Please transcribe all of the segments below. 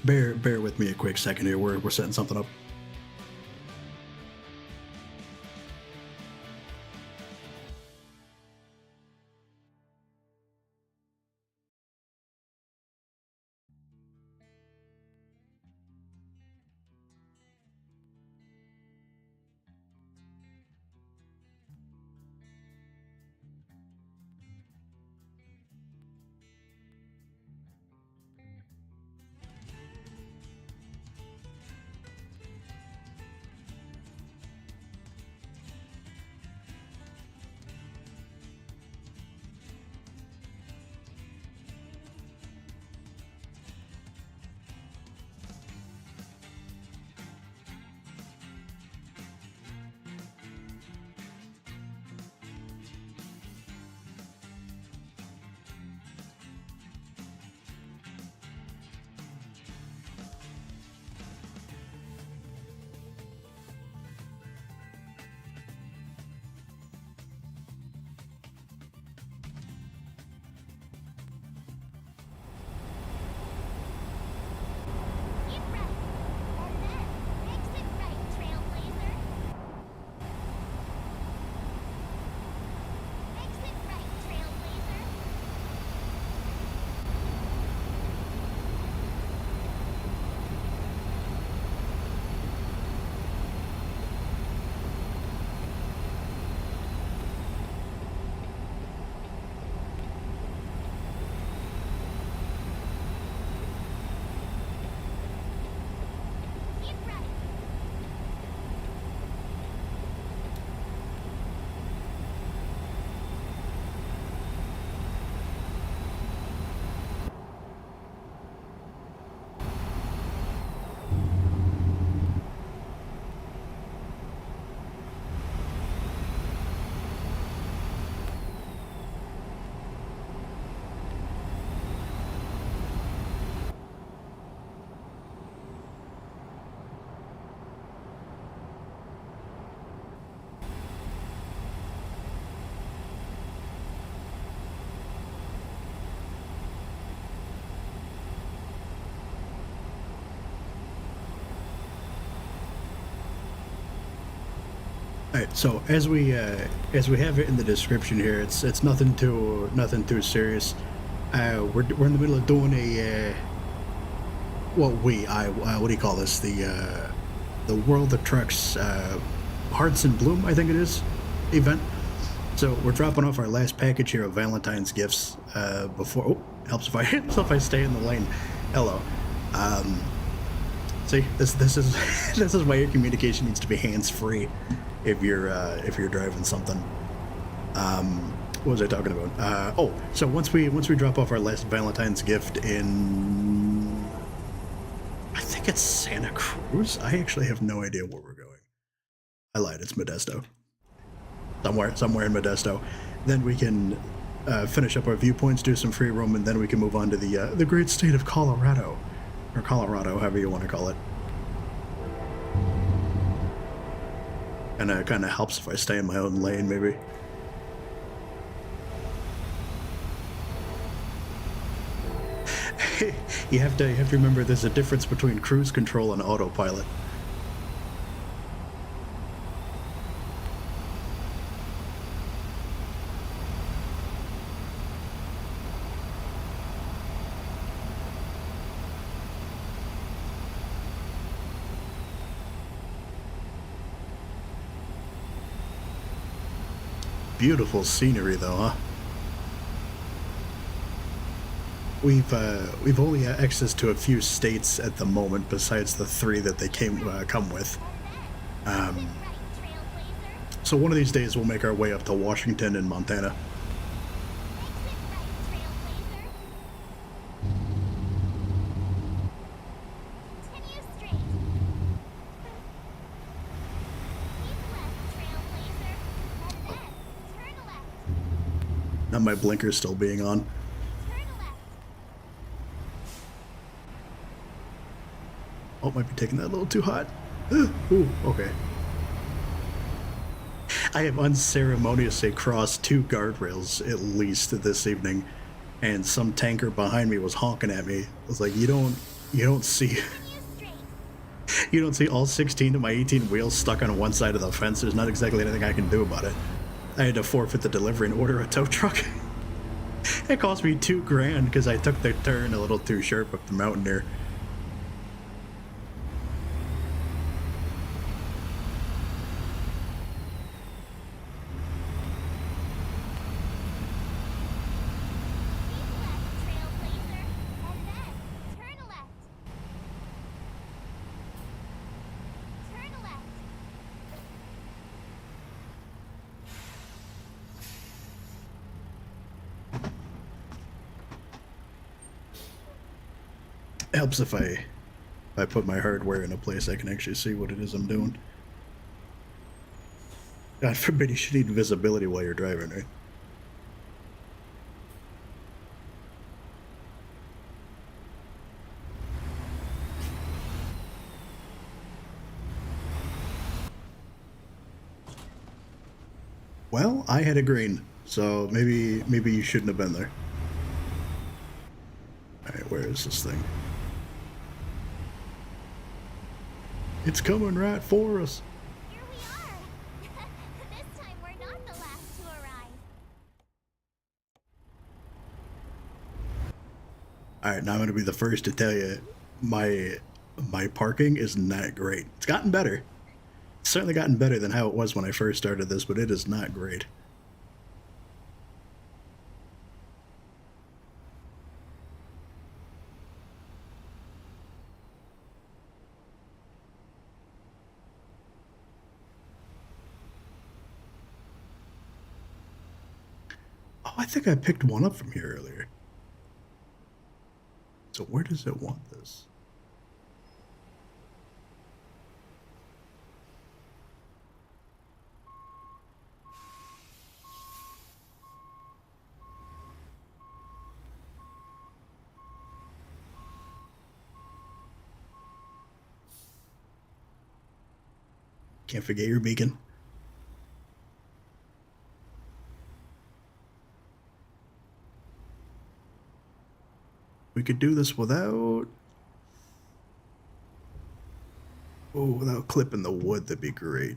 Bear with me a quick second here. We're setting something up. All right, so as we have it in the description here, it's nothing too serious. We're in the middle of doing a what do you call this, the World of Trucks Hearts in Bloom, I think it is, event. So we're dropping off our last package here of Valentine's gifts before. Oh, helps if I if I stay in the lane. Hello. See, this is this is why your communication needs to be hands free if you're driving something. What was I talking about? So once we drop off our last Valentine's gift in, I think it's Santa Cruz. I actually have no idea where we're going. I lied. It's Modesto. Somewhere in Modesto. Then we can finish up our viewpoints, do some free roam, and then we can move on to the great state of Colorado, or Colorado, however you want to call it. And it kind of helps if I stay in my own lane, maybe. you have to remember there's a difference between cruise control and autopilot. Beautiful scenery, though, huh? We've only access to a few states at the moment, besides the three that they come with. So one of these days we'll make our way up to Washington and Montana. Now my blinker's still being on. Oh, might be taking that a little too hot. Ooh, okay. I have unceremoniously crossed 2 guardrails at least this evening, and some tanker behind me was honking at me. I was like, you don't You don't see you don't see all 16 of my 18 wheels stuck on one side of the fence. There's not exactly anything I can do about it. I had to forfeit the delivery and order a tow truck. It cost me $2,000 because I took the turn a little too sharp up the mountain there. Helps if I put my hardware in a place I can actually see what it is I'm doing. God forbid you should need visibility while you're driving, right? Well, I had a green, so maybe you shouldn't have been there. Alright, where is this thing? It's coming right for us. Here we are! This time we're not the last to arrive. Alright, now I'm gonna be the first to tell you my parking is not great. It's gotten better. It's certainly gotten better than how it was when I first started this, but it is not great. Oh, I think I picked one up from here earlier. So where does it want this? Can't forget your beacon. We could do this without... Oh, without clipping the wood, that'd be great.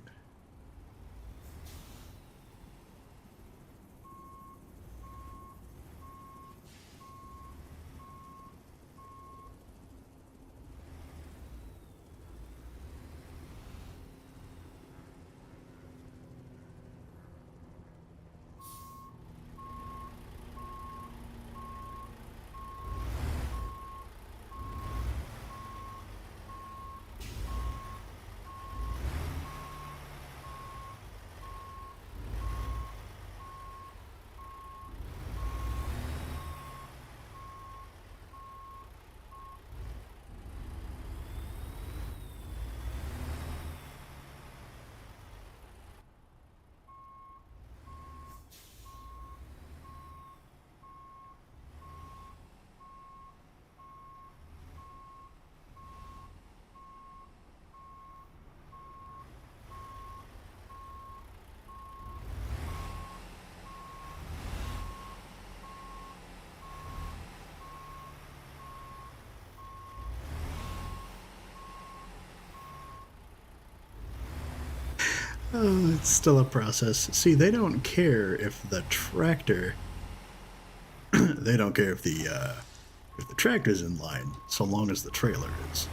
Oh, it's still a process. See, they don't care if the tractor... they don't care if the tractor's in line, so long as the trailer is.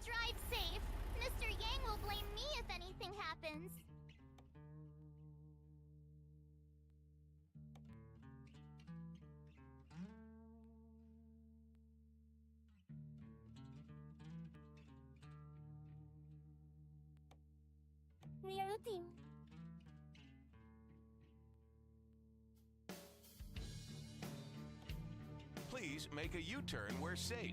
Drive safe. Mr. Yang will blame me if anything happens. Rerouting. Please make a U-turn where safe.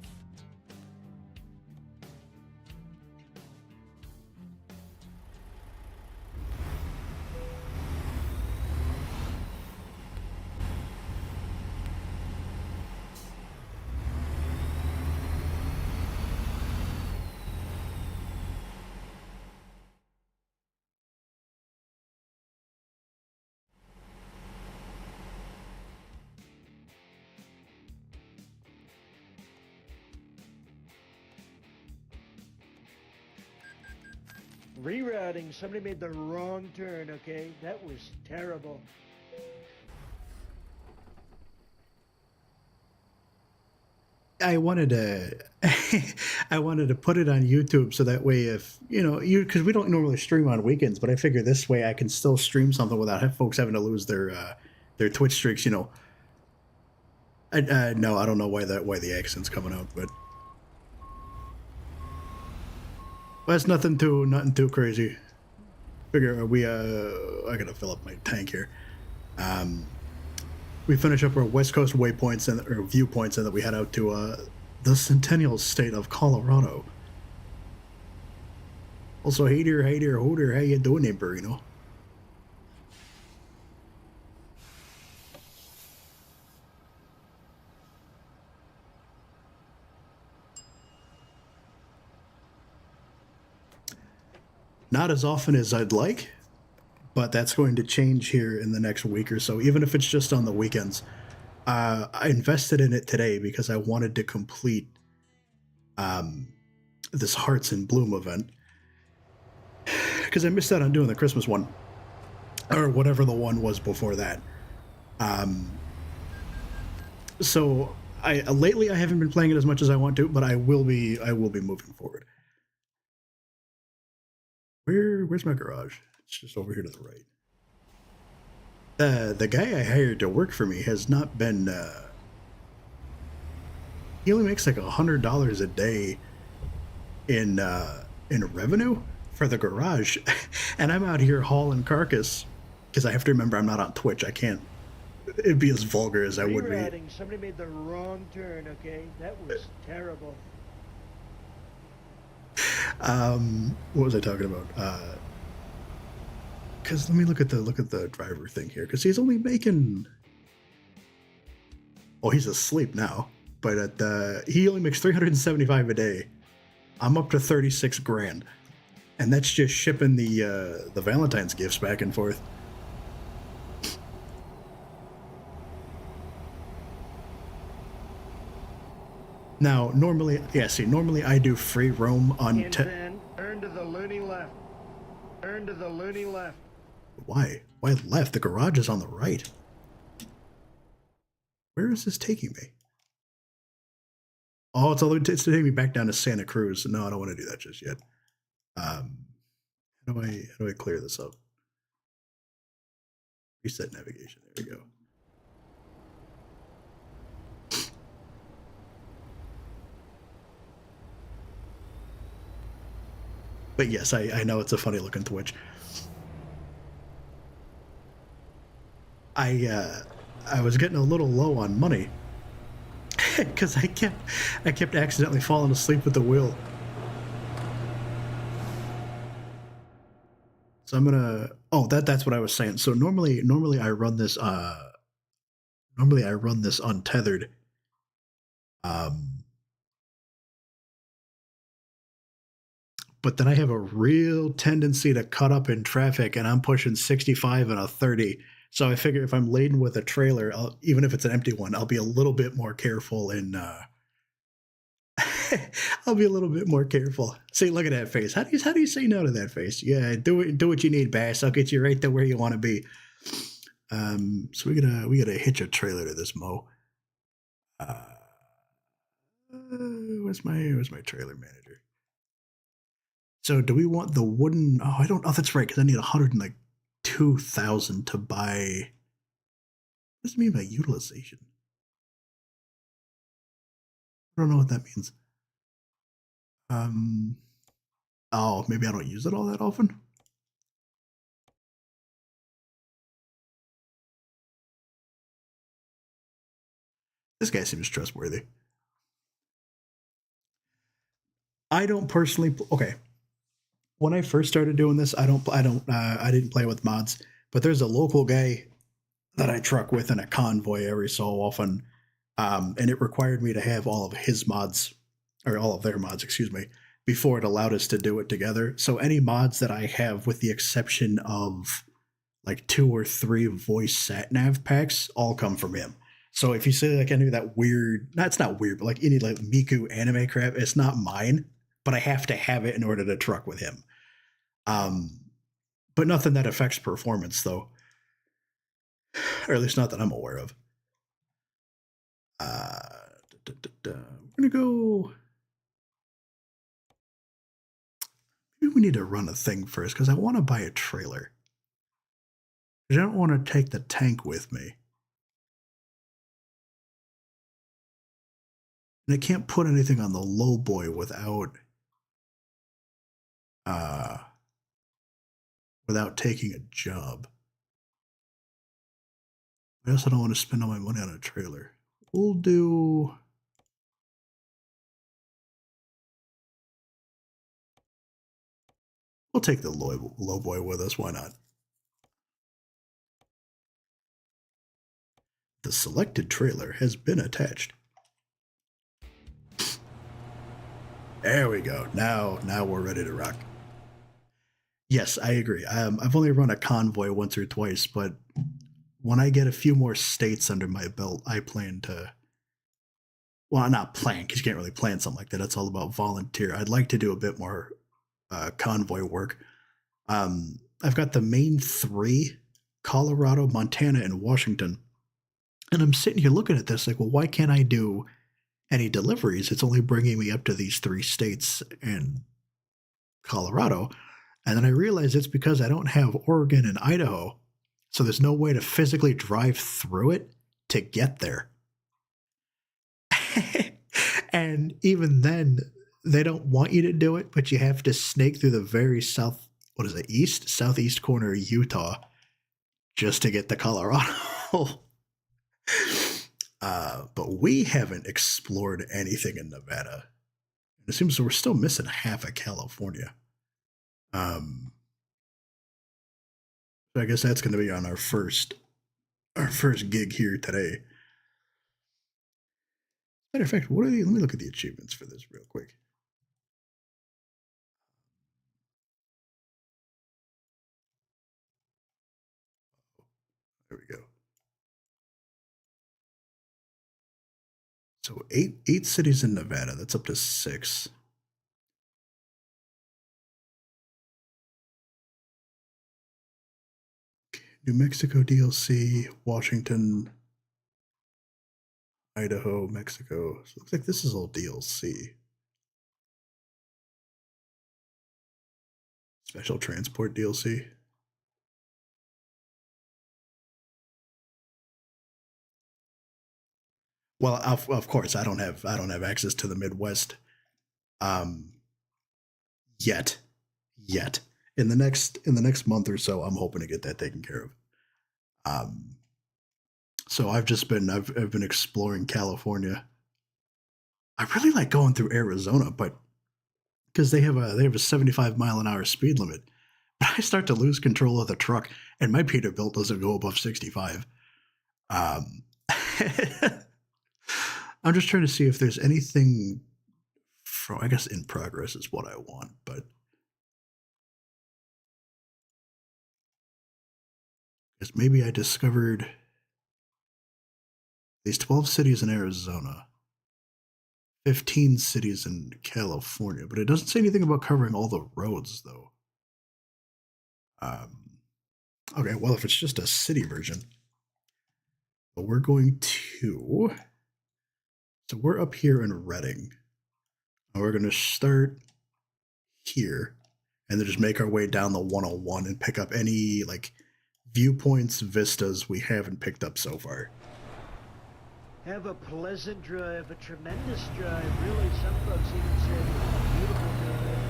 Rerouting. Somebody made the wrong turn, okay? That was terrible. I wanted to I wanted to put it on YouTube so that way if because we don't normally stream on weekends, but I figure this way I can still stream something without folks having to lose their Twitch streaks. No, I don't know why the accent's coming out, but that's nothing too crazy. Figure I gotta fill up my tank here. We finish up our West Coast waypoints or viewpoints, and that we head out to the Centennial state of Colorado. Also, hey there, ho there, how you doing there, Burrino? Not as often as I'd like, but that's going to change here in the next week or so, even if it's just on the weekends. I invested in it today because I wanted to complete this Hearts in Bloom event, because I missed out on doing the Christmas one, or whatever the one was before that. So lately I haven't been playing it as much as I want to, but I will be moving forward. Where's my garage? It's just over here to the right. The guy I hired to work for me has not been. He only makes like $100 a day in revenue for the garage, and I'm out here hauling carcass because I have to remember I'm not on Twitch. I can't. It'd be as vulgar as I would be. Somebody made the wrong turn. Okay, that was terrible. What was I talking about? Because let me look at the driver thing here, because he's only making. Oh, he's asleep now, but he only makes $375 a day. I'm up to 36 grand, and that's just shipping the Valentine's gifts back and forth. Now, normally I do free roam on. Turn to the loony left. Turn to the loony left. Why? Why left? The garage is on the right. Where is this taking me? Oh, it's taking me back down to Santa Cruz. No, I don't want to do that just yet. How do I clear this up? Reset navigation. There we go. But yes, I know it's a funny looking Twitch. I was getting a little low on money because I kept accidentally falling asleep at the wheel. So I'm gonna. Oh, that's what I was saying. So normally I run this. Normally I run this untethered. But then I have a real tendency to cut up in traffic, and I'm pushing 65 and a 30. So I figure if I'm laden with a trailer, even if it's an empty one, I'll be a little bit more careful and I'll be a little bit more careful. See, look at that face. How do you say no to that face? Yeah, do what you need, Bass. I'll get you right to where you want to be. So we gotta hitch a trailer to this Mo. Where's my trailer manager? So do we want the wooden? Oh, I don't. Oh, that's right. Because I need 102,000 to buy. What does it mean by utilization? I don't know what that means. Um. Oh, maybe I don't use it all that often. This guy seems trustworthy. I don't personally. Okay, when I first started doing this, I didn't play with mods, but there's a local guy that I truck with in a convoy every so often, and it required me to have all of his mods, or all of their mods, excuse me, before it allowed us to do it together. So any mods that I have, with the exception of like 2 or 3 voice sat nav packs, all come from him. So if you say like any of that weird, that's not weird, but like any like Miku anime crap, it's not mine, but I have to have it in order to truck with him. Um, but nothing that affects performance though, or at least not that I'm aware of. Uh, We're gonna go. Maybe we need to run a thing first because I want to buy a trailer. I don't want to take the tank with me, and I can't put anything on the low boy uh, without taking a job. I also don't want to spend all my money on a trailer. We'll do. We'll take the low boy with us. Why not? The selected trailer has been attached. There we go. Now we're ready to rock. Yes, I agree. I've only run a convoy once or twice, but when I get a few more states under my belt, I plan to. Well, not plan because you can't really plan something like that. It's all about volunteer. I'd like to do a bit more convoy work. I've got the main 3: Colorado, Montana, and Washington. And I'm sitting here looking at this like, well, why can't I do any deliveries? It's only bringing me up to these 3 states and Colorado. And then I realized it's because I don't have Oregon and Idaho. So there's no way to physically drive through it to get there. And even then, they don't want you to do it, but you have to snake through the very southeast corner of Utah just to get to Colorado. But we haven't explored anything in Nevada. It seems we're still missing half of California. So I guess that's going to be on our first gig here today. Matter of fact, let me look at the achievements for this real quick. There we go. So eight cities in Nevada. That's up to 6. New Mexico DLC, Washington, Idaho, Mexico. So it looks like this is all DLC. Special transport DLC. Well, of course, I don't have access to the Midwest um, yet. In the next month or so, I'm hoping to get that taken care of. So I've been exploring California. I really like going through Arizona, but because they have a 75-mile-an-hour speed limit, but I start to lose control of the truck, and my Peterbilt doesn't go above 65. Um, I'm just trying to see if there's anything from, I guess in progress is what I want, but because maybe I discovered these 12 cities in Arizona, 15 cities in California, but it doesn't say anything about covering all the roads, though. Okay, well, if it's just a city version, but we're going to. So we're up here in Reading. And we're going to start here. and then just make our way down the 101 and pick up any like viewpoints, vistas we haven't picked up so far. Have a pleasant drive, a tremendous drive. Really, some folks even say a beautiful drive.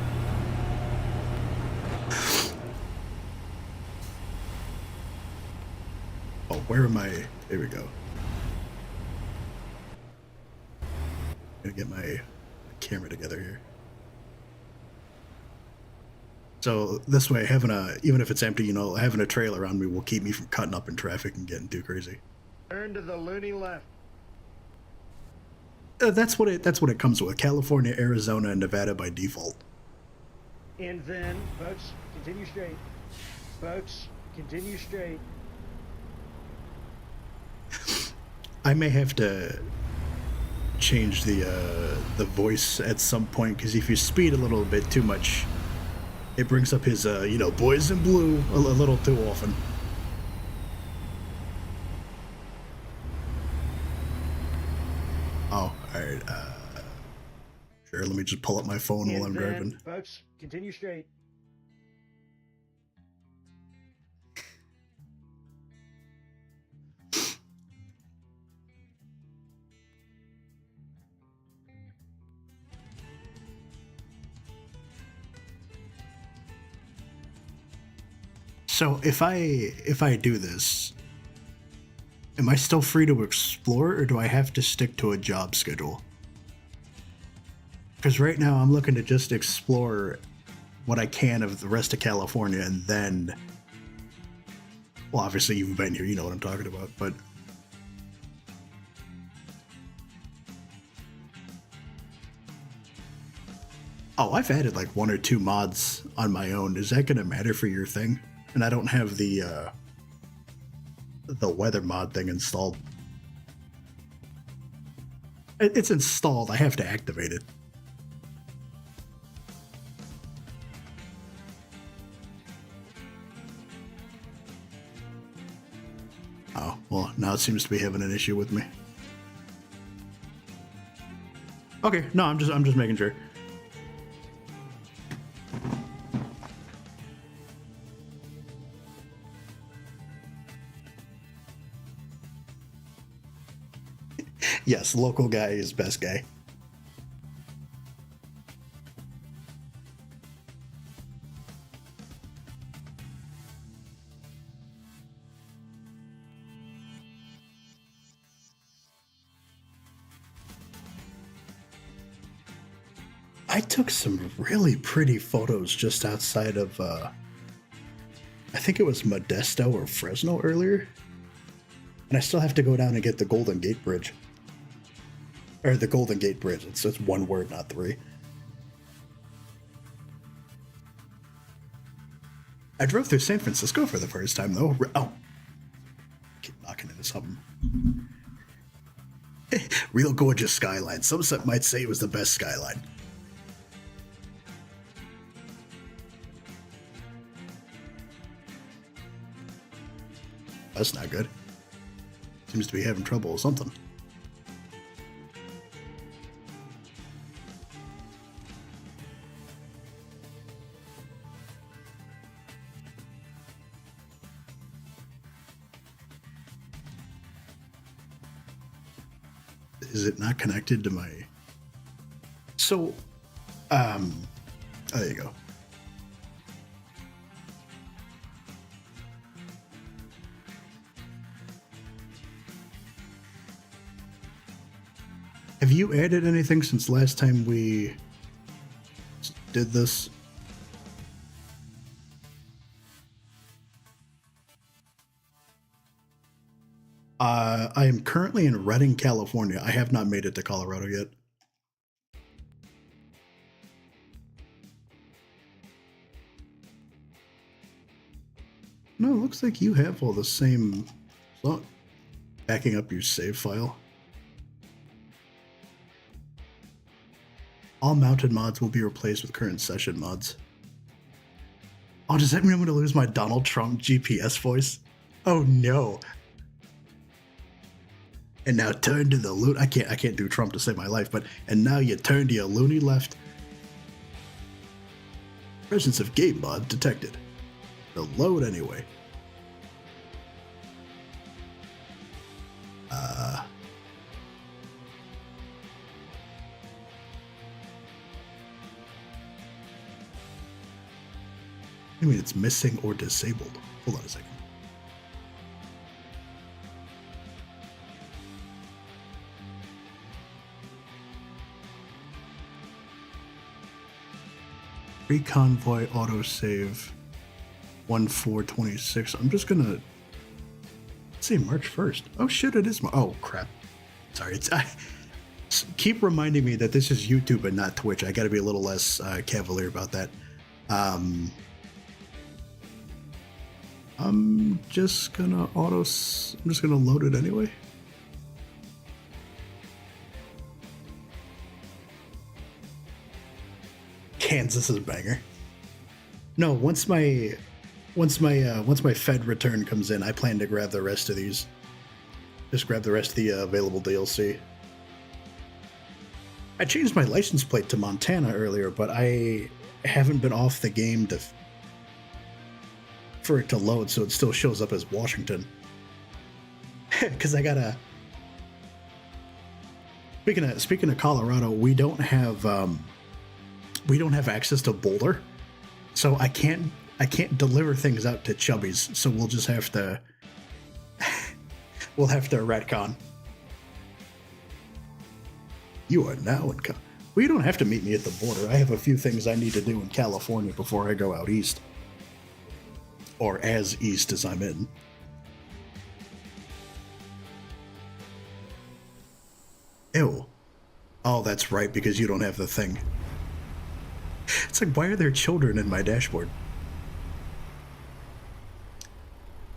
Oh, where am I? There we go. Gonna get my camera together here. So this way, having even if it's empty, you know, having a trailer on me will keep me from cutting up in traffic and getting too crazy. Turn to the loony left. That's what it comes with. California, Arizona, and Nevada by default. And then, folks, continue straight. Folks, continue straight. I may have to change the voice at some point, because if you speed a little bit too much, it brings up his you know, boys in blue a little too often. Oh, alright. Sure, let me just pull up my phone while I'm driving. Folks, continue straight. So if I do this, am I still free to explore, or do I have to stick to a job schedule? Because right now I'm looking to just explore what I can of the rest of California, and then, well, obviously you've been here, you know what I'm talking about, but oh, I've added like 1 or 2 mods on my own. Is that gonna matter for your thing? And I don't have the weather mod thing installed. It's installed. I have to activate it. Oh, well, now it seems to be having an issue with me. Okay, no, I'm just making sure. Yes, local guy is best guy. I took some really pretty photos just outside of, I think it was Modesto or Fresno earlier. And I still have to go down and get the Golden Gate Bridge. Or the Golden Gate Bridge. It's 1 word, not 3. I drove through San Francisco for the first time, though. Oh. Keep knocking into something. Real gorgeous skyline. Some might say it was the best skyline. That's not good. Seems to be having trouble with something. Is it not connected to my... So, oh, there you go. Have you added anything since last time we did this? I am currently in Redding, California. I have not made it to Colorado yet. No, it looks like you have all the same... So, backing up your save file. All mounted mods will be replaced with current session mods. Oh, does that mean I'm going to lose my Donald Trump GPS voice? Oh no. And now turn to the loot. I can't do Trump to save my life, but and now you turn to your loony left. Presence of game mod detected. The load anyway. I mean, it's missing or disabled. Hold on a second. Free convoy autosave 1426. I'm just gonna say March 1st. Oh shit, it is. Oh crap. Sorry. Keep reminding me that this is YouTube and not Twitch. I gotta be a little less cavalier about that. I'm just gonna load it anyway. Kansas is a banger. No, once my Fed return comes in, I plan to grab the rest of these. Just grab the rest of the available DLC. I changed my license plate to Montana earlier, but I haven't been off the game for it to load, so it still shows up as Washington. Because I gotta. Speaking of Colorado, we don't have access to Boulder, so I can't deliver things out to Chubby's. So we'll just have to retcon. You are now in. Well, you don't have to meet me at the border. I have a few things I need to do in California before I go out east. Or as east as I'm in. Ew. Oh, that's right, because you don't have the thing. It's like, why are there children in my dashboard?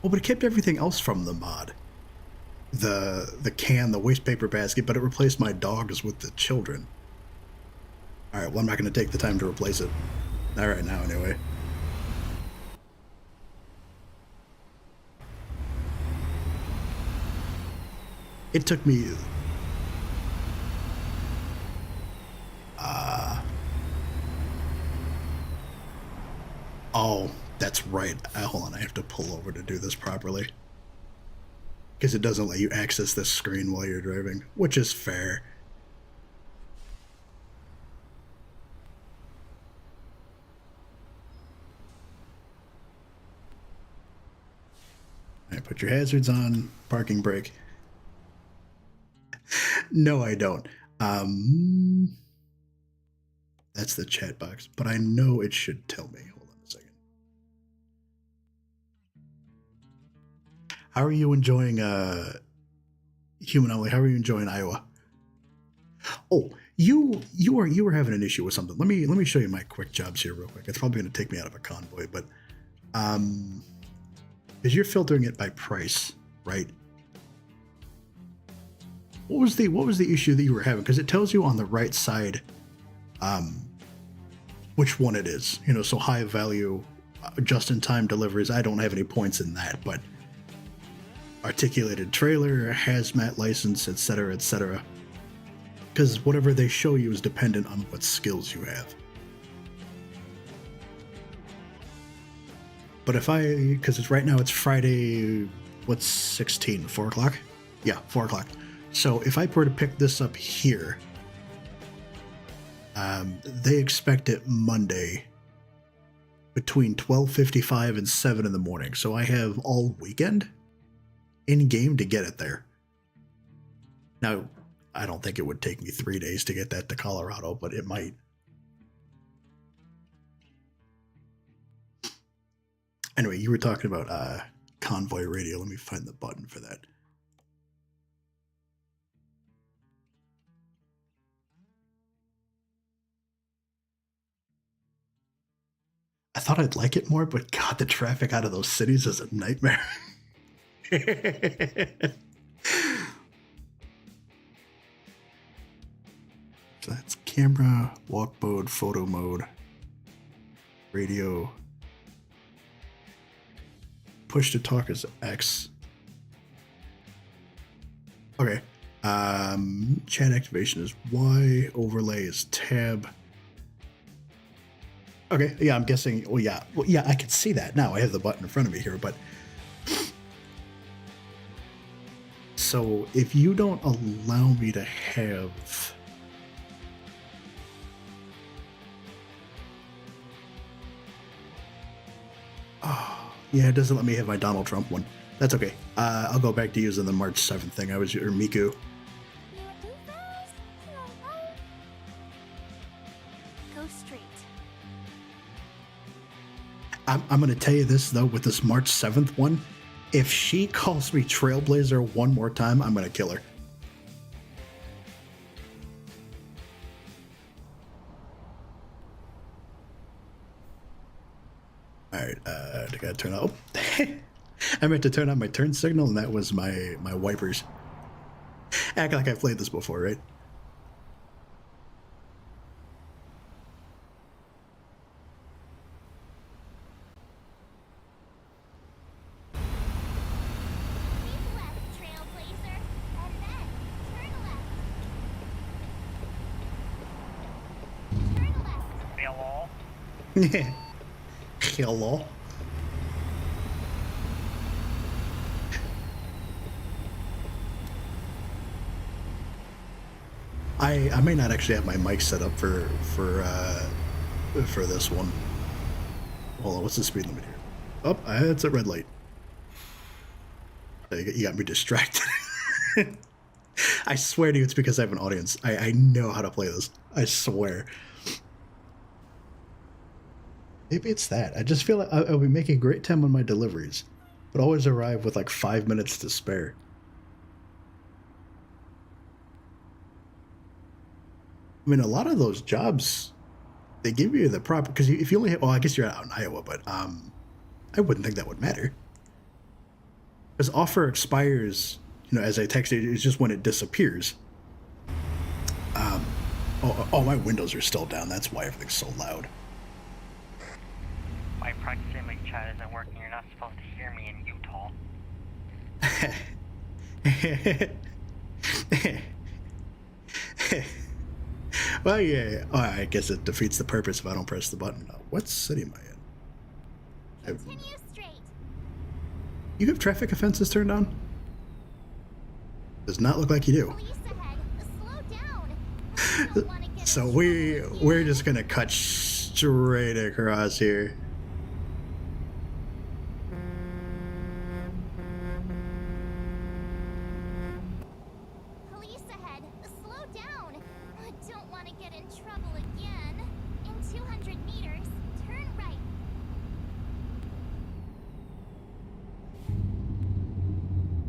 Well, but it kept everything else from the mod. The can, the waste paper basket, but it replaced my dogs with the children. Alright, well, I'm not going to take the time to replace it. Not right now, anyway. It took me... Oh, that's right. Hold on, I have to pull over to do this properly. Because it doesn't let you access this screen while you're driving, which is fair. All right, put your hazards on, parking brake. No, I don't. That's the chat box, but I know it should tell me. Hold on a second. How are you enjoying Human How are you enjoying Iowa? Oh, you were having an issue with something. Let me show you my quick jobs here real quick. It's probably going to take me out of a convoy, but because you're filtering it by price, right? What was the issue that you were having? Because it tells you on the right side which one it is. You know, so high value, just-in-time deliveries. I don't have any points in that, but articulated trailer, hazmat license, etc., etc. Because whatever they show you is dependent on what skills you have. But because it's right now, it's Friday, what's 16, 4 o'clock? Yeah, 4 o'clock. So if I were to pick this up here, they expect it Monday between 12:55 and 7 in the morning. So I have all weekend in game to get it there. Now, I don't think it would take me 3 days to get that to Colorado, but it might. Anyway, you were talking about convoy radio. Let me find the button for that. I thought I'd like it more, but God, the traffic out of those cities is a nightmare. So that's camera, walk mode, photo mode, radio. Push to talk is X. Okay. Chat activation is Y. Overlay is tab. Okay, yeah, I'm guessing. Well, yeah, I can see that now. I have the button in front of me here, but so if you don't allow me to have, oh, yeah, it doesn't let me have my Donald Trump one. That's okay. I'll go back to using the March 7th thing. Or Miku. You're too fast. Slow. Go straight. I'm going to tell you this, though, with this March 7th one, if she calls me Trailblazer one more time, I'm going to kill her. All right, I got to turn on. Oh. I meant to turn on my turn signal, and that was my wipers. Act like I've played this before, right? Keep left, Trailblazer, and then turn left. Turn left. Hello? Hello. I may not actually have my mic set up for this one. Hold on, what's the speed limit here? Oh, it's a red light. You got me distracted. I swear to you, it's because I have an audience. I know how to play this. I swear. Maybe it's that. I just feel like I'll be making great time on my deliveries, but always arrive with like 5 minutes to spare. I mean, a lot of those jobs, they give you the proper, because if you only have, well, I guess you're out in Iowa, but I wouldn't think that would matter. Because offer expires, as I texted, it's just when it disappears. Oh, my windows are still down. That's why everything's so loud. My proximity chat isn't working. You're not supposed to hear me in Utah. Well, yeah. Oh, I guess it defeats the purpose if I don't press the button. What city am I in? Continue straight. You have traffic offenses turned on? Does not look like you do. Police ahead. Slow down. I don't wanna get So in we're trouble. just gonna cut straight across here. Police ahead. Slow down. I don't want to get in trouble again. In 200 meters, turn right.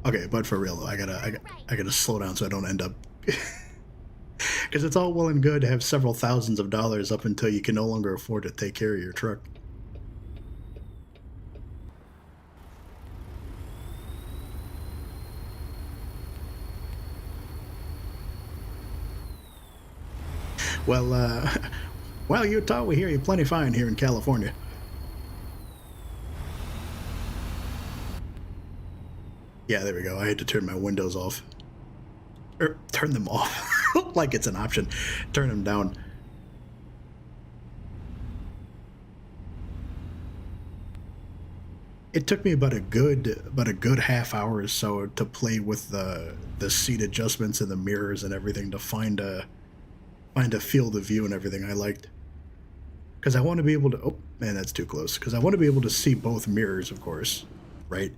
Okay, but for real though, I gotta slow down so I don't end up. Because it's all well and good to have several thousands of dollars up until you can no longer afford to take care of your truck. Well, well, Utah, we hear you plenty fine here in California. Yeah, there we go. I had to turn my windows off. Or turn them off. Like it's an option. Turn them down. It took me about a good half hour or so to play with the seat adjustments and the mirrors and everything to find a field of view and everything I liked. Because I want to be able to... Oh, man, that's too close. Because I want to be able to see both mirrors, of course. Right?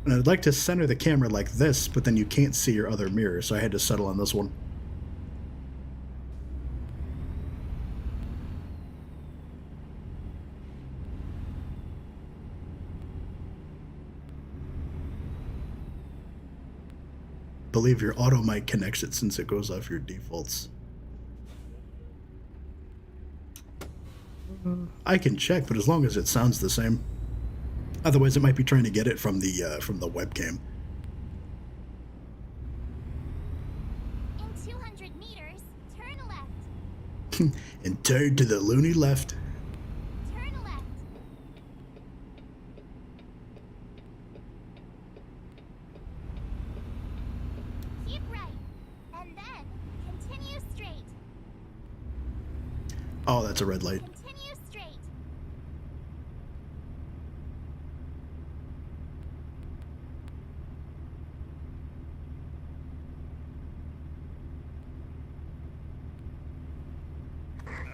And I'd like to center the camera like this, but then you can't see your other mirror, so I had to settle on this one. Believe your auto mic connects it since it goes off your defaults. I can check, but as long as it sounds the same. Otherwise, it might be trying to get it from the webcam. In 200 meters, turn left. And turn to the loony left. Turn left. Keep right. And then continue straight. Oh, that's a red light. Continue straight.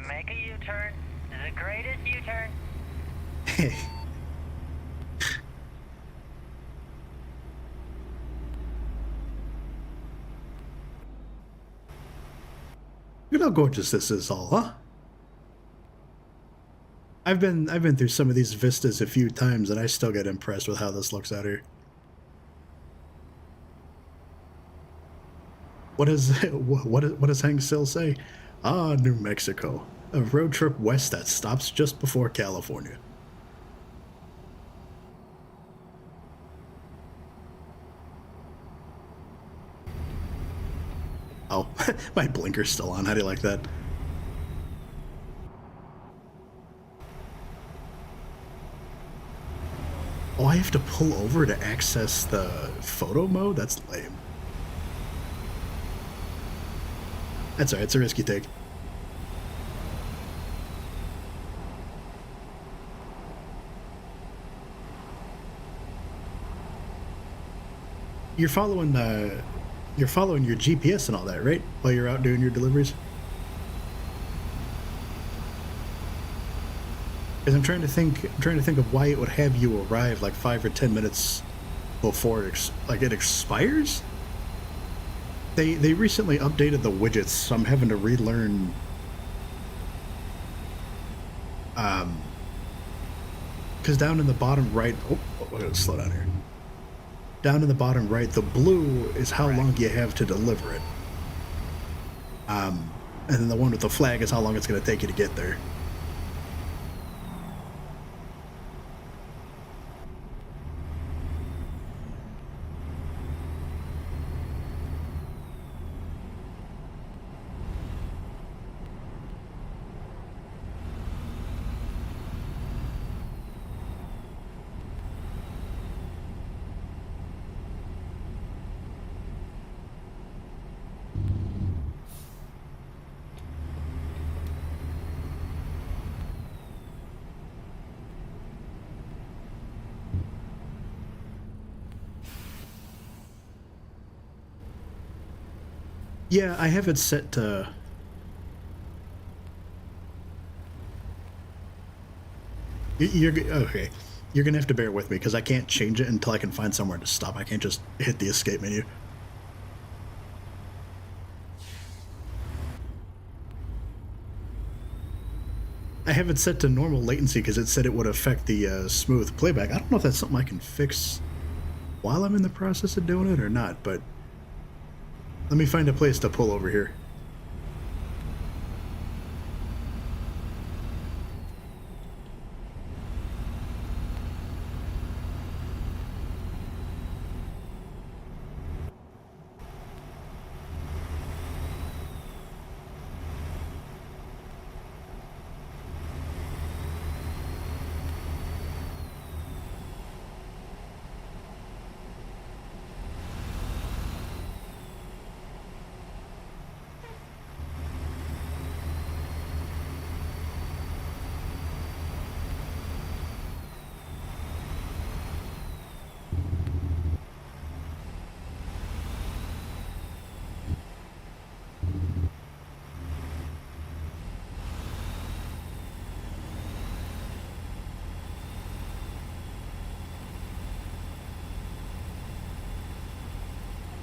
Make a U-turn. The greatest U-turn. Look at how gorgeous this is all, huh? I've been through some of these vistas a few times, and I still get impressed with how this looks out here. What is what does Hank Still say? Ah, New Mexico, a road trip west that stops just before California. Oh, my blinker's still on. How do you like that? Oh, I have to pull over to access the photo mode? That's lame. That's alright, it's a risky take. You're following your GPS and all that, right? While you're out doing your deliveries? Because I'm trying to think of why it would have you arrive like 5 or 10 minutes before it expires. They recently updated the widgets, so I'm having to relearn. Because down in the bottom right, slow down here. Down in the bottom right, the blue is how long you have to deliver it. And then the one with the flag is how long it's going to take you to get there. Yeah, I have it set to... Okay. You're gonna have to bear with me, because I can't change it until I can find somewhere to stop. I can't just hit the escape menu. I have it set to normal latency because it said it would affect the smooth playback. I don't know if that's something I can fix while I'm in the process of doing it or not, but... Let me find a place to pull over here.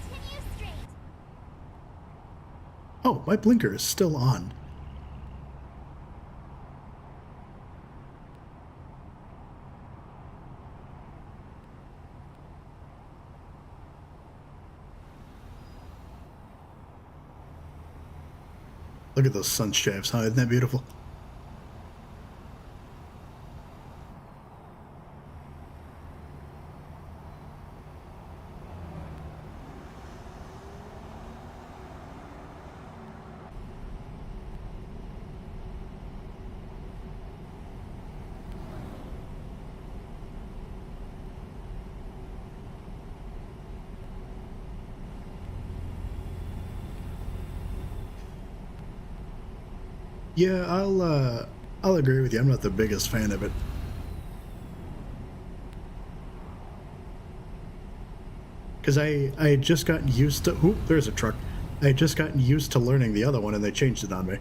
Continue straight. Oh, my blinker is still on. Look at those sun shafts, huh? Isn't that beautiful? Yeah, I'll agree with you. I'm not the biggest fan of it. Because I had just gotten used to... Oop, there's a truck. I had just gotten used to learning the other one, and they changed it on me.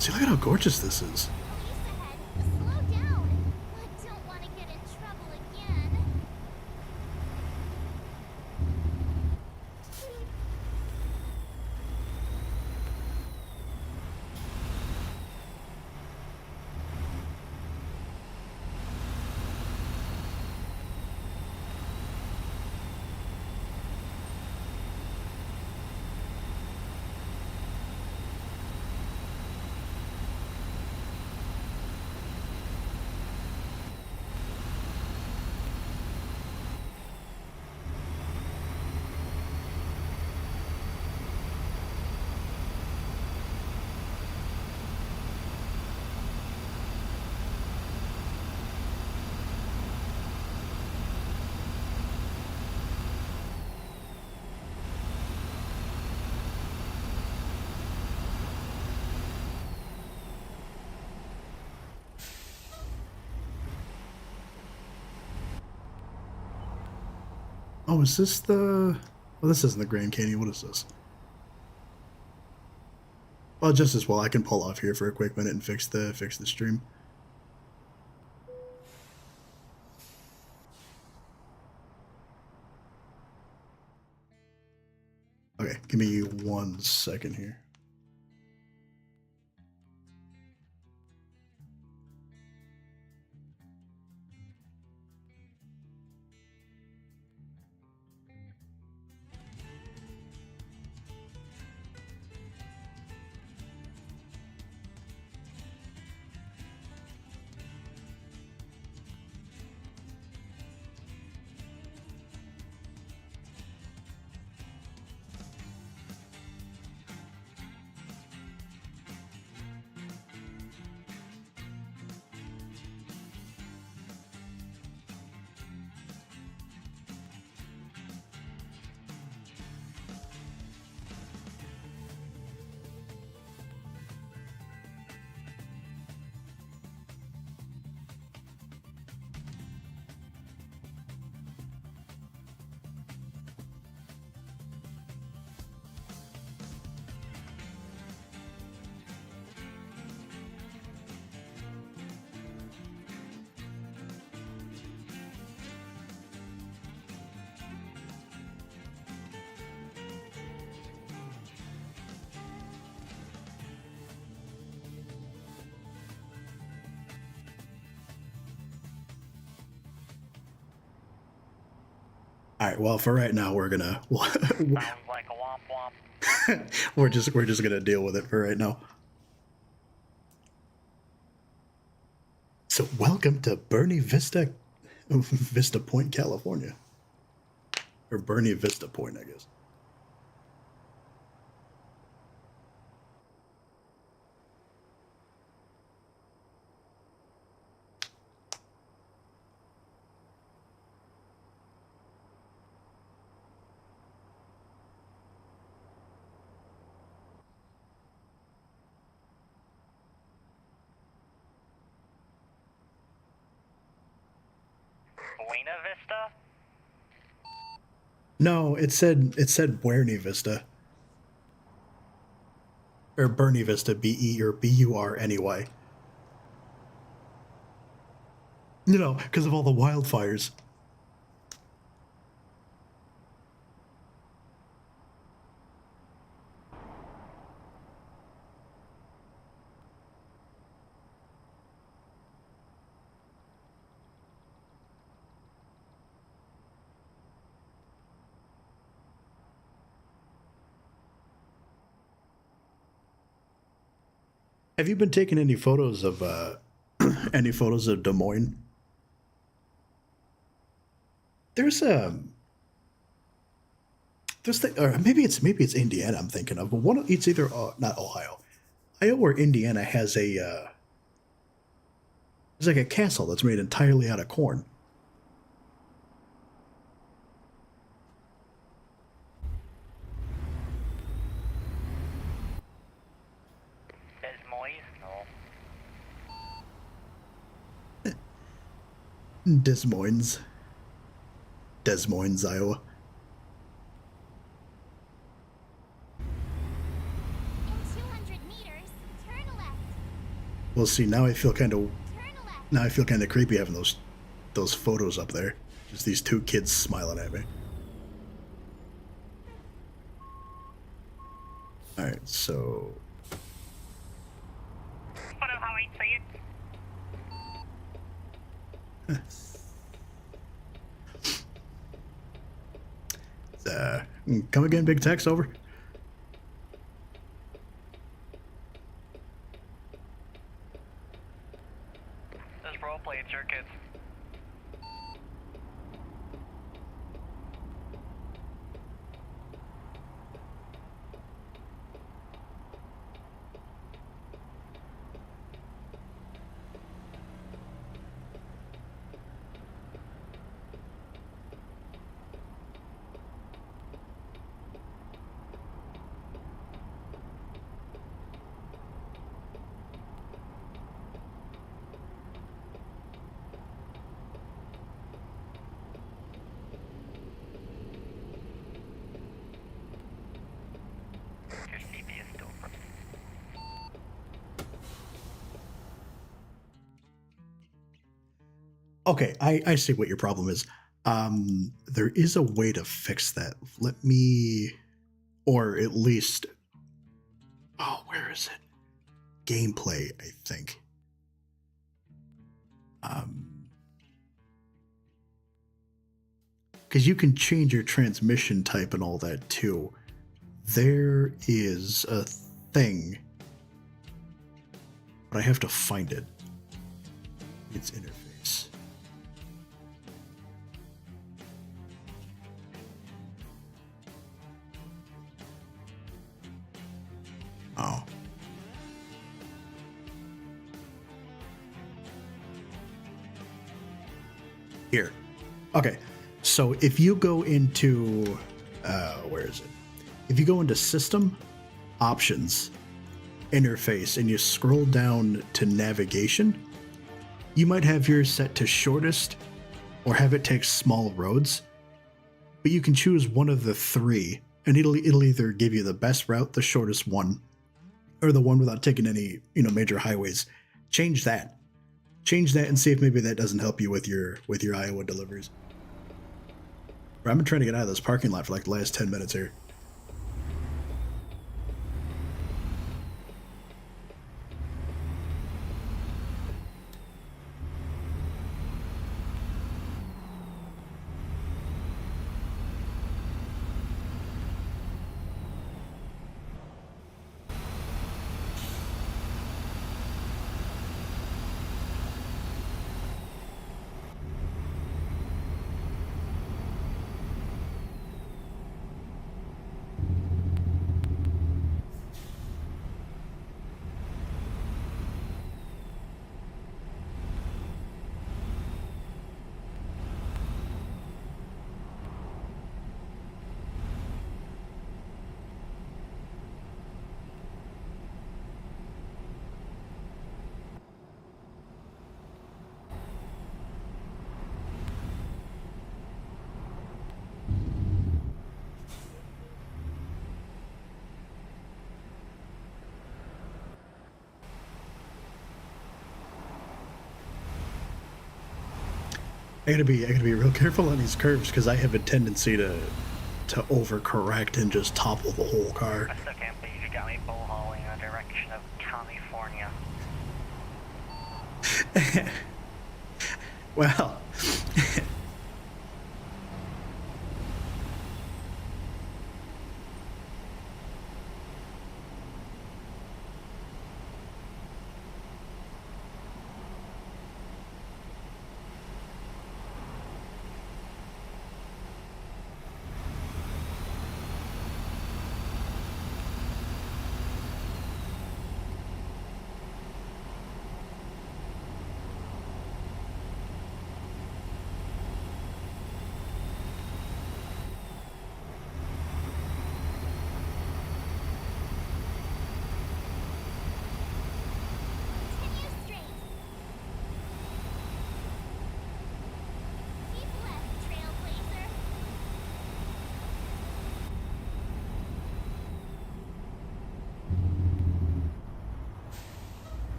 See, look at how gorgeous this is. Police ahead. Slow down. I don't want to get in trouble again. Oh, is this the... Well, this isn't the Grand Canyon. What is this? Well, just as well, I can pull off here for a quick minute and fix the stream. Okay, give me 1 second here. All right. Well, for right now, we're gonna Sounds like a womp womp. we're just gonna deal with it for right now. So, welcome to Bernie Vista Point, California, or Bernie Vista Point, I guess. Buena Vista? No, it said Buena Vista. Or Bernie Vista, B-E or B-U-R-N-E-Y. You know, because of all the wildfires. Have you been taking any photos of Des Moines? There's a or maybe it's Indiana I'm thinking of, but it's either not Ohio, Iowa or Indiana has a it's like a castle that's made entirely out of corn. Des Moines? No. Des Moines, Iowa. In 200 meters, turn left. Well, see, now I feel kind of Turn left. now I feel kind of creepy having those photos up there. Just these two kids smiling at me. All right, so What of how I say it? come again, Big Tex, over. This roleplay, it's your kids. Your CP is still broken. Okay, I see what your problem is. There is a way to fix that. Let me, or at least, oh, where is it? Gameplay, I think. Because you can change your transmission type and all that too. There is a thing, but I have to find it. Its interface. Oh. Here. Okay. So if you go into, where is it? If you go into System, Options, Interface, and you scroll down to Navigation, you might have yours set to shortest or have it take small roads, but you can choose one of the three, and it'll either give you the best route, the shortest one, or the one without taking any, major highways. Change that and see if maybe that doesn't help you with your Iowa deliveries. I've been trying to get out of this parking lot for like the last 10 minutes here. I gotta be real careful on these curves because I have a tendency to overcorrect and just topple the whole car. I still can't believe you got me bull hauling in the direction of California. Well,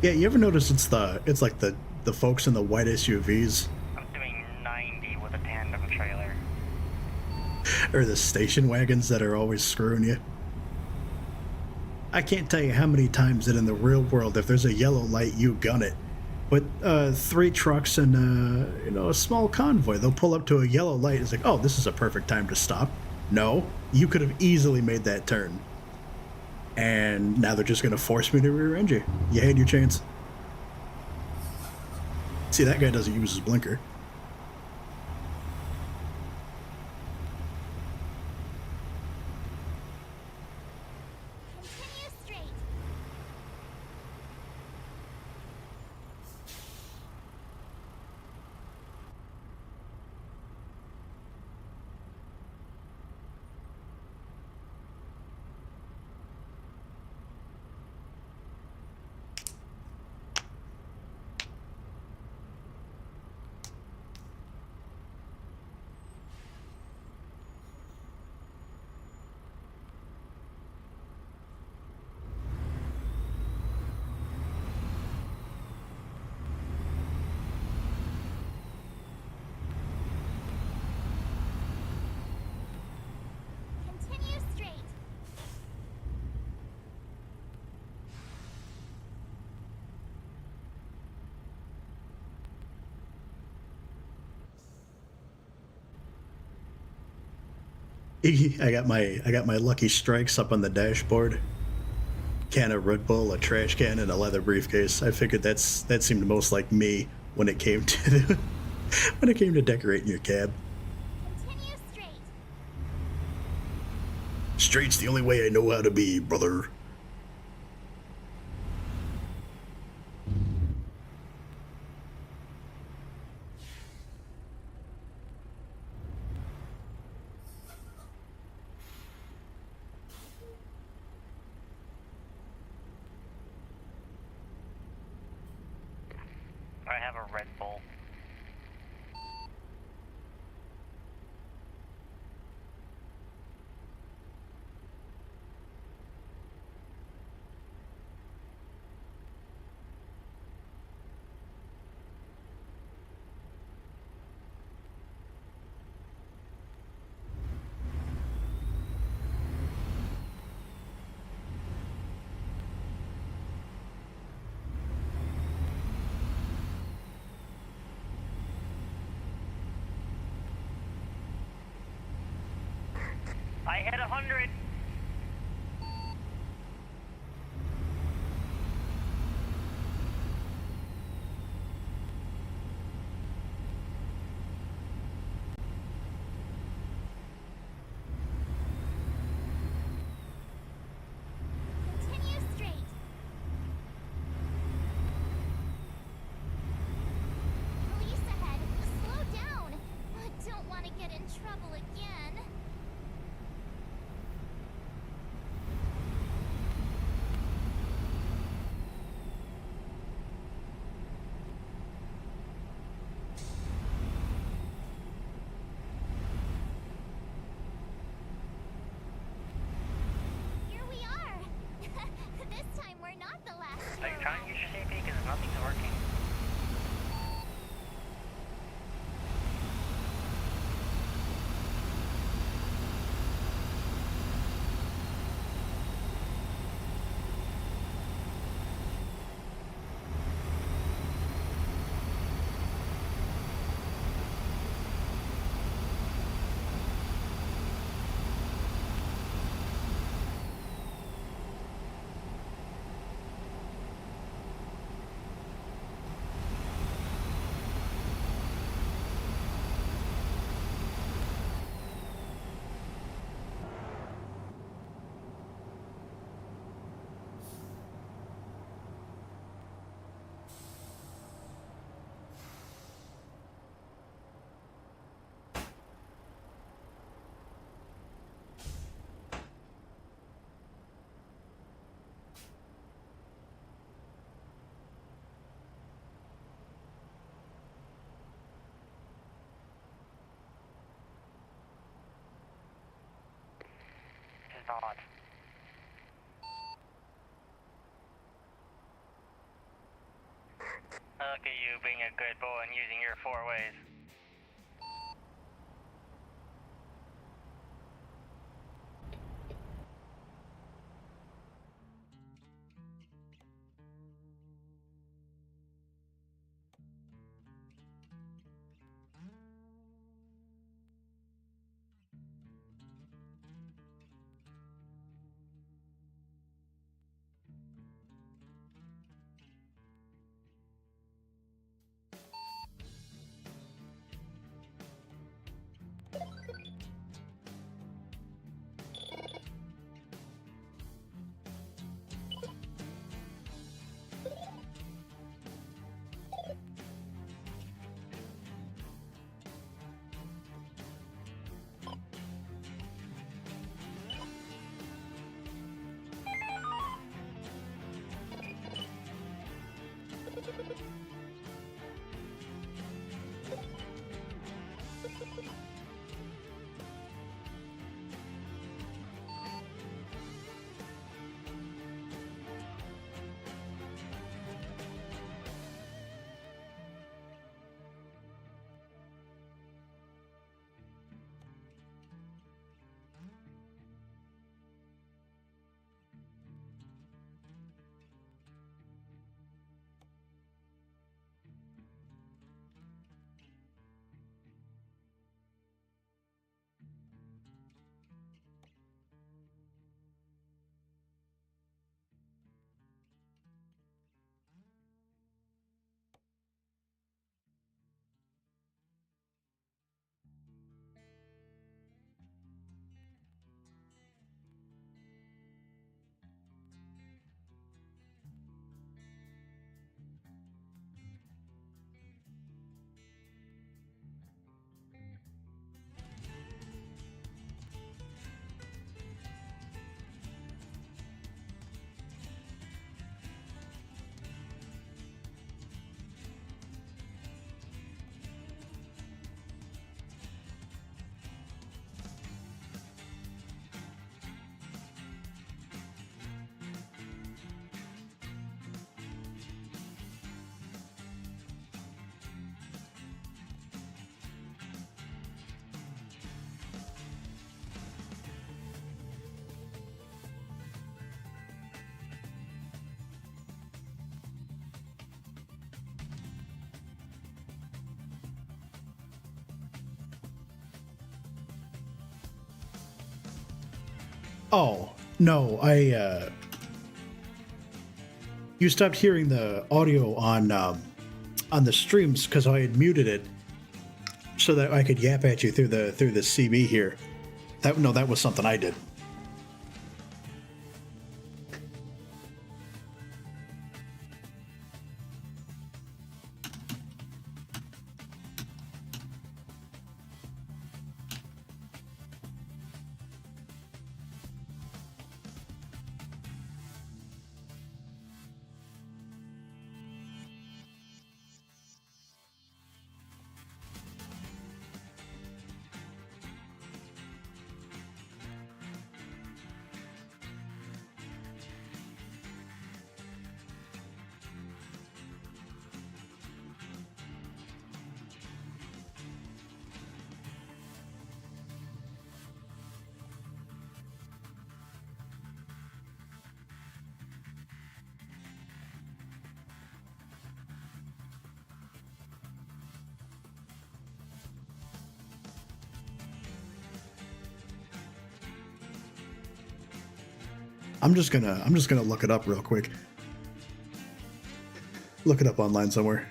Yeah, you ever notice it's like the folks in the white SUVs I'm doing 90 with a tandem trailer. or the station wagons that are always screwing you? I can't tell you how many times that in the real world, if there's a yellow light, you gun it. But three trucks and a small convoy, they'll pull up to a yellow light. It's like, oh, this is a perfect time to stop. No, you could have easily made that turn, and now they're just going to force me to rear end you. You had your chance. See, that guy doesn't use his blinker. Continue straight. Continue straight. I got my lucky strikes up on the dashboard. Can of Red Bull, a trash can, and a leather briefcase. I figured that seemed most like me when it came to when it came to decorating your cab. Continue straight. Straight's the only way I know how to be, brother. I have a Red Bull. I hit 100. Continue straight. Police ahead. Slow down. I don't want to get in trouble again. Here we are. This time we're not the last Are you hurrah. trying to use your safety? Because nothing's working. It's not. at you being a good boy and using your 4 ways. Oh, no, you stopped hearing the audio on the streams because I had muted it so that I could yap at you through the CB here. That was something I did. I'm just gonna look it up real quick. Look it up online somewhere.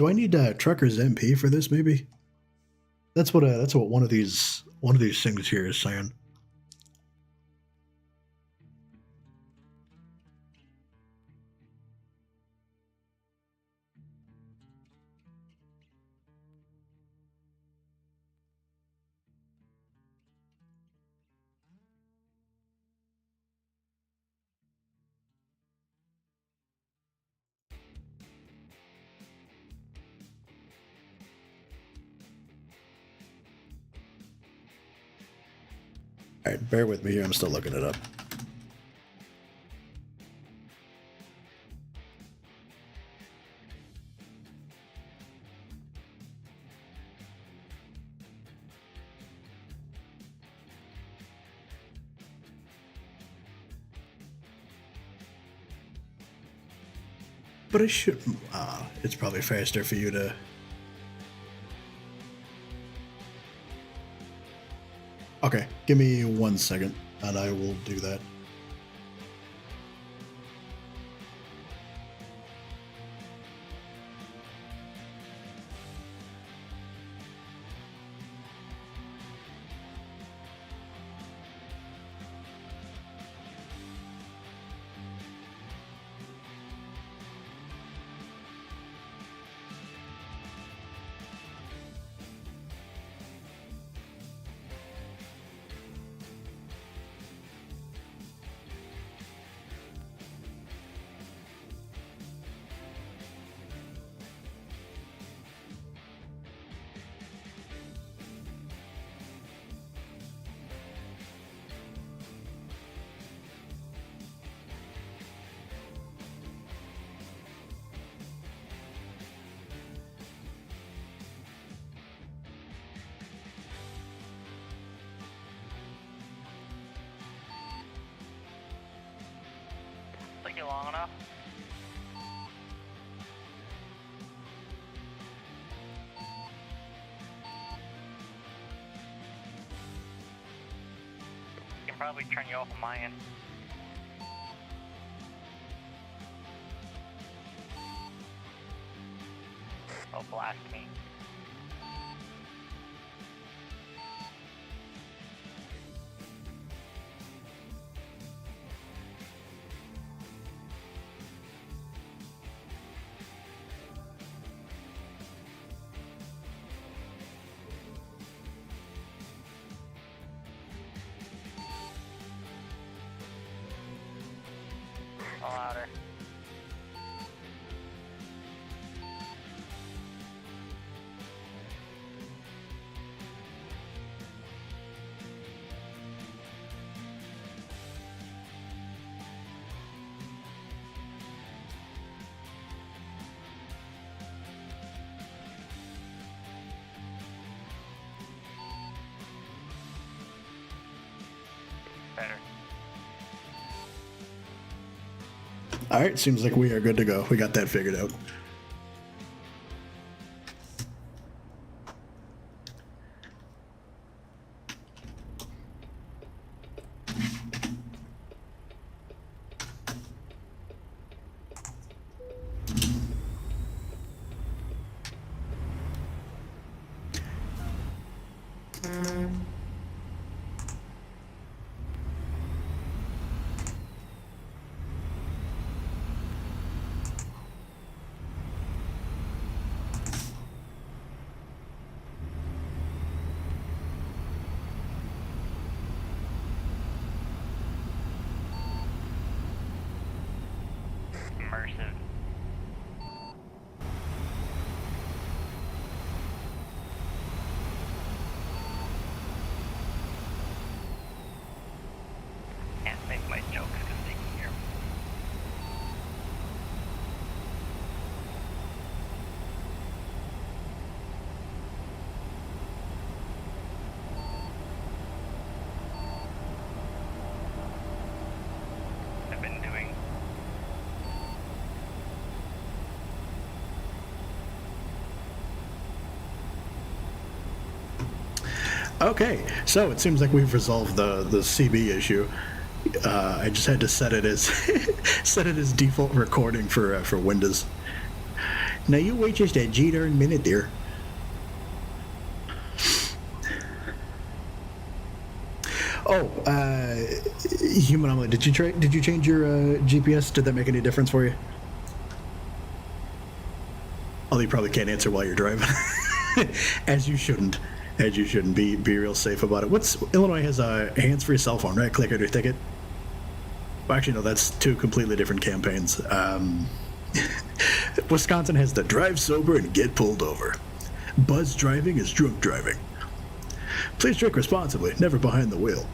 Do I need Trucker's MP for this? Maybe. That's what one of these things here is saying. All right, bear with me here. I'm still looking it up. But I should. It's probably faster for you to. Okay, give me 1 second, and I will do that. Took you long enough? Can probably turn you off on my end. Oh, blast me. Louder. Better. All right, seems like we are good to go. We got that figured out. Immersive. Can't make my jokes because they can hear me. I've been doing. Okay, so it seems like we've resolved the CB issue. I just had to set it as set it as default recording for Windows. Now you wait just a G-darn minute there. Oh, human omelet. Did you change your GPS? Did that make any difference for you? Oh, you probably can't answer while you're driving. As you shouldn't. As you shouldn't. Be real safe about it. Illinois has a hands-free cell phone, right? Click it or ticket. Well, actually, no. That's two completely different campaigns. Wisconsin has the drive sober and get pulled over. Buzz driving is drunk driving. Please drink responsibly, never behind the wheel.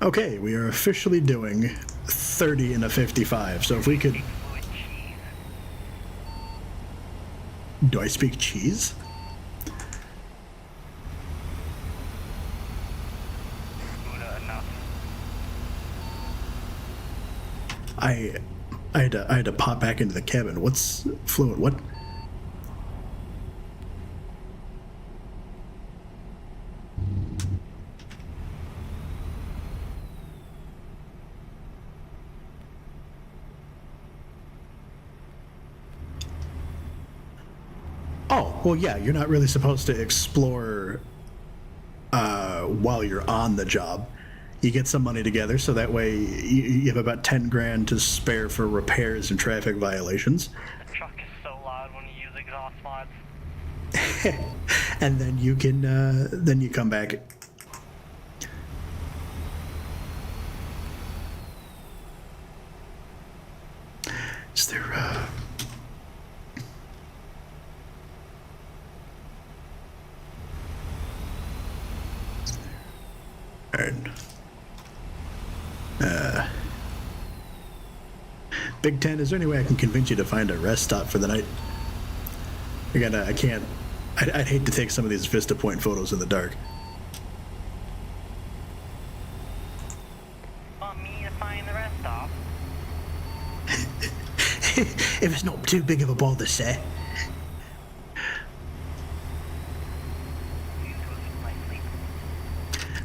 Okay, we are officially doing 30 in a 55. So if we could... Do I speak cheese? I had to pop back into the cabin. What's fluent? What? Oh, well, yeah, you're not really supposed to explore while you're on the job. You get some money together, so that way you have about 10 grand to spare for repairs and traffic violations. The truck is so loud when you use exhaust mods. And then you can, then you come back. Is there, and Big Ten, is there any way I can convince you to find a rest stop for the night? I can't. I'd hate to take some of these Vista Point photos in the dark. Want me to find the rest stop? If it's not too big of a ball to say.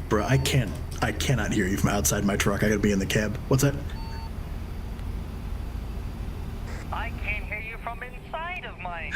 Bro, I cannot hear you from outside my truck. I gotta be in the cab. What's that? I can't hear you from inside of my...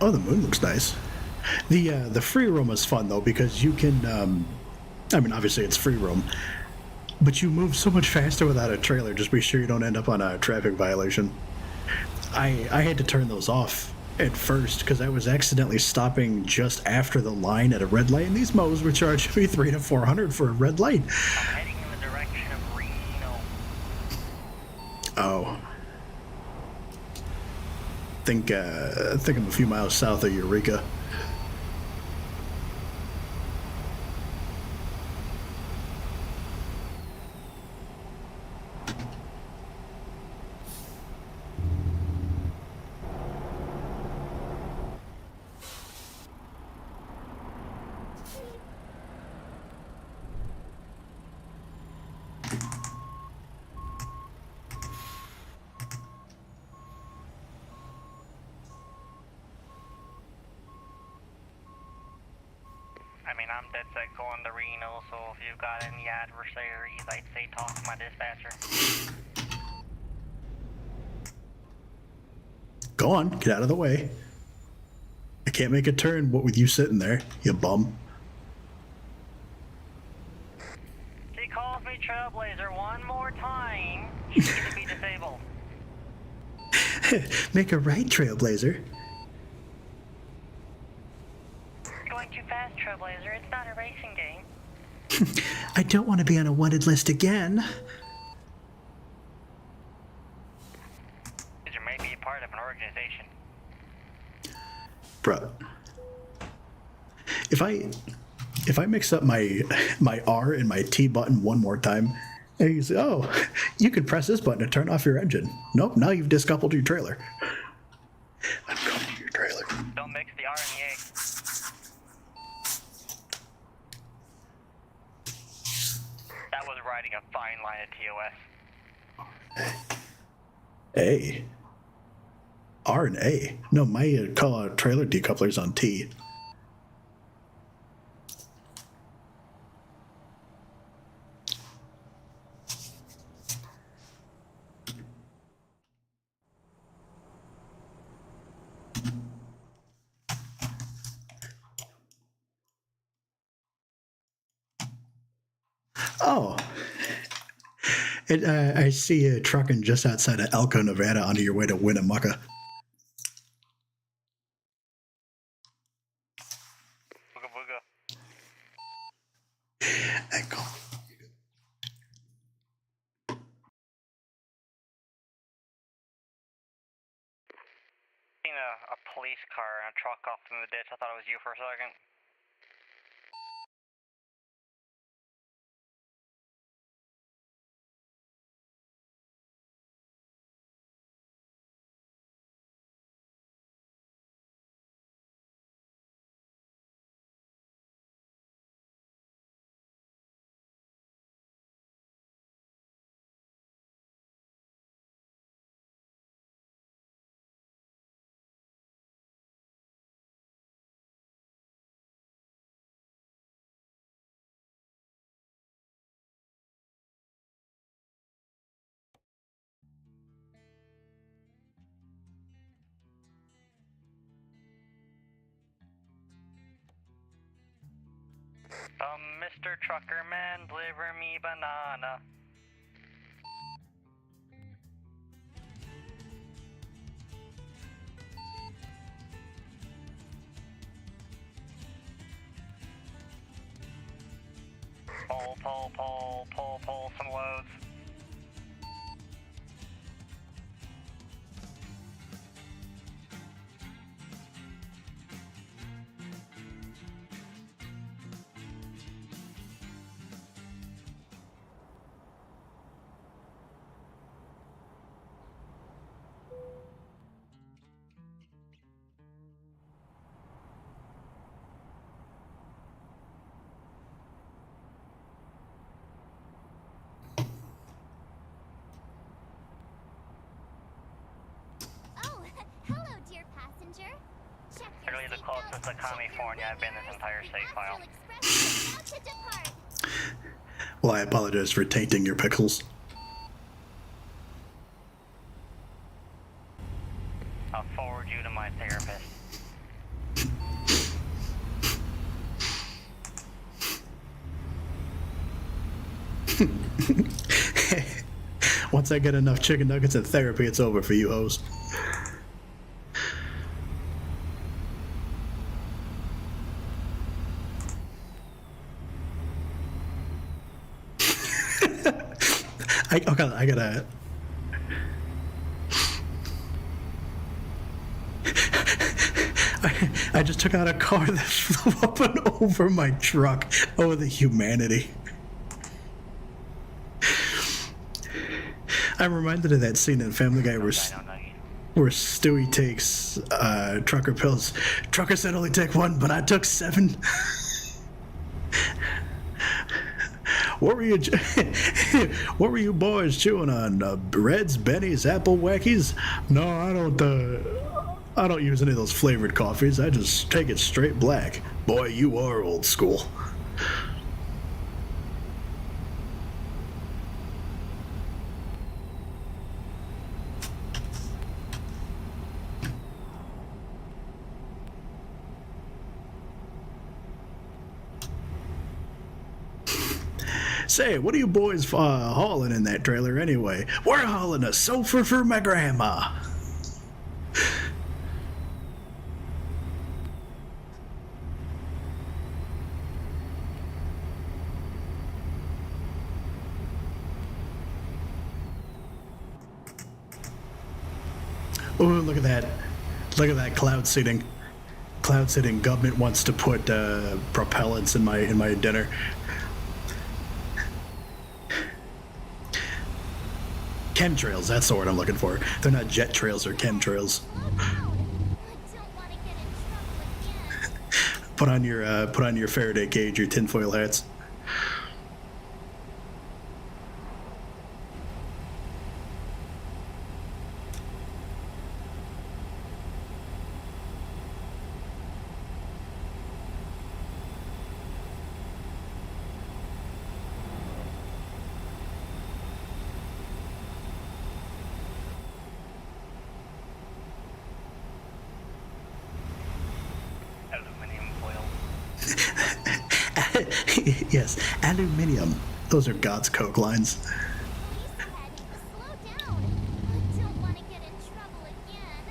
Oh, the moon looks nice. The free roam is fun though because you can. I mean, obviously it's free roam, but you move so much faster without a trailer. Just be sure you don't end up on a traffic violation. I had to turn those off at first because I was accidentally stopping just after the line at a red light, and these mows were charging me $300 to $400 for a red light. I'm heading in the direction of Reno. Oh. I think I'm a few miles south of Eureka. I'm dead set going to Reno, so if you've got any adversaries, I'd say talk to my dispatcher. Go on, get out of the way. I can't make a turn, what with you sitting there, you bum. She calls me Trailblazer one more time, she's gonna be disabled. Make a right, Trailblazer. You're going too fast, Trailblazer. It's not a racing game. I don't want to be on a wanted list again. You may be a part of an organization. Bruh. If I mix up my R and my T button one more time, and you say, oh, you could press this button to turn off your engine. Nope, now you've discoupled your trailer. I'm going to your trailer. Don't mix the R and the A. That was riding a fine line of TOS. A. R and A. No, my call trailer decoupler's on T. Oh. I see you trucking just outside of Elko, Nevada on your way to Winnemucca. Booga booga. Echo. Seen a police car and a truck off in the ditch. I thought it was you for a second. Mr. Trucker Man, deliver me banana. Pull some loads. Oh, hello, dear passenger. Check your Literally the seatbelt, closest to check California your I've been this windows. entire state The file. Astral Express is about to depart. Well, I apologize for tainting your pixels. I'll forward you to my therapist. Once I get enough chicken nuggets and therapy, it's over for you hoes. I gotta. I just took out a car that flew up and over my truck. Oh, the humanity. I'm reminded of that scene in Family Guy where Stewie takes trucker pills. Trucker said only take one, but I took 7. What were you? What were you boys chewing on? Reds, Bennies, Apple Wackies? No, I don't use any of those flavored coffees. I just take it straight black. Boy, you are old school. Say, what are you boys hauling in that trailer anyway? We're hauling a sofa for my grandma. Oh, look at that. Look at that cloud seeding. Cloud seeding. Government wants to put propellants in my dinner. Chemtrails, that's the word I'm looking for. They're not jet trails, they're chemtrails. Slow down. I don't want to get in trouble again. Put on your Faraday cage, your tinfoil hats. Aluminum foil. Yes, aluminium. Those are God's Coke lines. Police ahead. Slow down. I don't want to get in trouble again.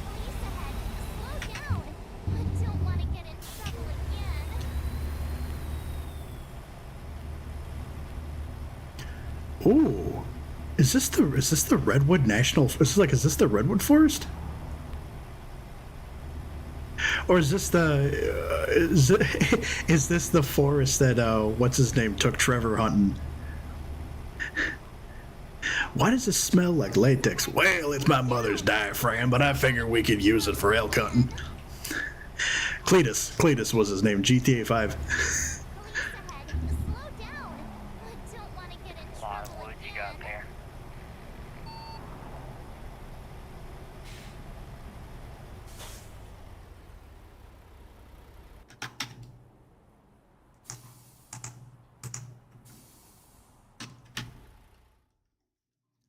Police ahead. Slow down. I don't want to get in trouble again. Ooh, is this the Redwood National? Is this the Redwood Forest? Or is this is this the forest that what's his name took Trevor hunting? Why does this smell like latex? Well, it's my mother's diaphragm, but I figure we could use it for elk hunting. Cletus was his name. GTA 5. Police ahead. Slow down. I don't want to get in A lot of trouble wood you got again. there.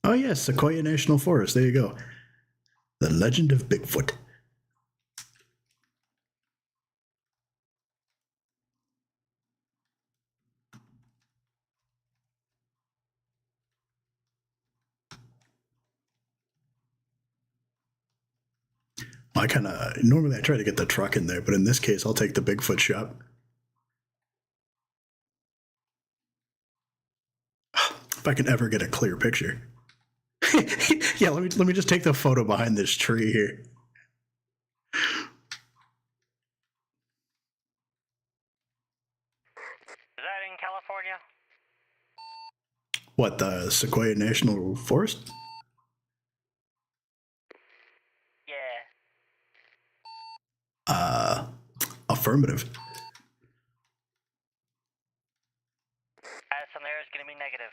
Oh yes, Sequoia National Forest. There you go. The Legend of Bigfoot. Normally I try to get the truck in there, but in this case I'll take the Bigfoot shot. If I can ever get a clear picture. Yeah, let me just take the photo behind this tree here. Is that in California? What, the Sequoia National Forest? Yeah. Affirmative. Addison there is going to be negative.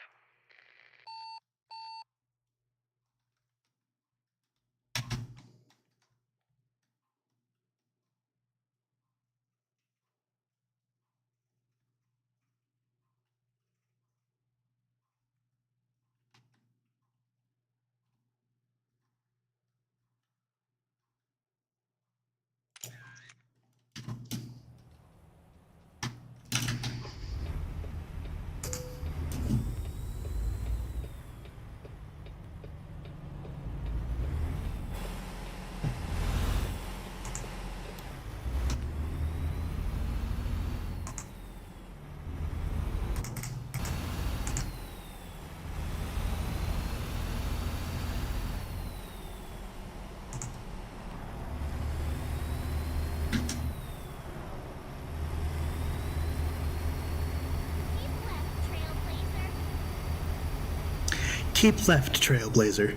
Keep left, Trailblazer.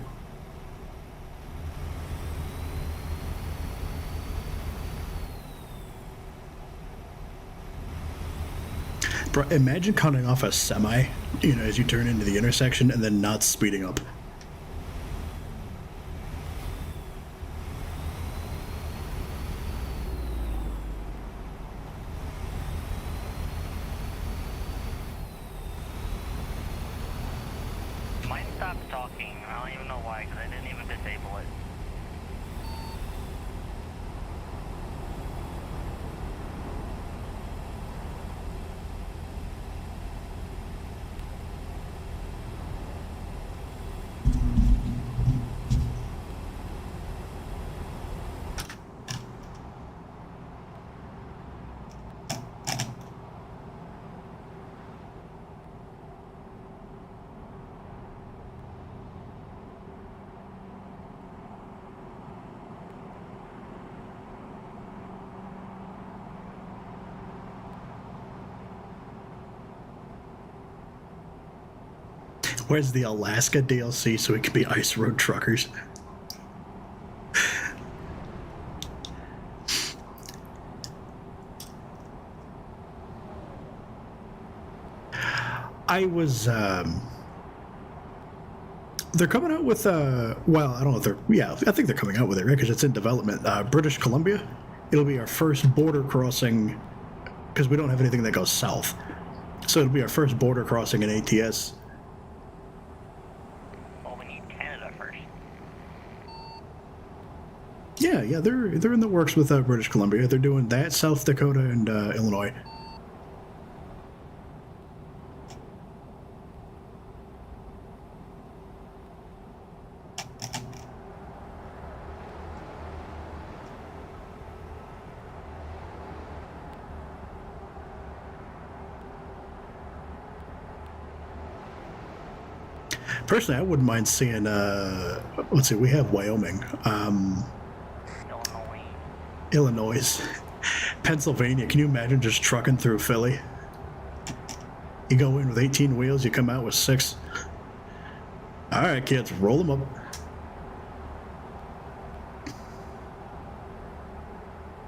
Keep left, Trailblazer. Bro, imagine cutting off a semi, as you turn into the intersection and then not speeding up. stopped talking. I don't even know why, because I didn't even disable it. Where's the Alaska DLC so we can be ice road truckers? I was, they're coming out with, well, I don't know if they're, yeah, I think they're coming out with it, right? Because it's in development. British Columbia, it'll be our first border crossing, because we don't have anything that goes south. So it'll be our first border crossing in ATS. Well, we need Canada first. Yeah, they're in the works with British Columbia. They're doing that, South Dakota, and Illinois. Personally, I wouldn't mind seeing, let's see, we have Wyoming, Illinois, Pennsylvania. Can you imagine just trucking through Philly? You go in with 18 wheels, you come out with 6. All right, kids, roll them up.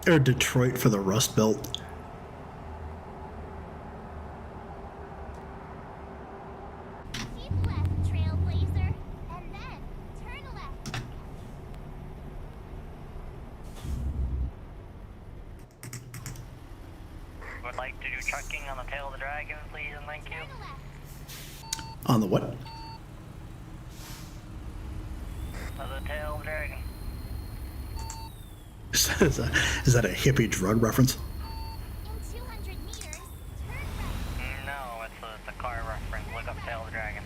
Or Detroit for the Rust Belt. Keep left, Trailblazer, and then turn left. Would like to do trucking on the tail of the dragon, please, and thank you. Turn left. On the what? On the tail of the dragon. Is that a hippie drug reference? In 200 meters, turn right. No, it's a car reference. Look up tail of the dragon.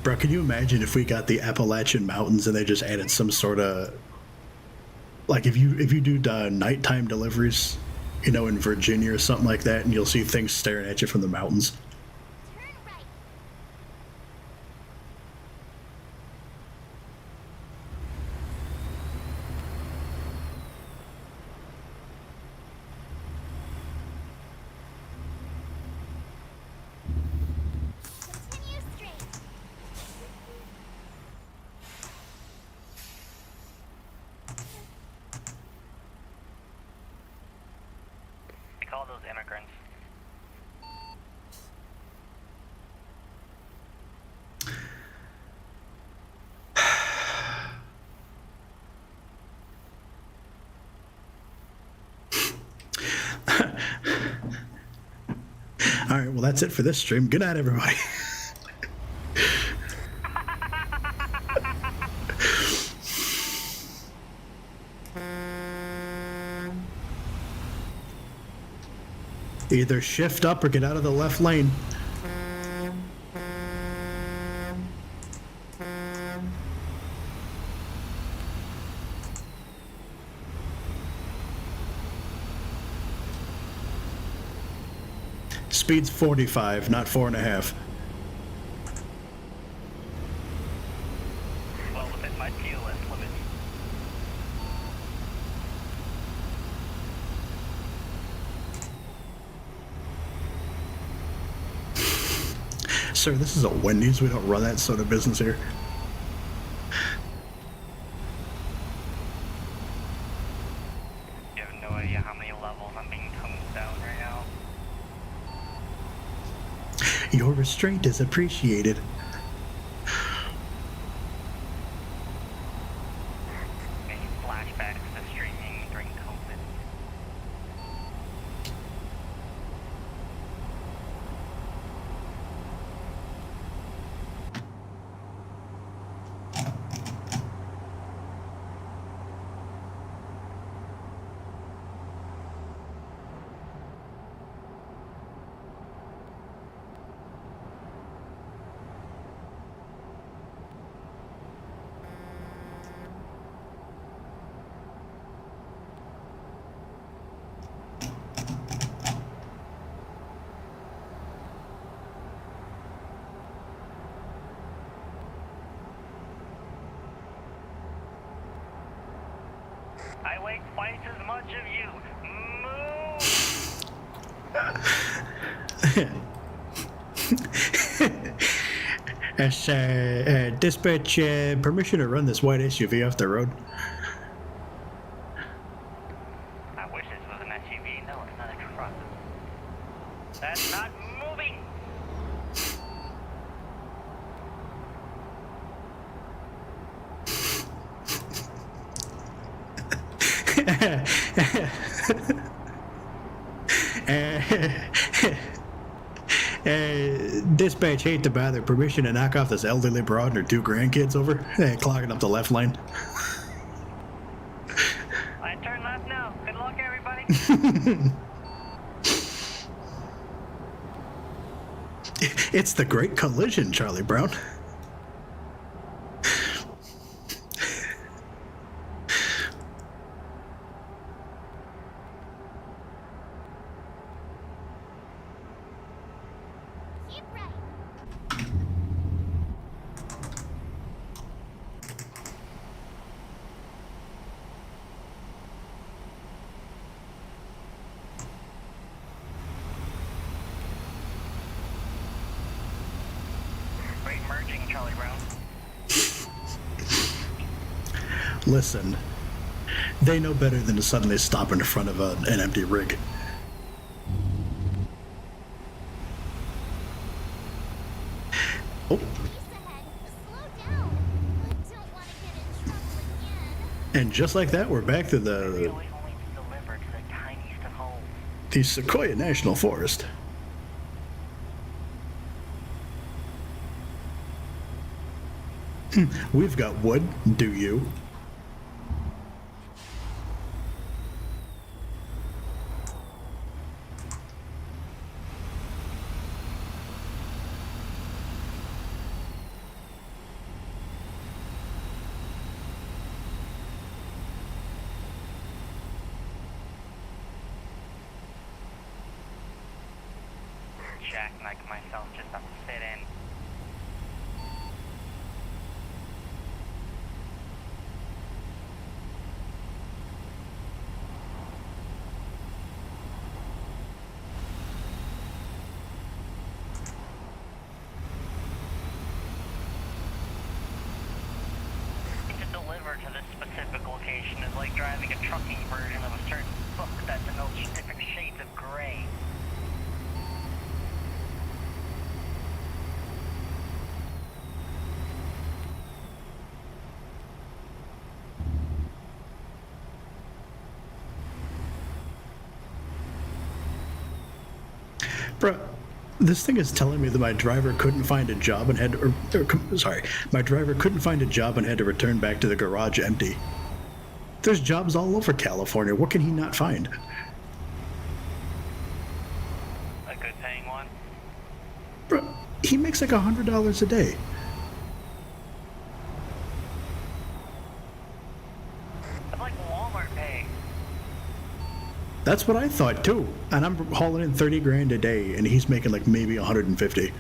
Bro, can you imagine if we got the Appalachian Mountains and they just added some sort of, like, if you do nighttime deliveries, you know, in Virginia or something like that, and you'll see things staring at you from the mountains. Turn right. Continue straight. We call those immigrants. All right, well, that's it for this stream. Good night, everybody. Either shift up or get out of the left lane. Speed's 45, not 4.5. Well, within my TOS limits. Sir, this is a Wendy's. We don't run that sort of business here. You have no idea how many levels I'm being toned down right now. Your restraint is appreciated. I weigh twice as much of you. Move! As, dispatch, permission to run this white SUV off the road. I wish this was an SUV. No, it's not a truck. That's not moving! Dispatch, hate to bother. Permission to knock off this elderly broad and her 2 grandkids over? Clogging up the left lane. I turn left now. Good luck, everybody. It's the Great Collision, Charlie Brown. Keep right. Great merging, Charlie Brown. Listen, they know better than to suddenly stop in front of an empty rig. Oh, Police ahead. Slow down. I don't want to get in trouble again. and just like that, we're back to We the only deliver to the tiniest of homes. the Sequoia National Forest. We've got wood, do you? Jackknife myself just up to fit in. To deliver to this specific location is like driving a trucking version of a certain book that denotes different shades of gray. Bruh, this thing is telling me that my driver couldn't find a job and had sorry, my driver couldn't find a job and had to return back to the garage empty. There's jobs all over California. What can he not find? A good paying one. Bruh, he makes like $100 a day. That's like Walmart pay. That's what I thought too. And I'm hauling in 30 grand a day and he's making like maybe 150.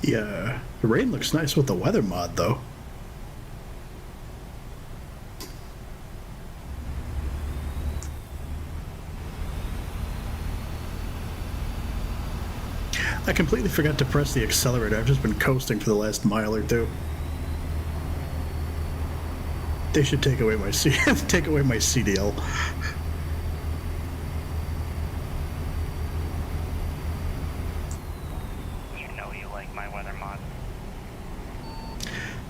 Yeah, the rain looks nice with the weather mod though. I completely forgot to press the accelerator. I've just been coasting for the last mile or two. They should take away my take away my CDL. You know you like my weather mod.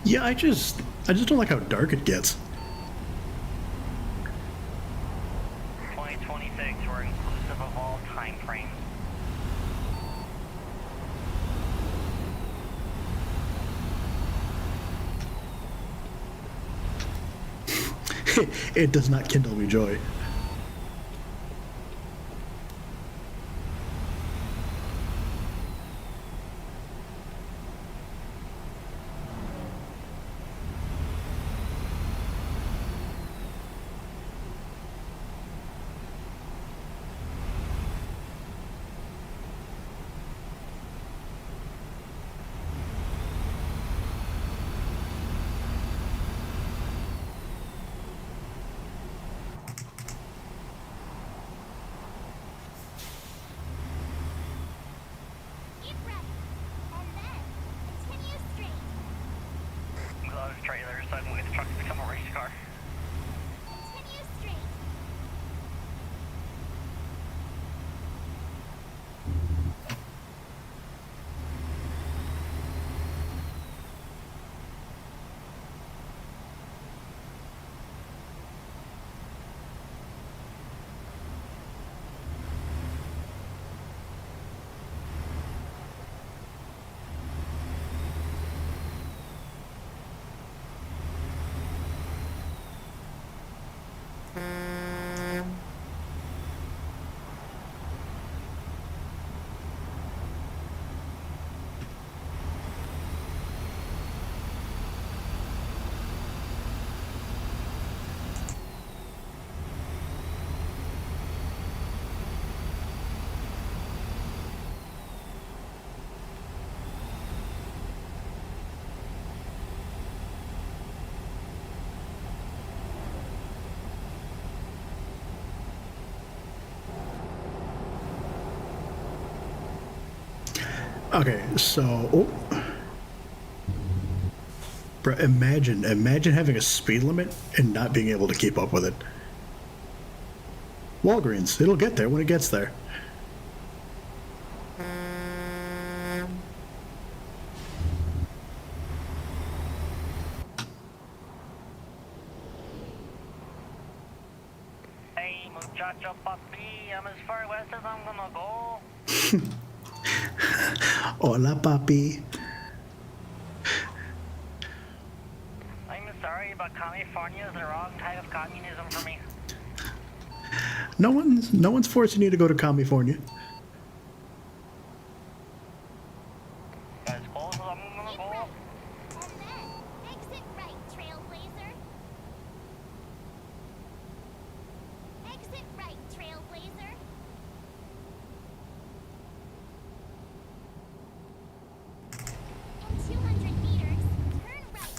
Yeah, I just don't like how dark it gets. 2026, we're inclusive of all time frames. It does not kindle me joy. Keep ready. And then, continue straight. I'm glad it's trailer, so I can get the truck to become a race car. Continue straight. Okay, so bro, imagine having a speed limit and not being able to keep up with it. Walgreens, it'll get there when it gets there. Hey, muchacho papi, I'm as far west as I'm gonna go. Hola, papi. I'm sorry, but California is the wrong type of communism for me. No one's forcing you to go to California. As close as I'm gonna Keep go. ready. And then, exit right, Trailblazer. Exit right, Trailblazer. In 200 meters, turn right.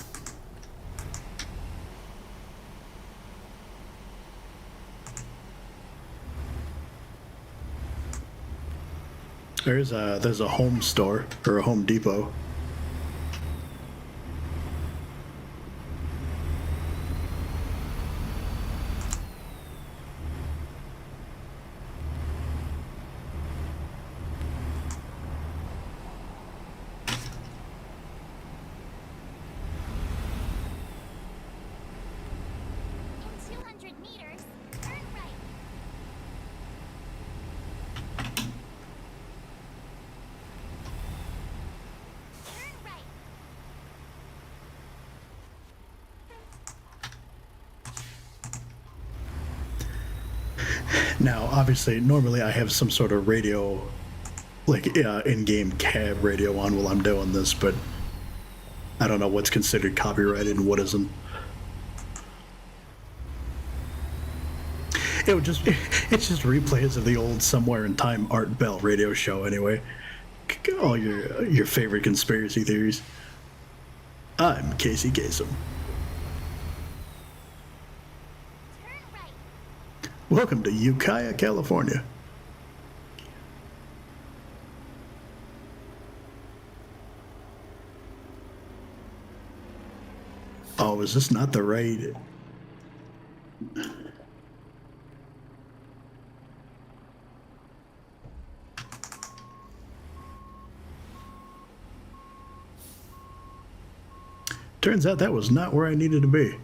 There's a home store or a Home Depot. In 200 meters, turn right. Turn right. Now, obviously, normally I have some sort of radio, like in-game cab radio on while I'm doing this, but I don't know what's considered copyrighted and what isn't. It's just replays of the old Somewhere in Time Art Bell radio show anyway. All your favorite conspiracy theories. I'm Casey Kasem. Turn right. Welcome to Ukiah, California. is this not the right? Turns out that was not where I needed to be.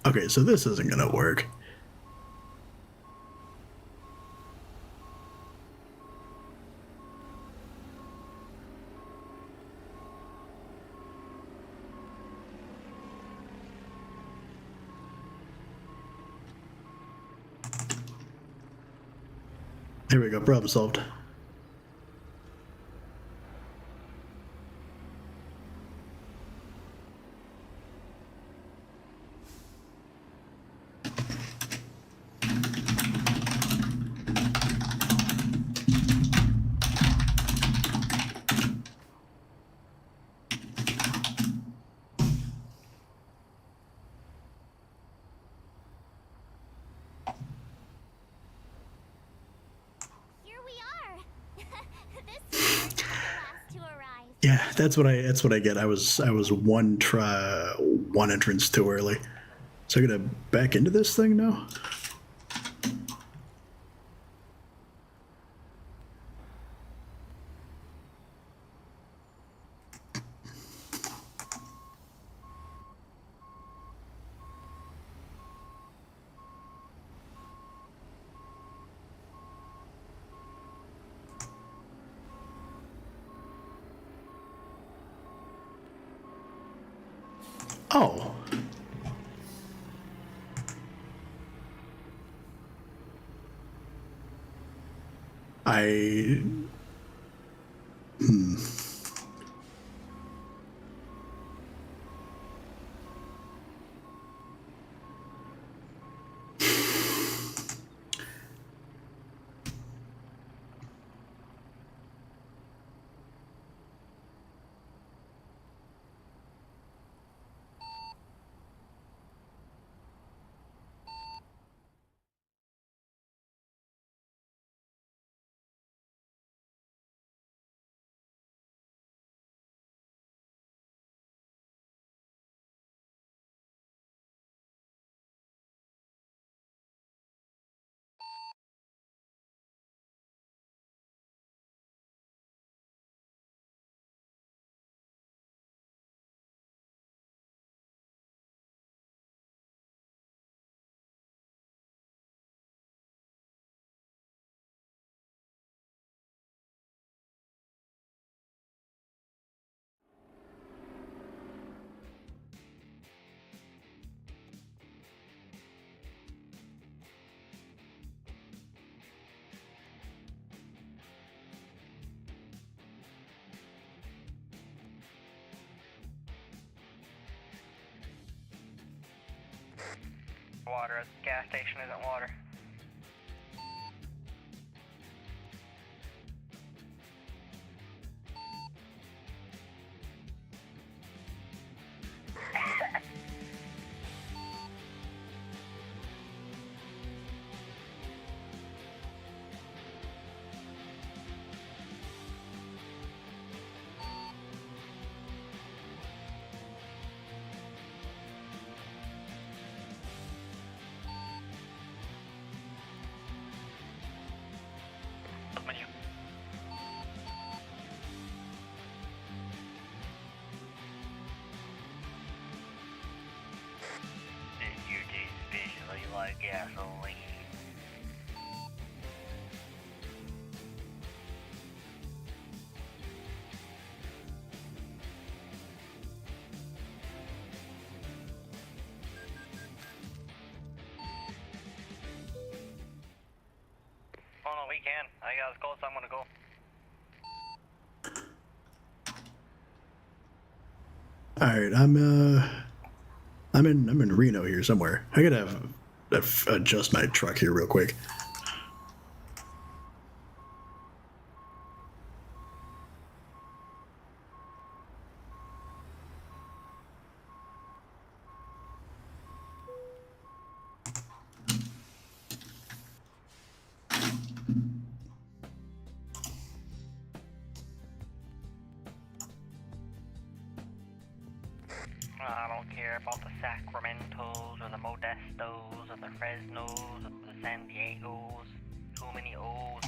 Okay, so this isn't gonna work. There we go, problem solved. Here we are. This is the last to arrive. Yeah, that's what I get. I was one entrance too early. So I gotta back into this thing now? Oh. I... Water at the gas station isn't water. Menu. You taste visually like gasoline. no, we can. I got as close as I'm gonna go. All right, I'm in Reno here somewhere. I gotta adjust my truck here real quick. I don't care about the Sacramentos or the Modestos or the Fresnos or the San Diegos. Too many O's.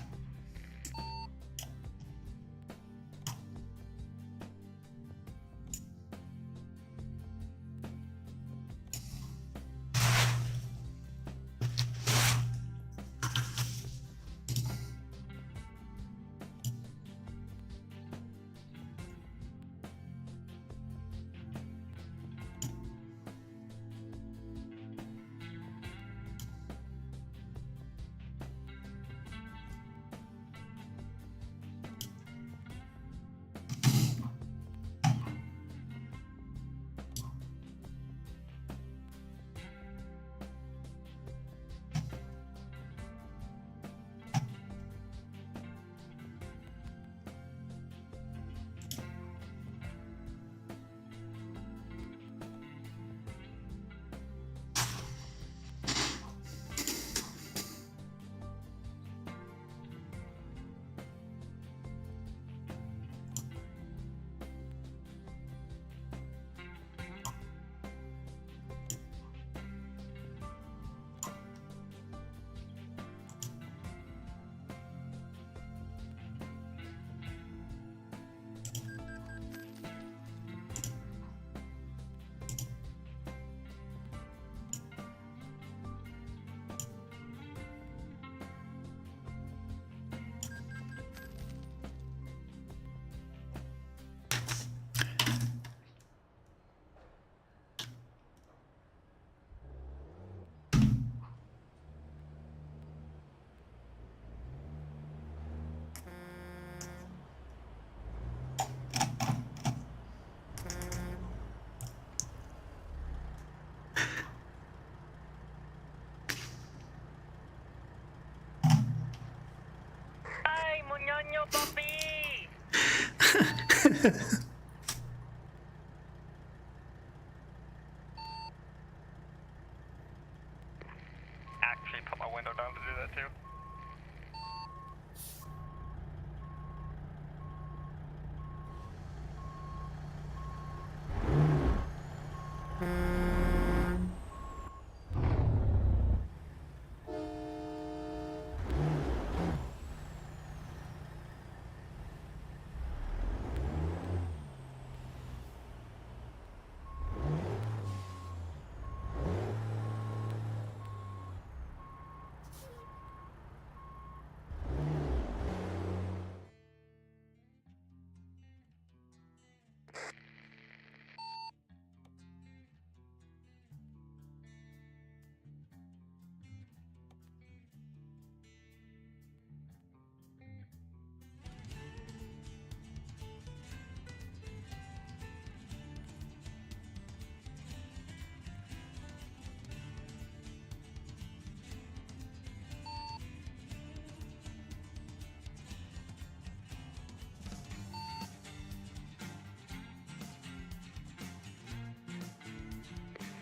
Ay, muñoño, papi! Actually, put my window down to do that too.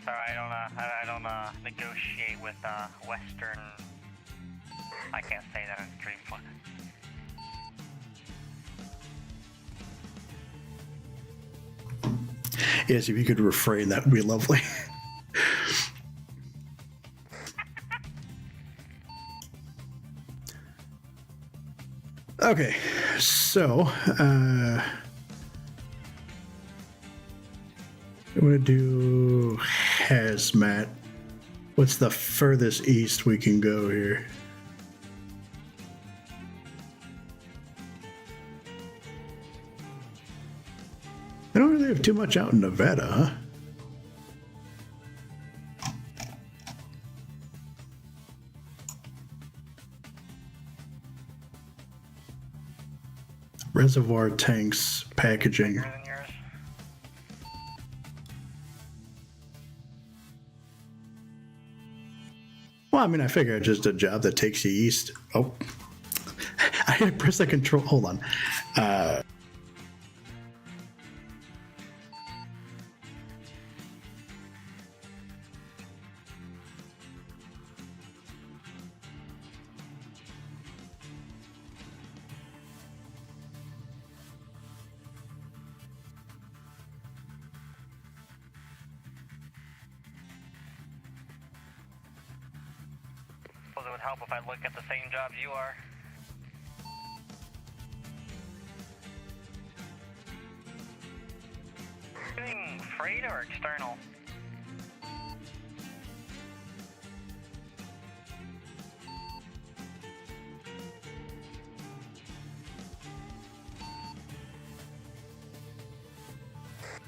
Sorry, I don't negotiate with Western. I can't say that in stream. Fuck. Yes, if you could refrain, that would be lovely. Okay, so I'm gonna do hazmat. What's the furthest east we can go here? I don't really have too much out in Nevada, huh? Reservoir tanks, packaging. Bigger than yours. Well, I mean, I figure it's just a job that takes you east. Oh, I pressed the control. Hold on. Suppose it would help if I look at the same jobs you are. Doing freight or external?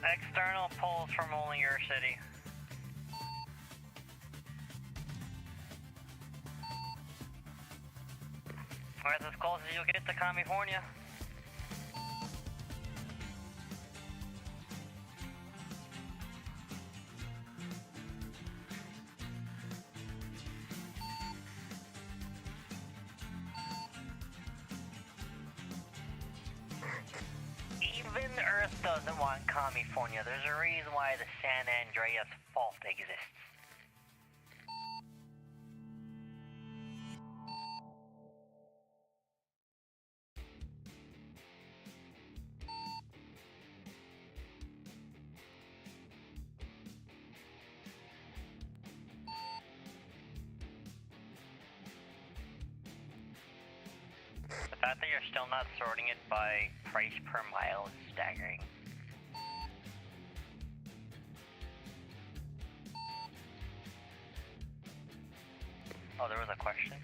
External pulls from only your city. That's as close as you'll get to California. Even Earth doesn't want California. There's a reason why the San Andreas Fault exists. The fact that you're still not sorting it by price per mile is staggering. Oh, there was a question?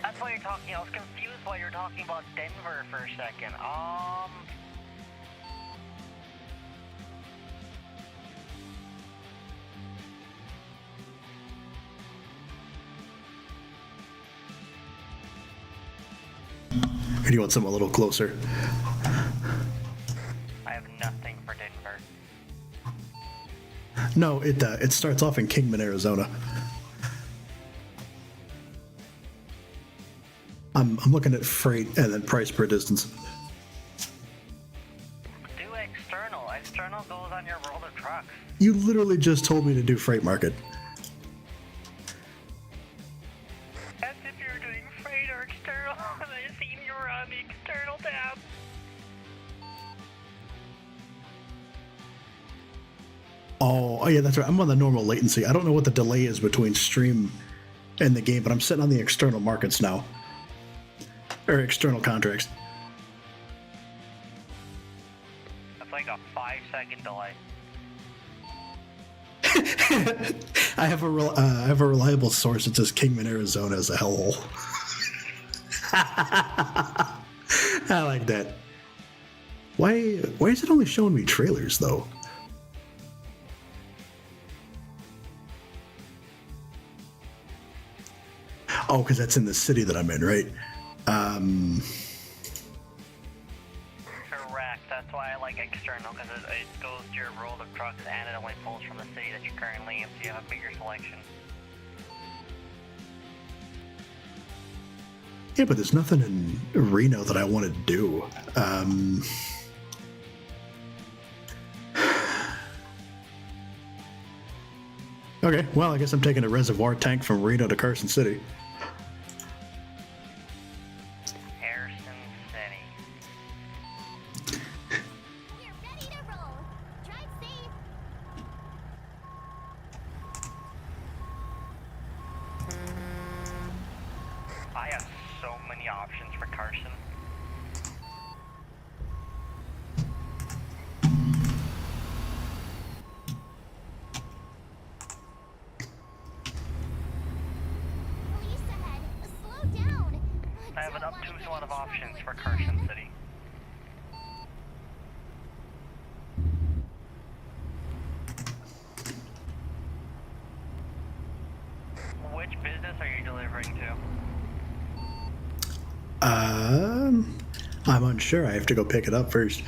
That's why you're talking. I was confused why you're talking about Denver for a second. Or do you want something a little closer? I have nothing for Denver. No, it starts off in Kingman, Arizona. I'm looking at freight and then price per distance. Do external. External goes on your World of Trucks. You literally just told me to do freight market. As if you're doing freight or external. I seen you were on the external tab. Oh yeah, that's right. I'm on the normal latency. I don't know what the delay is between stream and the game, but I'm sitting on the external markets now. Or external contracts. That's like a 5-second delay. I have a reliable source that says Kingman, Arizona is a hellhole. I like that. Why is it only showing me trailers though? Oh, because that's in the city that I'm in, right? Correct. That's why I like external, because it goes to your World of Trucks and it only pulls from the city that you're currently in, so you have a bigger selection. Yeah, but there's nothing in Reno that I want to do. Okay, well, I guess I'm taking a reservoir tank from Reno to Carson City. Harrison City. We're ready to roll. Drive safe. I have so many options for Carson. Police I have an obtuse lot of options for Carson City. Which business are you delivering to? I'm unsure. I have to go pick it up first.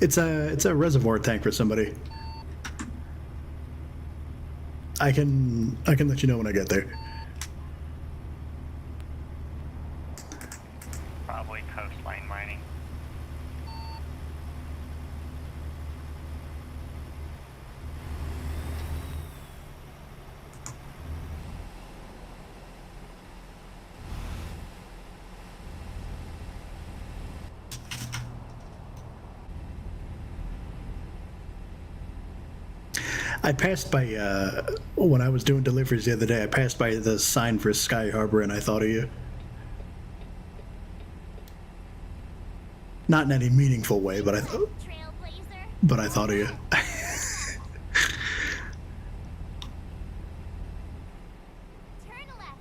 It's a reservoir tank for somebody. I can let you know when I get there. Probably coastline mining. I passed by when I was doing deliveries the other day. I passed by the sign for Sky Harbor, and I thought of you. Not in any meaningful way, but I Trailblazer. thought of you. Turn left.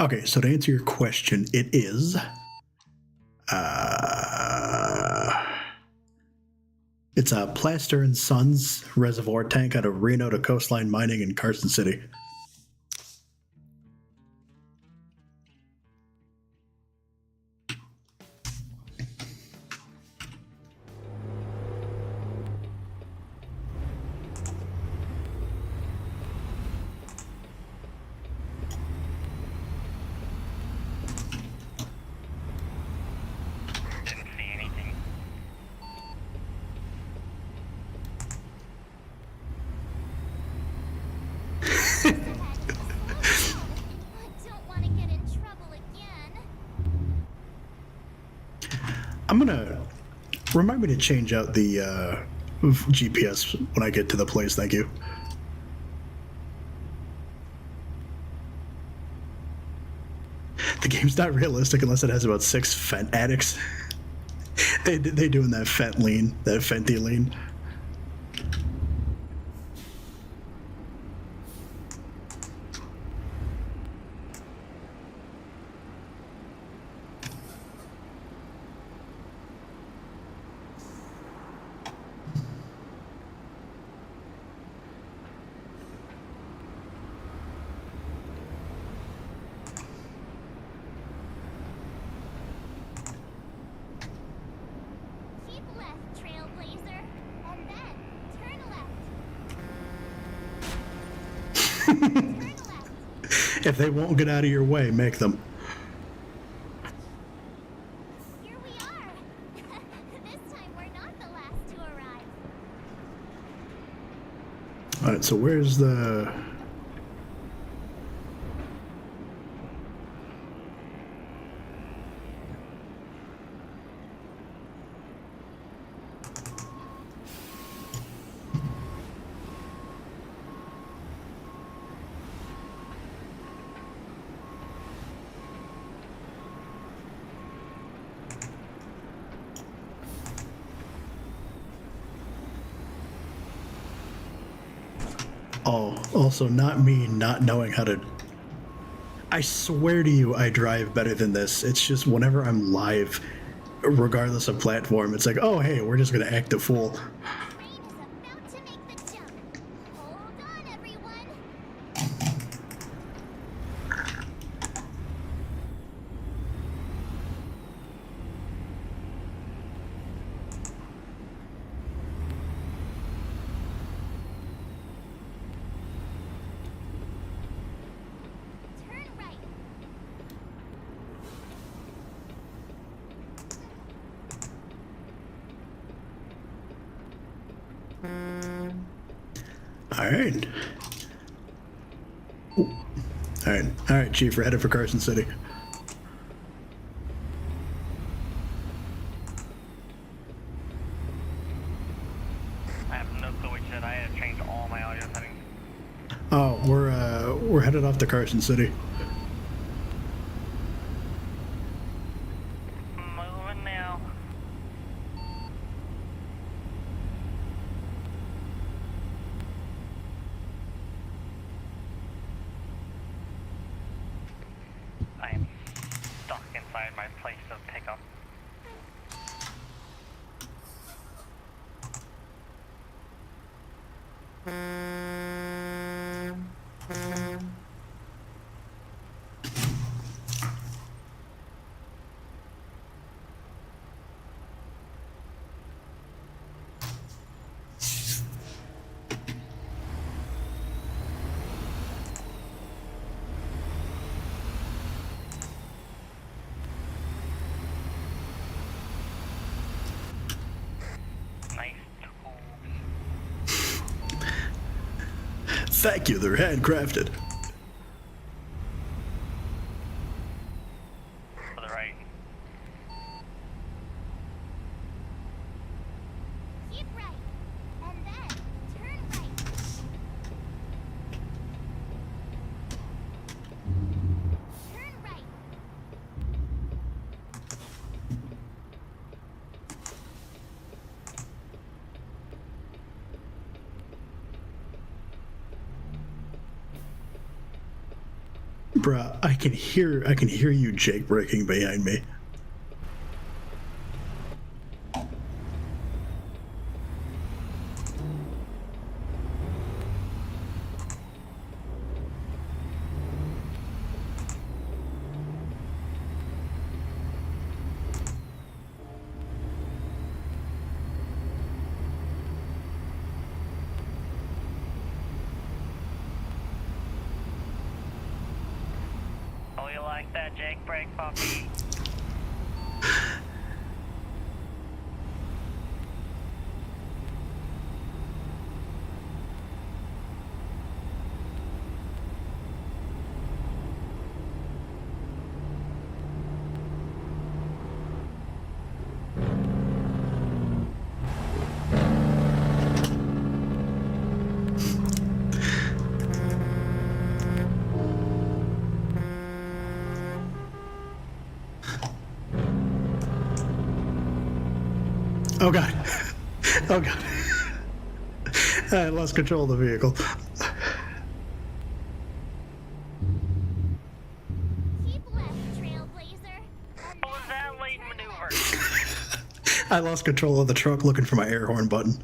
Okay, so to answer your question, it is it's a Plaster and Sons reservoir tank out of Reno to Coastline Mining in Carson City. Didn't see anything. I don't want to get in trouble again. I'm gonna remind me to change out the GPS when I get to the place. Thank you. The game's not realistic unless it has about 6 fent addicts. They doing that fentanyl, that fentanyl. Keep left, Trailblazer. And then turn left. Turn left. If they won't get out of your way, make them. Here we are. This time we're not the last to arrive. All right, so where's the? Oh, also not me not knowing how to. I swear to you, I drive better than this. It's just whenever I'm live, regardless of platform, it's like, oh hey, we're just gonna act a fool. Train is about to make the jump. Hold on, everyone. Turn right. All right. Ooh. All right, Chief. We're headed for Carson City. we're headed off to Carson City. Moving now. I am stuck inside my place of pickup. Nice tools. Thank you, they're handcrafted. For the right. Keep right. And then turn right. Turn right. Bruh, I can hear you jailbreaking behind me. Oh, you like that, Jake Break puppy? Oh god. Oh god. I lost control of the vehicle. Keep left, Trailblazer. And What was that late maneuver? I lost control of the truck looking for my air horn button.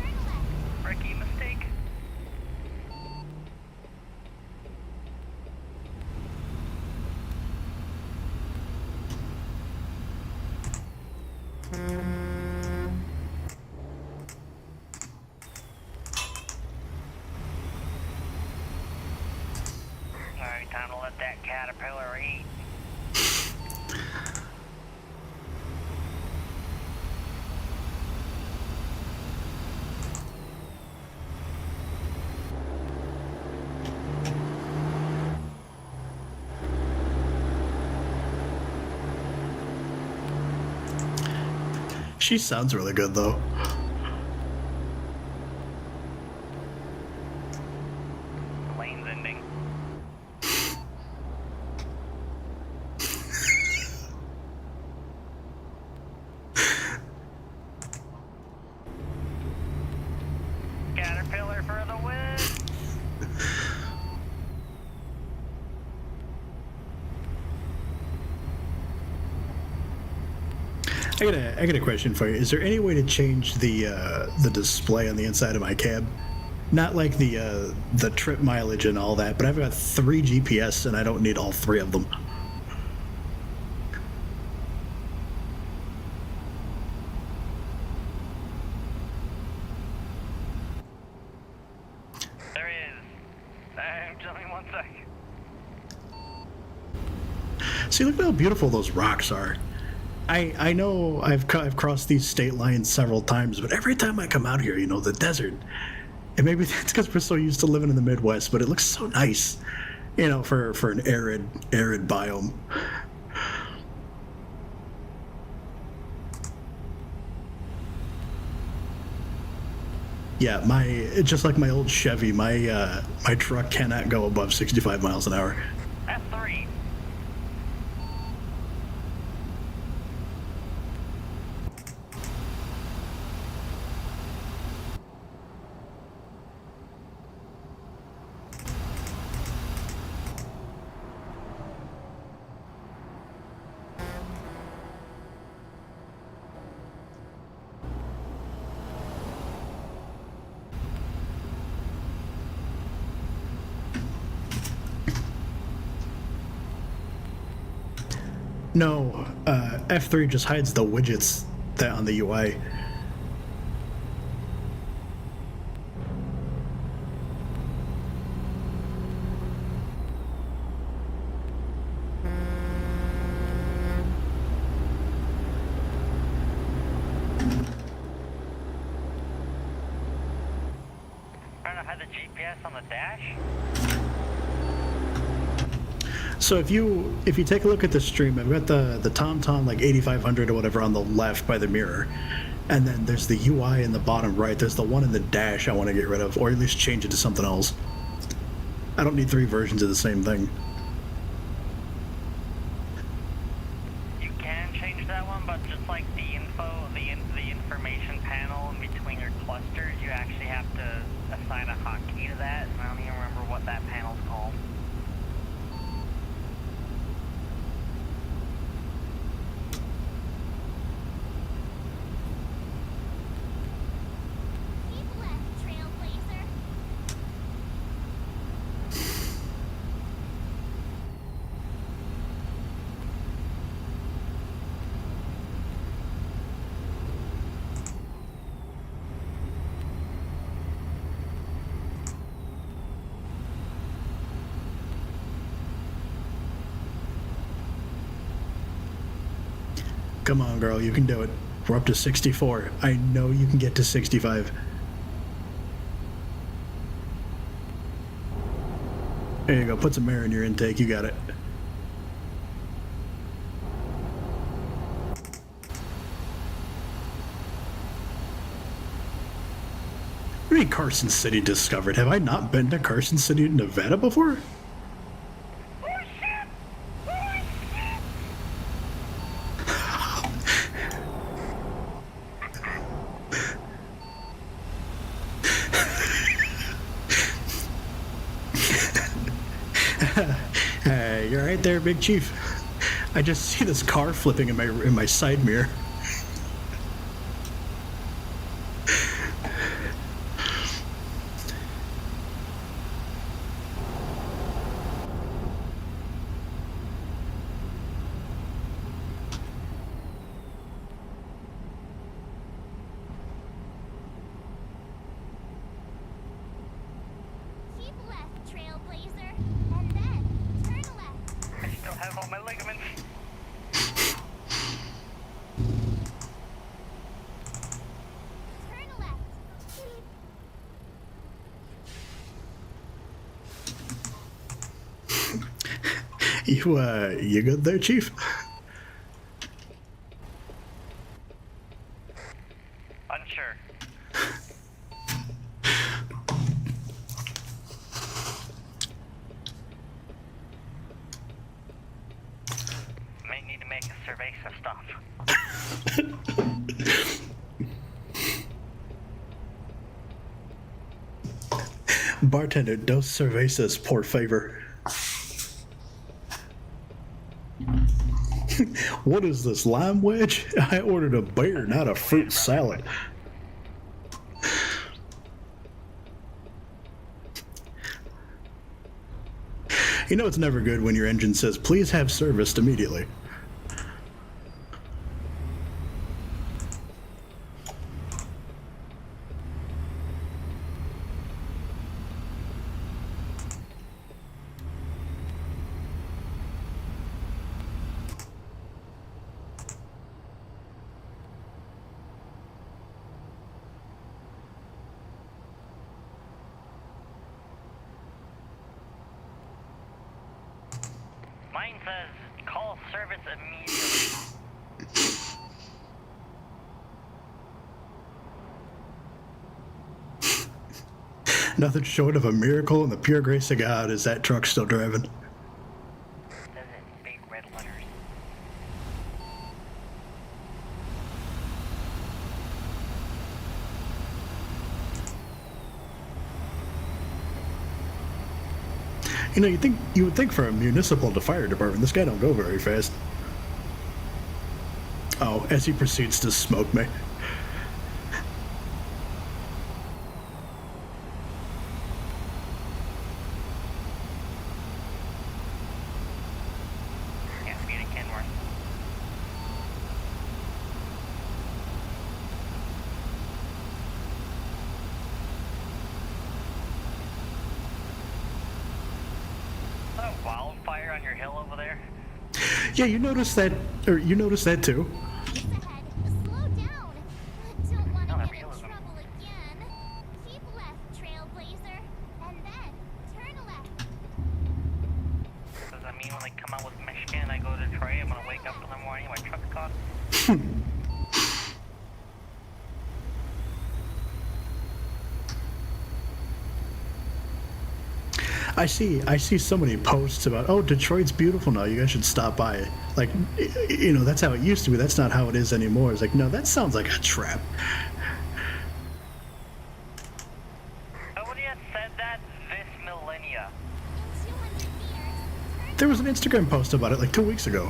turn left. Rookie mistake? Alright, time to let that caterpillar eat. She sounds really good though. The lane's ending. Caterpillar for the win! I got a question for you. Is there any way to change the display on the inside of my cab? Not like the trip mileage and all that, but I've got 3 GPS and I don't need all 3 of them. There is. Tell me one sec. See, look at how beautiful those rocks are. I know I've crossed these state lines several times, but every time I come out here, you know, the desert, and maybe that's because we're so used to living in the Midwest, but it looks so nice, you know, for an arid biome. Yeah, just like my old Chevy, my truck cannot go above 65 miles an hour. F3. No, F3 just hides the widgets that on the UI. Trying to hide the GPS on the dash? So if you take a look at the stream, I've got the TomTom like 8500 or whatever on the left by the mirror, and then there's the UI in the bottom right. There's the one in the dash I want to get rid of, or at least change it to something else. I don't need 3 versions of the same thing. You can change that one, but just like the the information panel in between your clusters, you actually have to assign a hotkey to that, and I don't even remember what that panel's called. Keep left, Trailblazer. Come on, girl, you can do it. We're up to 64. I know you can get to 65. There you go. Put some air in your intake. You got it. What do you mean Carson City discovered? Have I not been to Carson City, Nevada before? You're right there, Big Chief. I just see this car flipping in my side mirror. Keep left, Trailblazer. And then turn left. I still have all my ligaments. Turn left. You good there, Chief? Unsure. May need to make a cerveza stop. Bartender, dos cervezas, por favor. What is this, lime wedge? I ordered a beer, not a fruit salad. You know it's never good when your engine says, please have serviced immediately. Mine says call service immediately. Nothing short of a miracle and the pure grace of God is that truck still driving. Says it in big red letters. You know, you would think for a municipal to fire department, this guy don't go very fast. Oh, as he proceeds to smoke me. Can't speed in Kenworth. Is that a wildfire on your hill over there? Yeah, you noticed that, or you noticed that too. Police ahead. Slow down. I don't want No, to every get in hill is them. trouble again. Keep left, Trailblazer. And then turn left. Does that mean when I come out with Michigan and I go to Detroit, I'm gonna wake up in the morning and my truck's gone? I see so many posts about, oh, Detroit's beautiful now, you guys should stop by. Like, you know, that's how it used to be, that's not how it is anymore. It's like, no, that sounds like a trap. Nobody has said that this millennia. In 200 meters, turn There was an Instagram post about it like 2 weeks ago.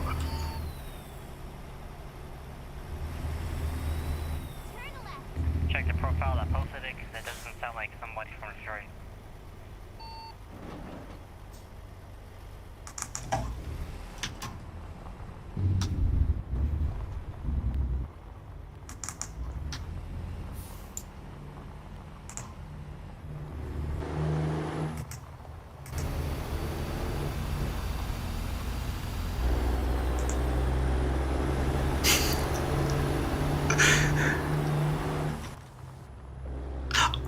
left. Check the profile that posted it, because it doesn't sound like somebody from Detroit.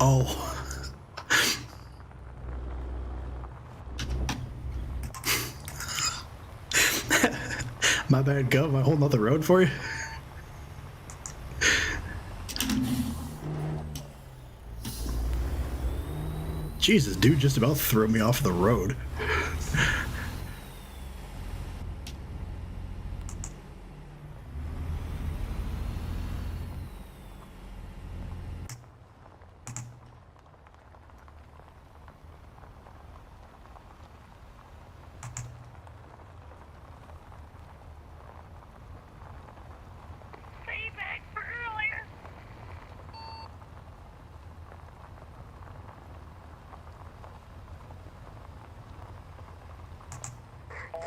Oh. My bad, Gov. Am I holding up the road for you? Jesus, dude just about threw me off the road. Stay back for earlier.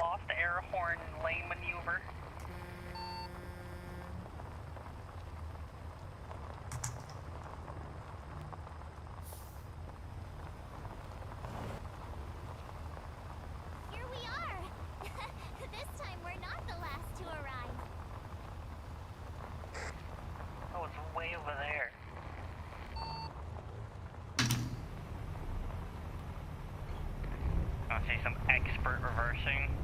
Lost air horn lane maneuver. Here we are. This time we're not the last to arrive. Oh, it's way over there. I see some expert reversing.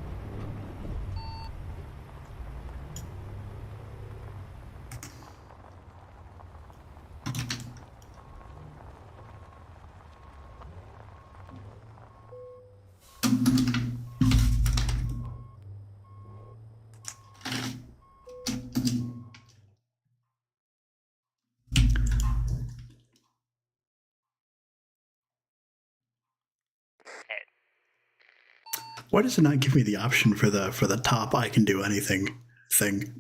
Hit. Why does it not give me the option for the top I can do anything thing? Because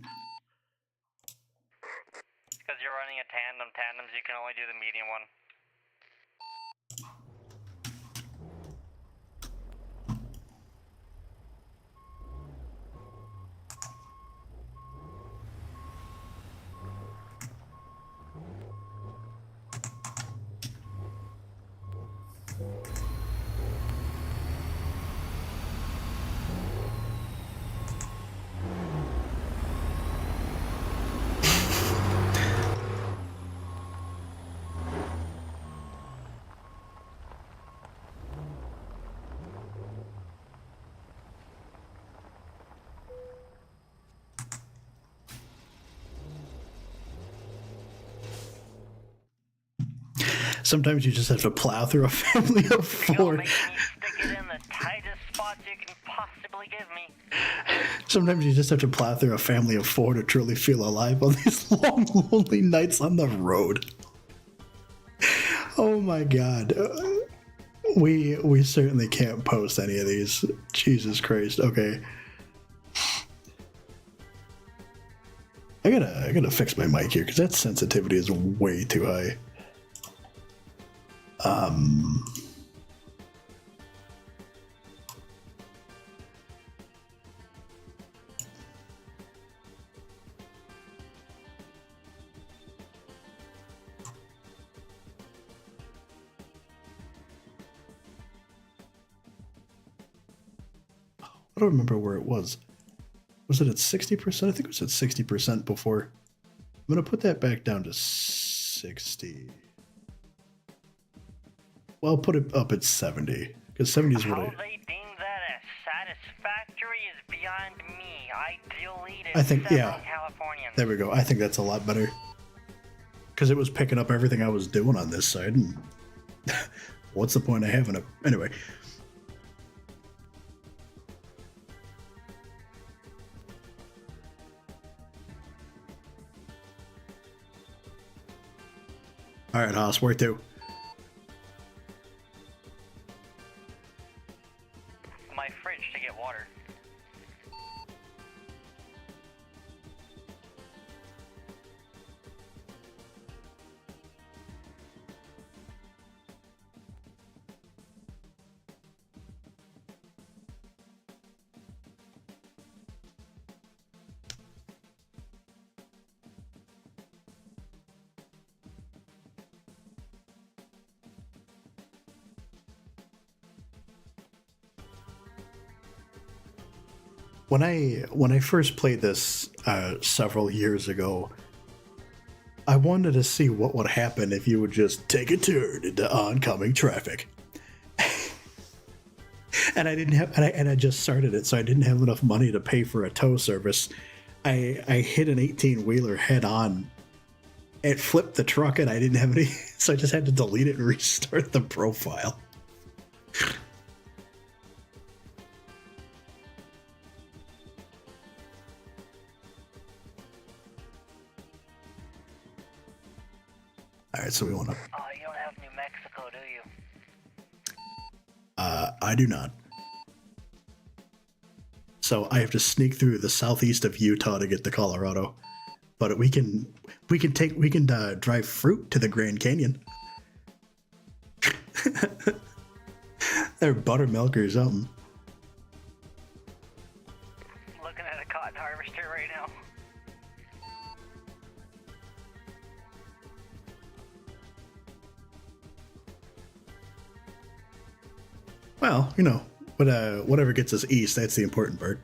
you're running a tandem. Tandems, you can only do the medium one. Sometimes you just have to plow through a family of You're four. making me stick it in the tightest spots you can possibly give me. Sometimes you just have to plow through a family of four to truly feel alive on these long, lonely nights on the road. Oh my god. We certainly can't post any of these. Jesus Christ. Okay. I gotta fix my mic here because that sensitivity is way too high. I don't remember where it was. Was it at 60%? I think it was at 60% before. I'm going to put that back down to 60. Well, I'll put it up at 70. Because 70 is what How I... they deem that as satisfactory is beyond me. I deleted I think, several yeah. Californians. There we go. I think that's a lot better. Because it was picking up everything I was doing on this side. And what's the point of having it? Anyway. All right, Haas, where to? My fridge to get water. When I first played this several years ago, I wanted to see what would happen if you would just take a turn into oncoming traffic. And I didn't have, and I just started it, so I didn't have enough money to pay for a tow service. I hit an 18-wheeler head on. It flipped the truck, and I didn't have any, so I just had to delete it and restart the profile. All right, so we want to. Oh, you don't have New Mexico, do you? I do not. So I have to sneak through the southeast of Utah to get to Colorado, but we can drive fruit to the Grand Canyon. They're buttermilk or something. Looking at a cotton harvester right now. Well, you know, but whatever gets us east, that's the important part.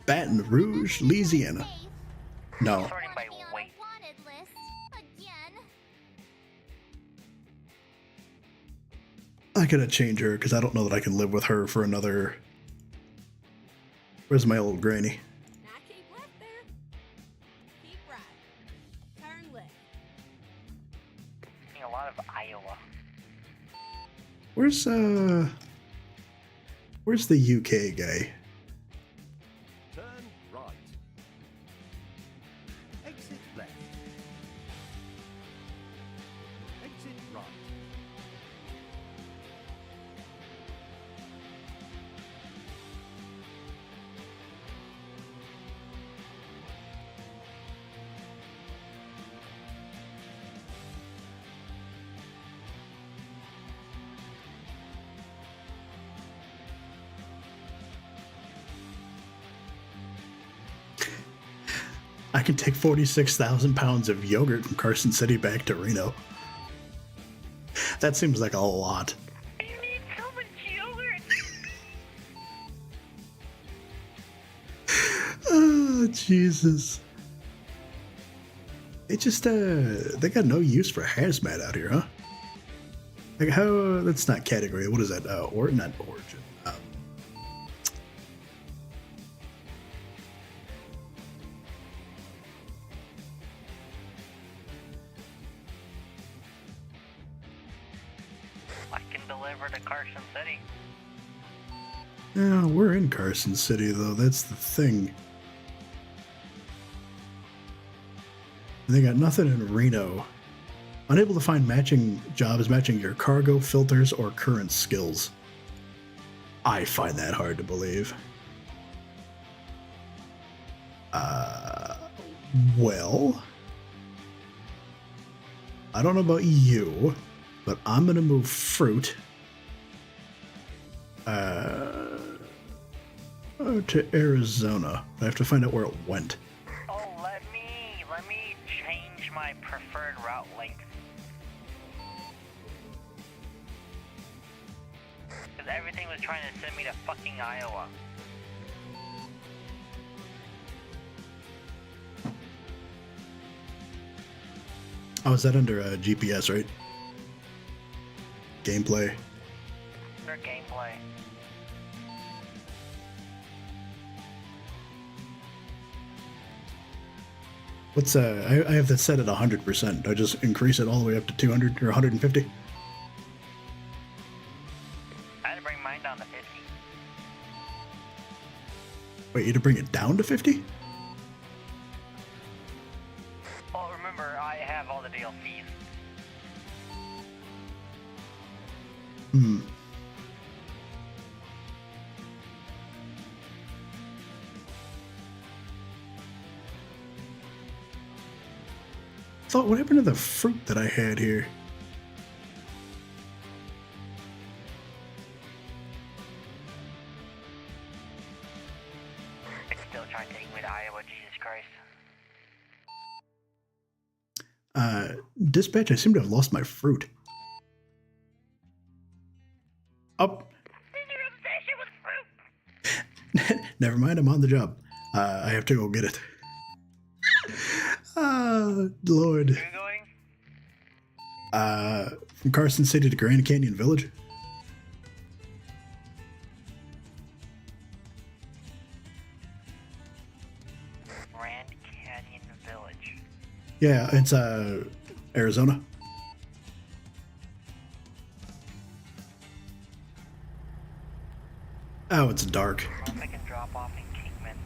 Baton Rouge, Louisiana. No. Sorting by Be on the weight. wanted list again. I gotta change her because I don't know that I can live with her for another. Where's my old granny? Now keep left there. Keep right. Turn left. Seeing a lot of Iowa. Where's the UK guy? Turn right. Exit left. Exit right. I can take 46,000 pounds of yogurt from Carson City back to Reno. That seems like a lot. You need so much yogurt. Oh, Jesus. They just, they got no use for hazmat out here, huh? Like, how, that's not category. What is that? Or not origin. deliver to Carson City. Yeah, we're in Carson City, though. That's the thing. They got nothing in Reno. Unable to find matching jobs matching your cargo, filters, or current skills. I find that hard to believe. Well, I don't know about you, but I'm gonna move fruit to Arizona. I have to find out where it went. Oh, let me change my preferred route length. Because everything was trying to send me to fucking Iowa. Oh, is that under GPS, right? Gameplay. Their gameplay. What's I have that set at 100%. Do I just increase it all the way up to 200 or 150? I had to bring mine down to 50. Wait, you had to bring it down to 50? Well, remember, I have all the DLCs. Hmm. Thought, what happened to the fruit that I had here? It's still trying to take me to Iowa, Jesus Christ. Dispatch, I seem to have lost my fruit. Up. Is your obsession with fruit? Never mind, I'm on the job. I have to go get it. Lord. Where are you going? From Carson City to Grand Canyon Village. Grand Canyon Village. Yeah, it's Arizona. Oh, it's dark. I don't know if I can drop off in Kingman.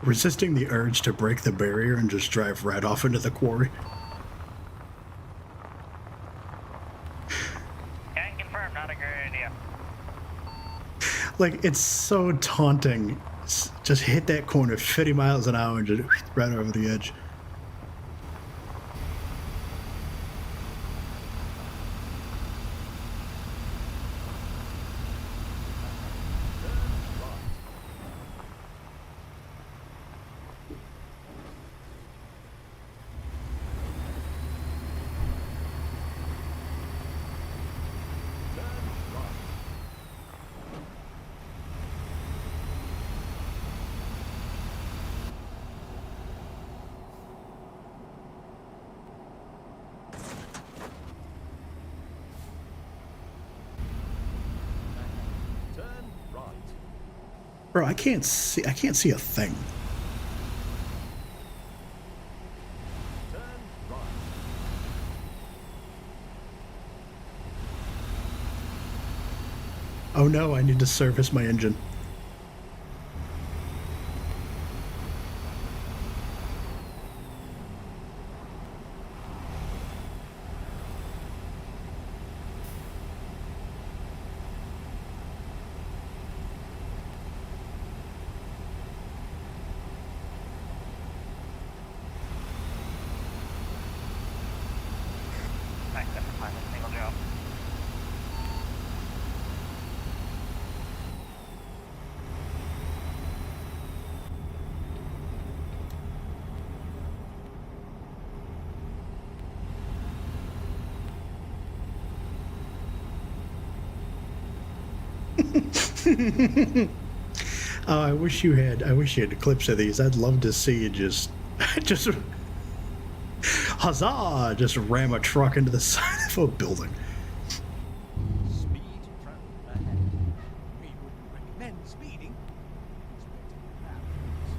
Resisting the urge to break the barrier and just drive right off into the quarry. Can confirm, not a great idea. Like, it's so taunting. Just hit that corner 50 miles an hour and just right over the edge. Turn right. Bro, I can't see a thing. Turn right. Oh no, I need to service my engine. I couldn't find a single job. Oh, I wish you had clips of these. I'd love to see you just huzzah, just ram a truck into the side of a building. Speed trap ahead. We wouldn't recommend speeding. Expecting crowds.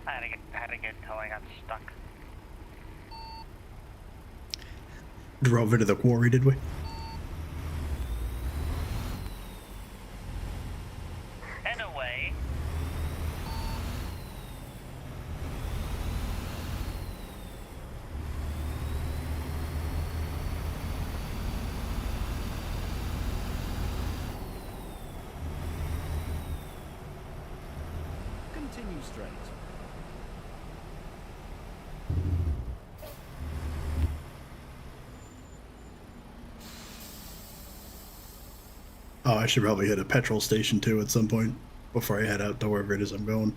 I had to get until I got stuck. Drove into the quarry, did we? In a way. Continue straight. Oh, I should probably hit a petrol station too at some point before I head out to wherever it is I'm going.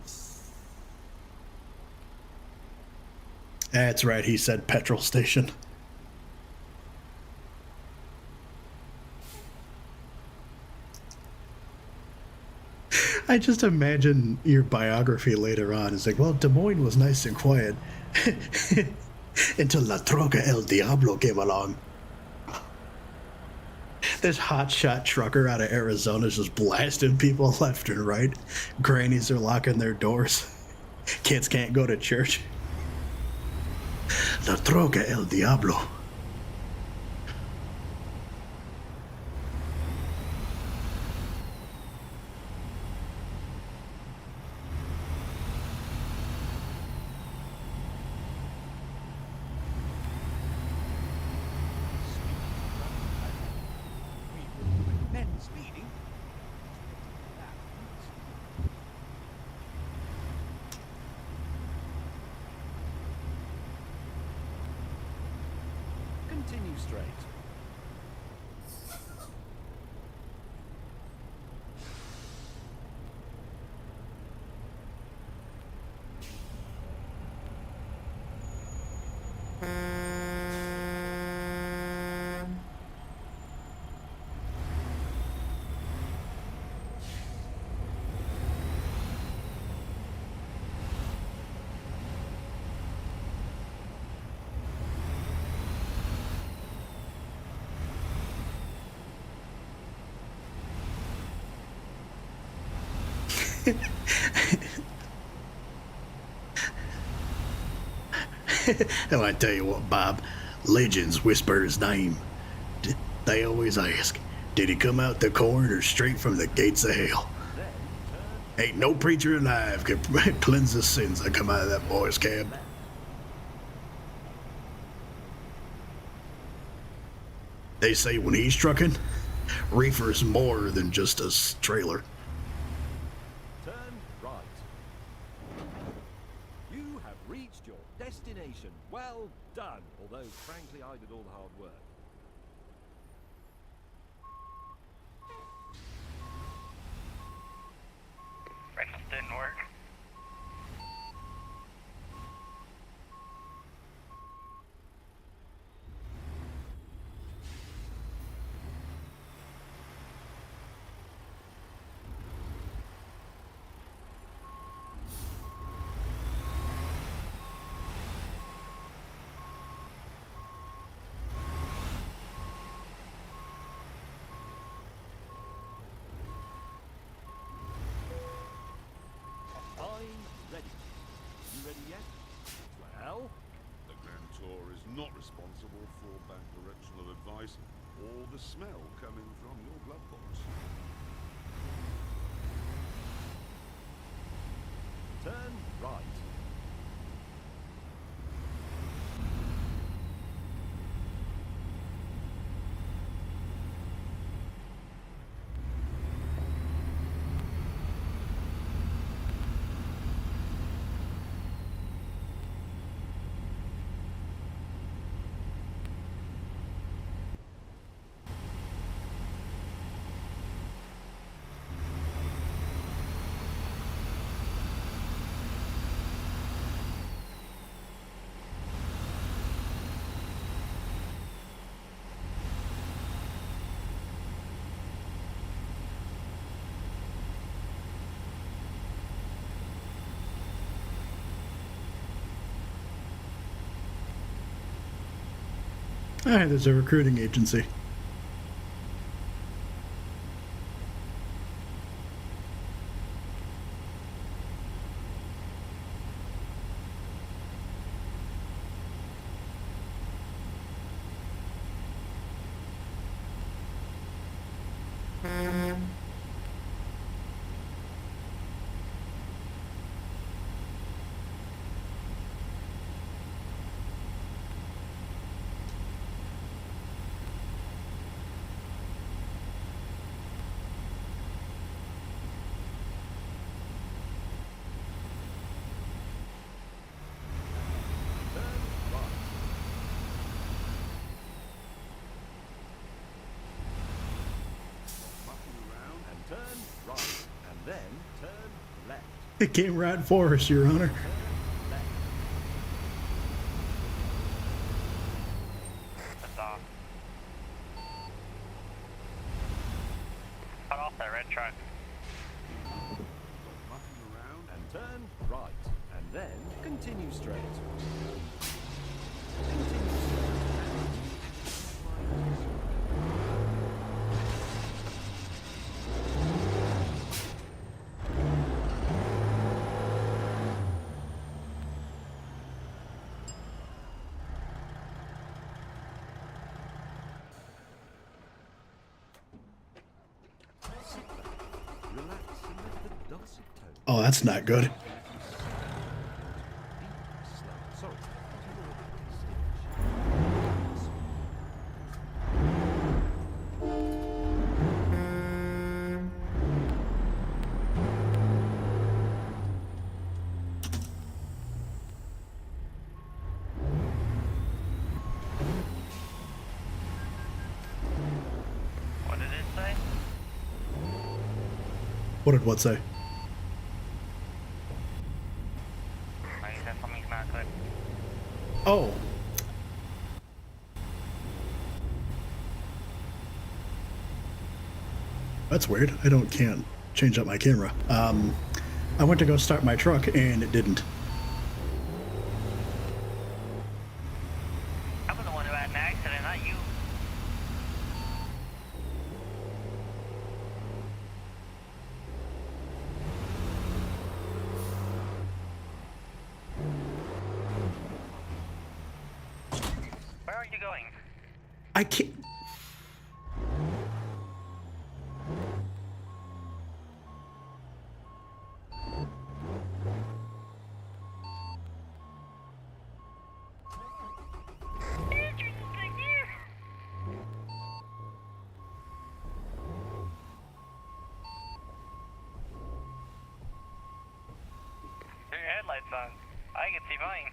That's right, he said petrol station. I just imagine your biography later on. It's like, well, Des Moines was nice and quiet until La Troca El Diablo came along. This hotshot trucker out of Arizona is just blasting people left and right. Grannies are locking their doors. Kids can't go to church. La Troca El Diablo. We wouldn't recommend speeding. Expecting crowds. Continue straight. And I tell you what, Bob, legends whisper his name. They always ask, did he come out the corn or straight from the gates of hell? Ain't no preacher alive can cleanse the sins that come out of that boy's cab. They say when he's trucking, reefer's more than just a trailer. Turn right. You have reached your destination. Well done. Although, frankly, I did all the hard work. Brakes didn't work. I'm ready. You ready yet? Well, The Grand Tour is not responsible for bad directional advice or the smell coming from your glove box. turn right. Ah, there's a recruiting agency. Turn right, and then turn left. It came right for us, Your Honor. That's off. Cut off that red truck. Mucking around and turn right, and then continue straight. Continue straight. Relax and let the dulcet tone. Oh, that's not good. Deep, slow. Sorry. What did it say? What did what say? I said something's not good. Oh. That's weird. Can't change up my camera. I went to go start my truck and it didn't. I was the one who had an accident, not you. Where are you going? I can't. Your headlights on. I can see mine.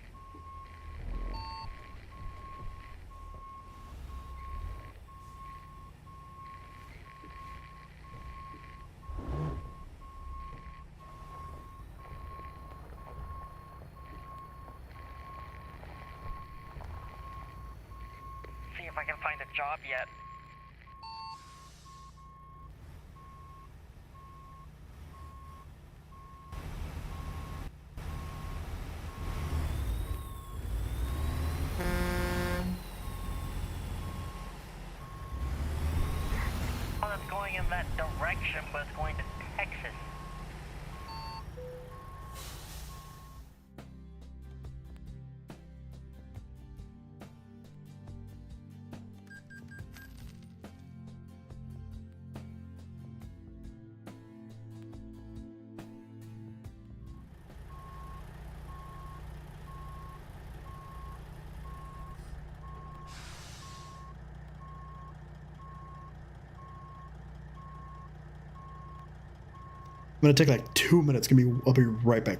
See if I can find a job yet. Well, it's going in that direction, but it's going to Texas. gonna take like 2 minutes. I'll be right back.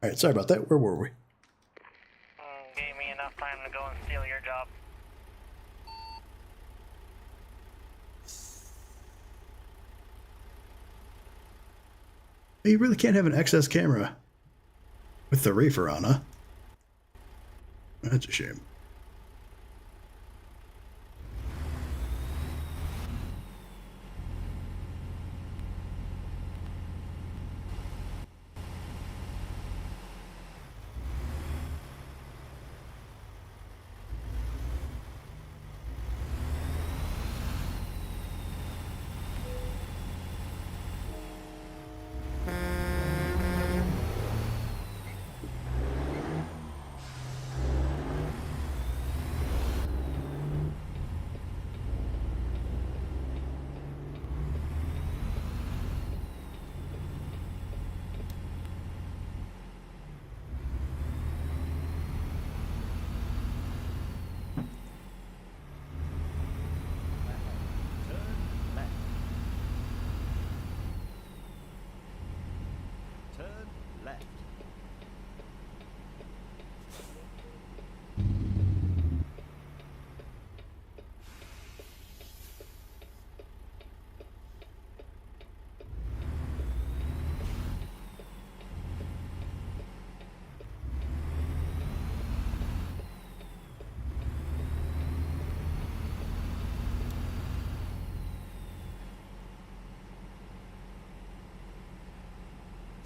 All right, sorry about that. Where were we? Gave me enough time to go and steal your job. You really can't have an XS camera with the reefer on, huh? That's a shame. Turn left.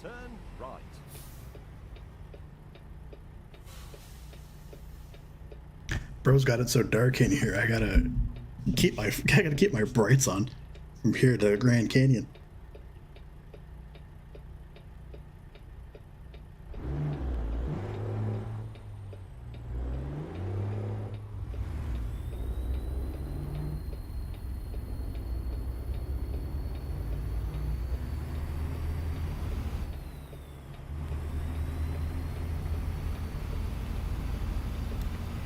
Turn right. Bro's got it so dark in here. I gotta keep my brights on from here to Grand Canyon.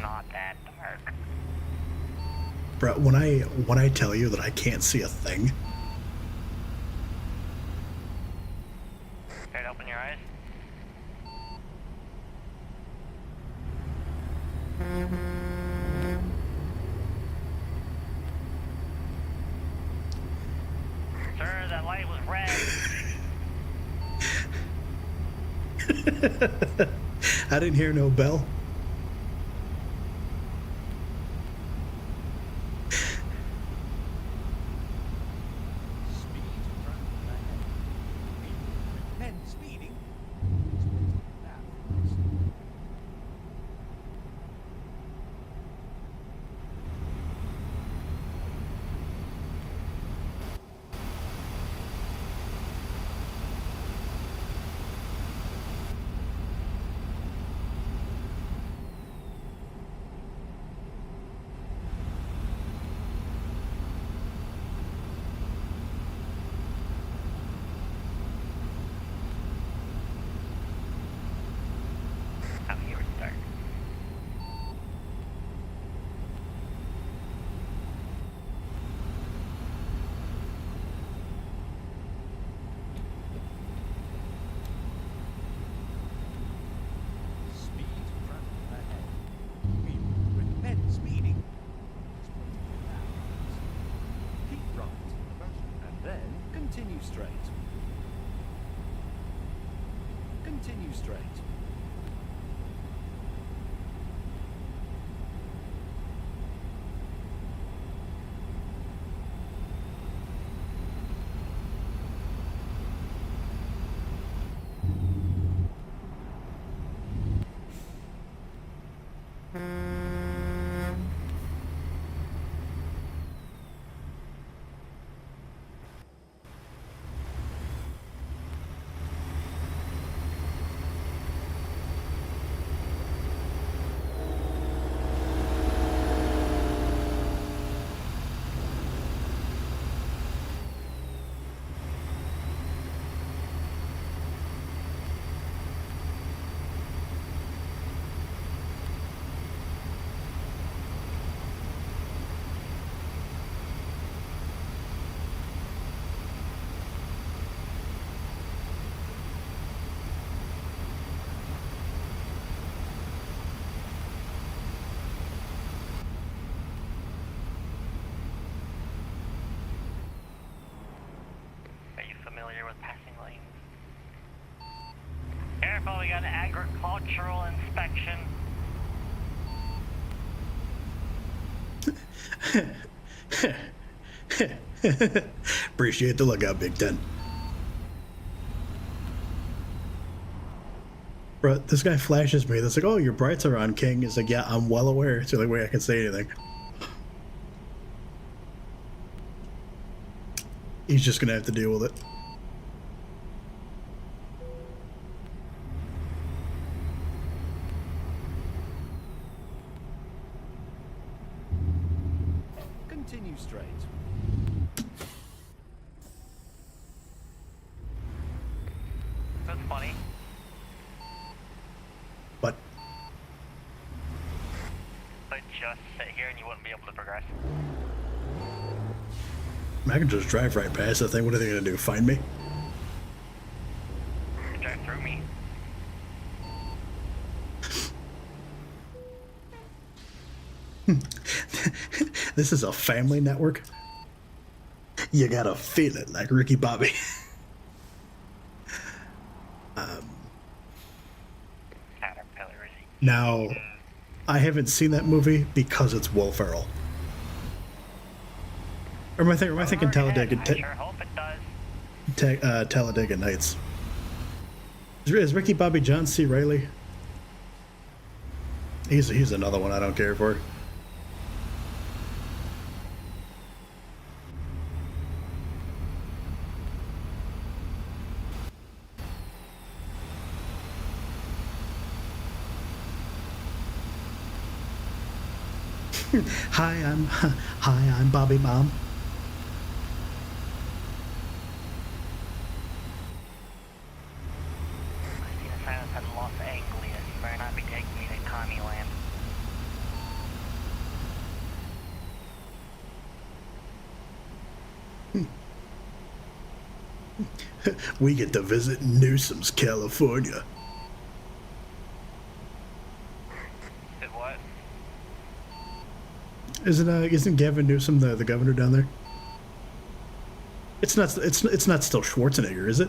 Not that dark. Bro, when I tell you that I can't see a thing, Sir, that light was red. I didn't hear no bell. Speed trap ahead. We recommend speeding. How do you restart? Speed trap ahead. We recommend speeding. Keep right, and then continue straight. Continue straight. Are you familiar with passing lanes? Careful, we got an agricultural inspection. Appreciate the lookout, Big Ten. Bro, this guy flashes me. That's like, oh, your brights are on, King. It's like, yeah, I'm well aware. It's the only way I can say anything. He's just gonna have to deal with it. Continue straight. That's funny. But But just sit here and you wouldn't be able to progress. I can just drive right past that thing. What are they gonna do? Find me? You drive through me. This is a family network. You gotta feel it like Ricky Bobby. Caterpillars. Now, I haven't seen that movie because it's Will Ferrell. Or am I thinking Talladega? I sure hope it does. Talladega Nights. Is Ricky Bobby John C. Reilly? He's another one I don't care for. Hi, I'm Bobby Mom. I see the sign that said Los Angeles. You better not be taking me to Connie Land. We get to visit Newsom's California. Did what? Isn't Gavin Newsom the governor down there? It's not still Schwarzenegger, is it?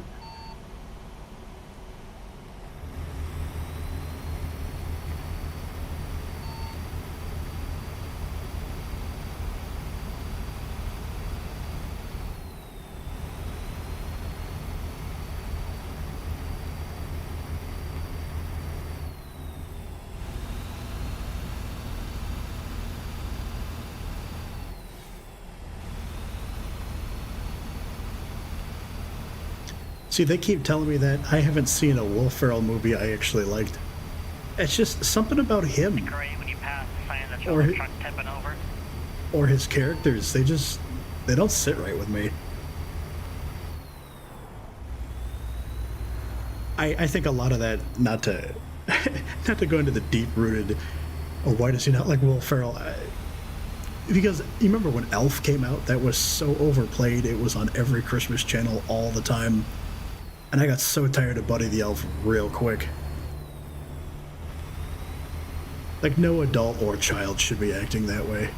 See, they keep telling me that. I haven't seen a Will Ferrell movie I actually liked. It's just something about him Great when you pass the sign that Or shows he- the truck tipping over. or his characters. They don't sit right with me. I think a lot of that, not to not to go into the deep rooted, or why does he not like Will Ferrell? Because you remember when Elf came out, that was so overplayed. It was on every Christmas channel all the time. And I got so tired of Buddy the Elf real quick. Like, no adult or child should be acting that way.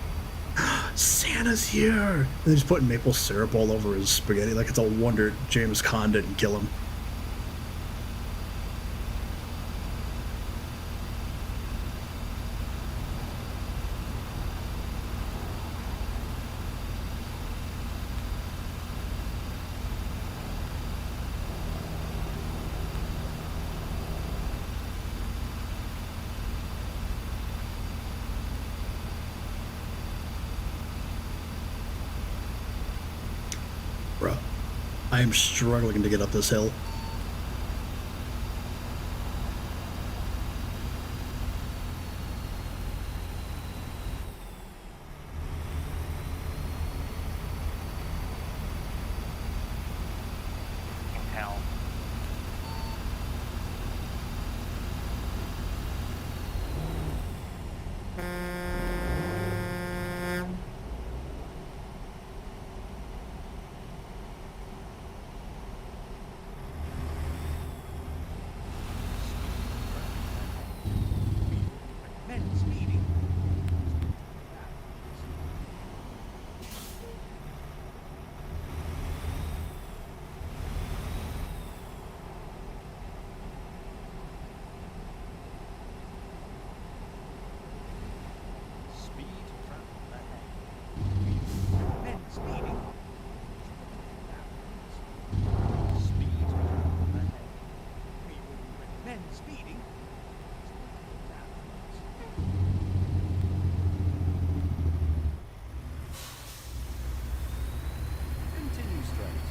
Santa's here! And they're just putting maple syrup all over his spaghetti like it's a wonder James Caan didn't kill him. Bruh, I am struggling to get up this hill. You can tell. Men speeding. Speed trap ahead. Men speeding. Speed trap ahead. Men speeding. Continue straight.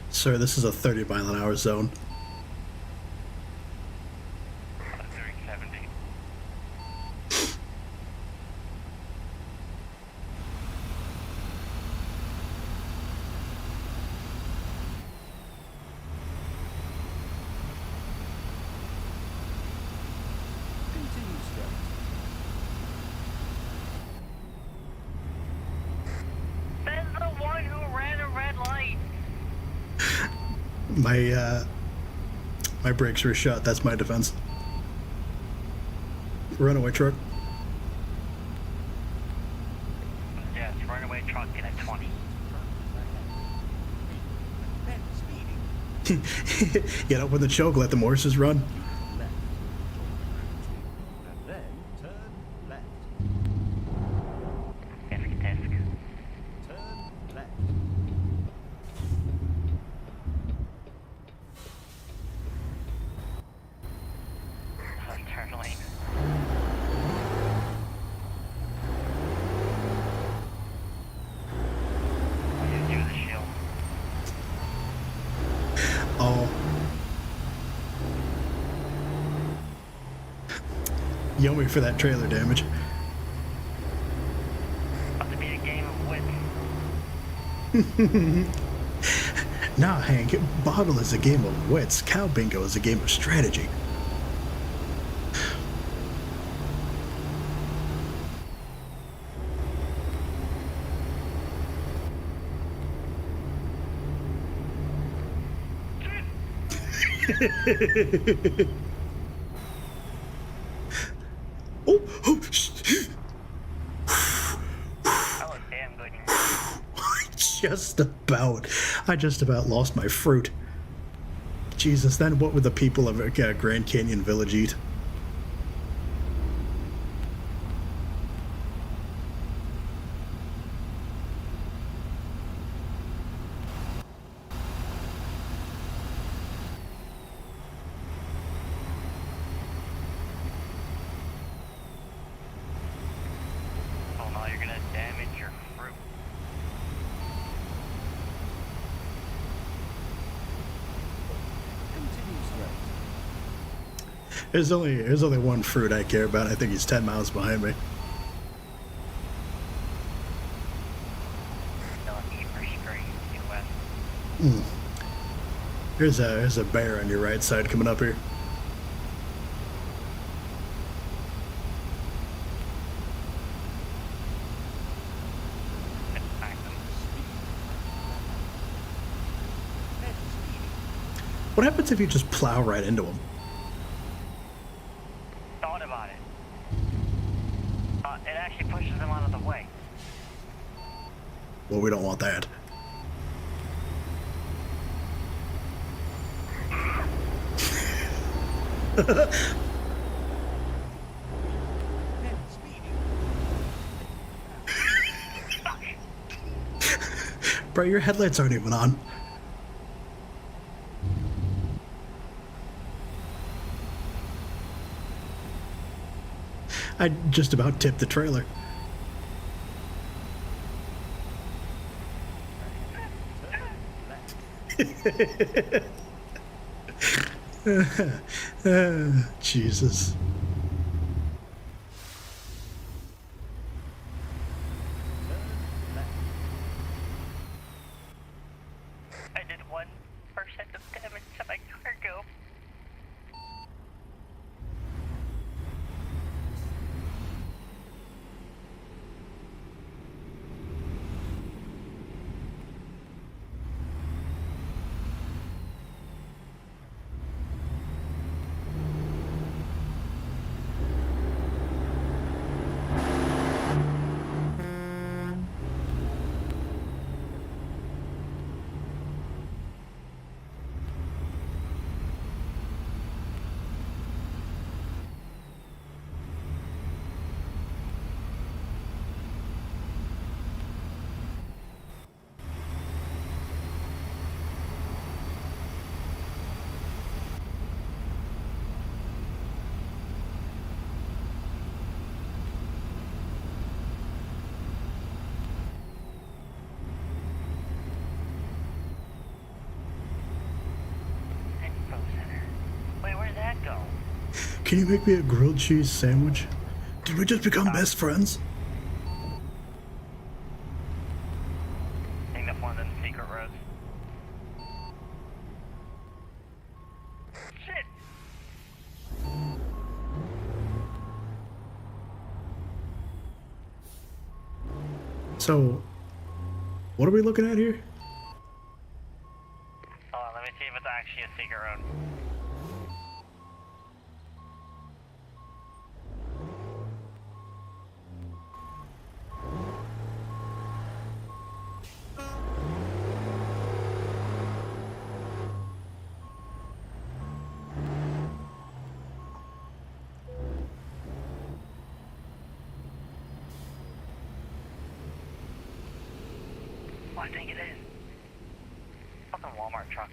Sir, this is a 30-mile-an-hour zone. During 70. Continue straight. Says the one who ran a red light. My brakes were shut. That's my defense. Runaway truck. Yes, runaway truck in a 20. Men speeding. Get up with the choke. Let the horses run. Left. And then turn left. Tisk tisk. Turn left. Turn lane. I didn't do the shield. Oh. Yummy for that trailer damage. About to be a game of wits. Nah, Hank. Boggle is a game of wits. Cow Bingo is a game of strategy. Oh, oh, shh. That was damn good. I just about lost my fruit. Jesus, then what would the people of Grand Canyon Village eat? Oh no, you're gonna damage your fruit. Continue straight. There's only one fruit I care about. I think he's 10 miles behind me. Northeast or straight due west. There's a bear on your right side coming up here. Attack them. Head speed. What happens if you just plow right into him? Thought about it. It actually pushes them out of the way. Well, we don't want that. Head speed. Bro, your headlights aren't even on. I just about tipped the trailer. Jesus. I did 1% of damage to my cargo. Info center. Wait, where'd that go? Can you make me a grilled cheese sandwich? Did we just become best friends? I think that's one of them secret roads. Shit! So, what are we looking at here? Hold on, let me see if it's actually a secret road. Oh, I think it is. Fucking Walmart truck.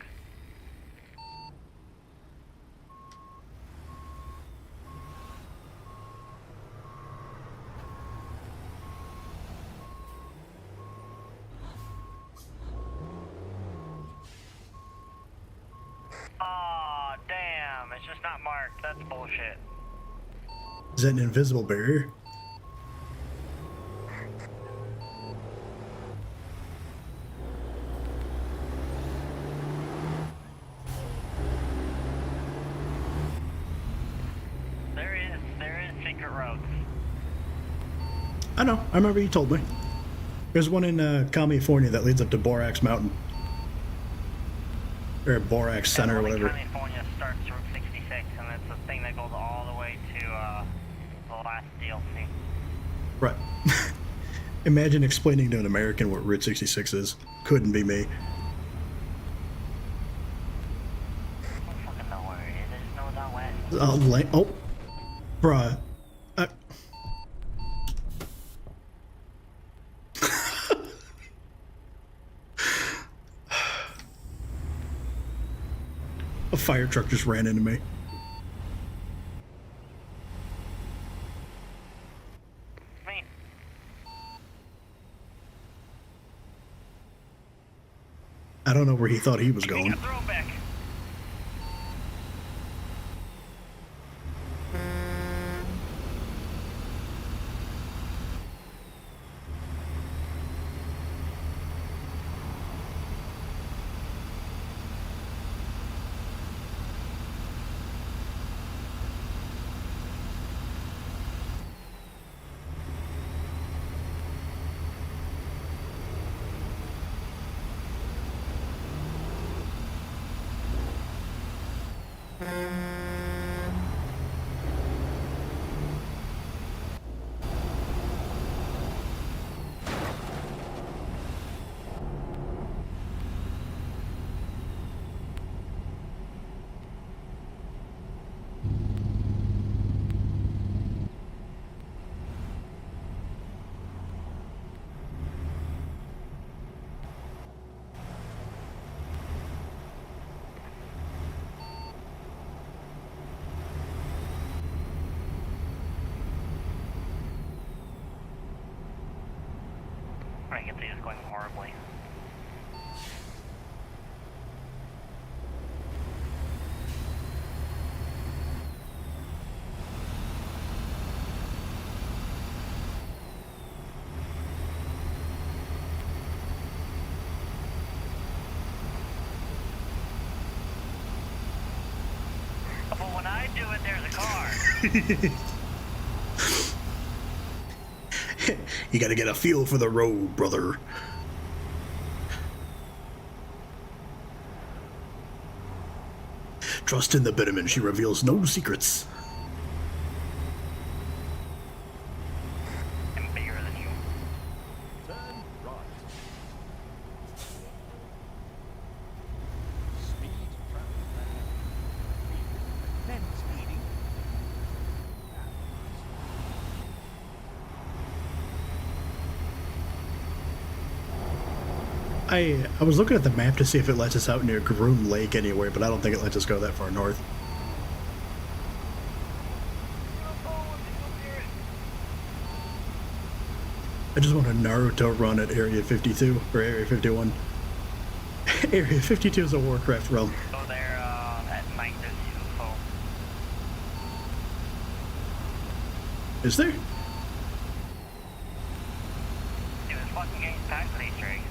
Aw, damn, it's just not marked. That's bullshit. Is that an invisible barrier? There is secret roads. I know. I remember you told me. There's one in California that leads up to Borax Mountain. Or Borax Center or And only whatever. California That's the thing that goes all the way to the last DLC. Right. Imagine explaining to an American what Route 66 is. Couldn't be me. I don't fucking know where it is. I just know it's out west. Oh, bruh. A fire truck just ran into me. Me. I don't know where he thought he was Getting going. a throwback. I can see this going horribly. But when I do it, there's a car. You gotta get a feel for the road, brother. Trust in the Bitterman, she reveals no secrets. I'm bigger than you. Turn right. Speed traffic man. Then speeding. I was looking at the map to see if it lets us out near Groom Lake anywhere, but I don't think it lets us go that far north. I just want a Naruto run at Area 52 or Area 51. Area 52 is a Warcraft realm. Go there at night. There's UFO. Is there? Dude, this fucking game's packed with Easter eggs.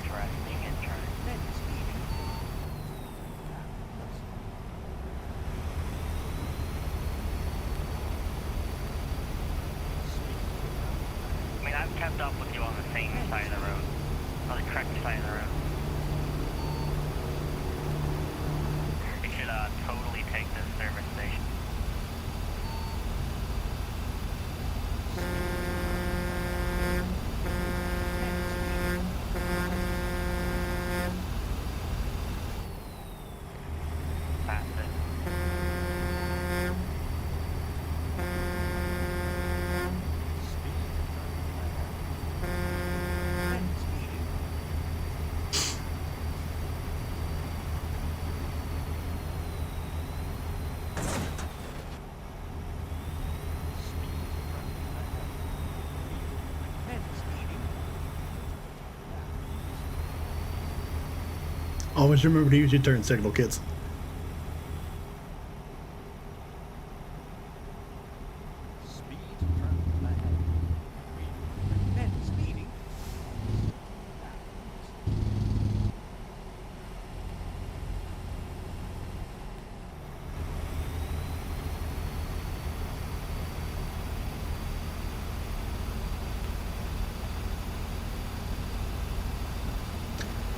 Interesting, interesting. Then speeding. I mean, I've kept up with you on the same side of the road. On the correct side of the road. You should totally take this service station. That's it. Speed traffic man. Then Always remember to use your turn signal, kids. Speed trap ahead. We recommend speeding.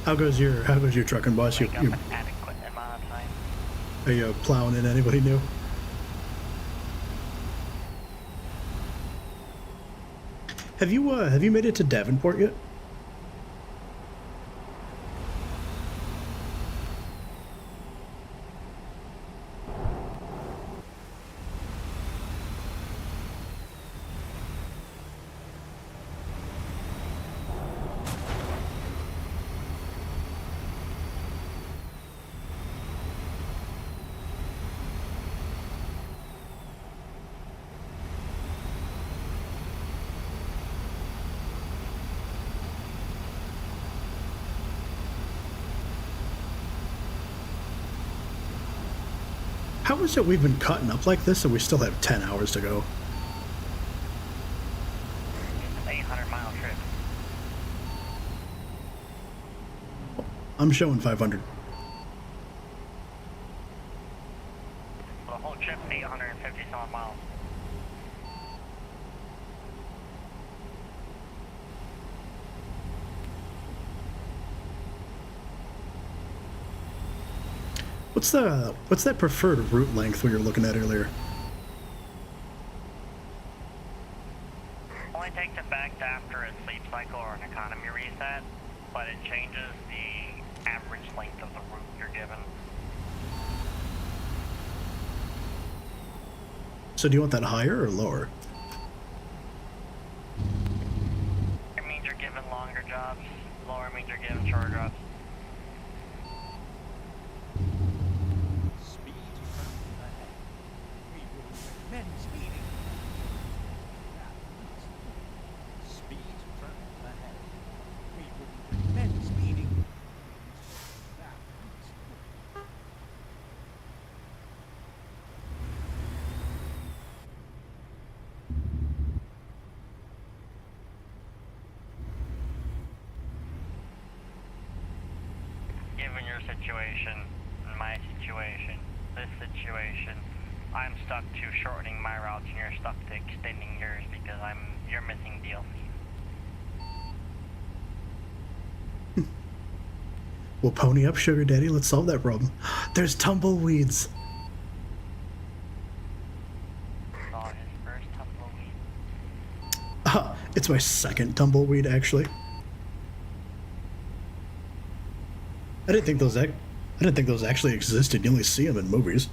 How goes your trucking, boss? Make up an adequate amount of time. Are you plowing in anybody new? Have you made it to Davenport yet? How is it we've been cutting up like this and we still have 10 hours to go? It's an 800-mile trip. I'm showing 500. The whole trip, 850 some miles. What's that preferred route length we were looking at earlier? Only takes effect after a sleep cycle or an economy reset, but it changes the average length of the route you're given. So do you want that higher or lower? It means you're given longer jobs. Lower means you're given shorter jobs. Speed trap ahead. We would recommend speeding. Speed trap ahead. We would recommend speeding. Given your situation, my situation, this situation, I'm stuck to shortening my routes and you're stuck to extending yours because you're missing DLC. We'll pony up, sugar daddy. Let's solve that problem. There's tumbleweeds. Saw his first tumbleweed. It's my second tumbleweed, actually. I didn't think those actually existed. You only see them in movies.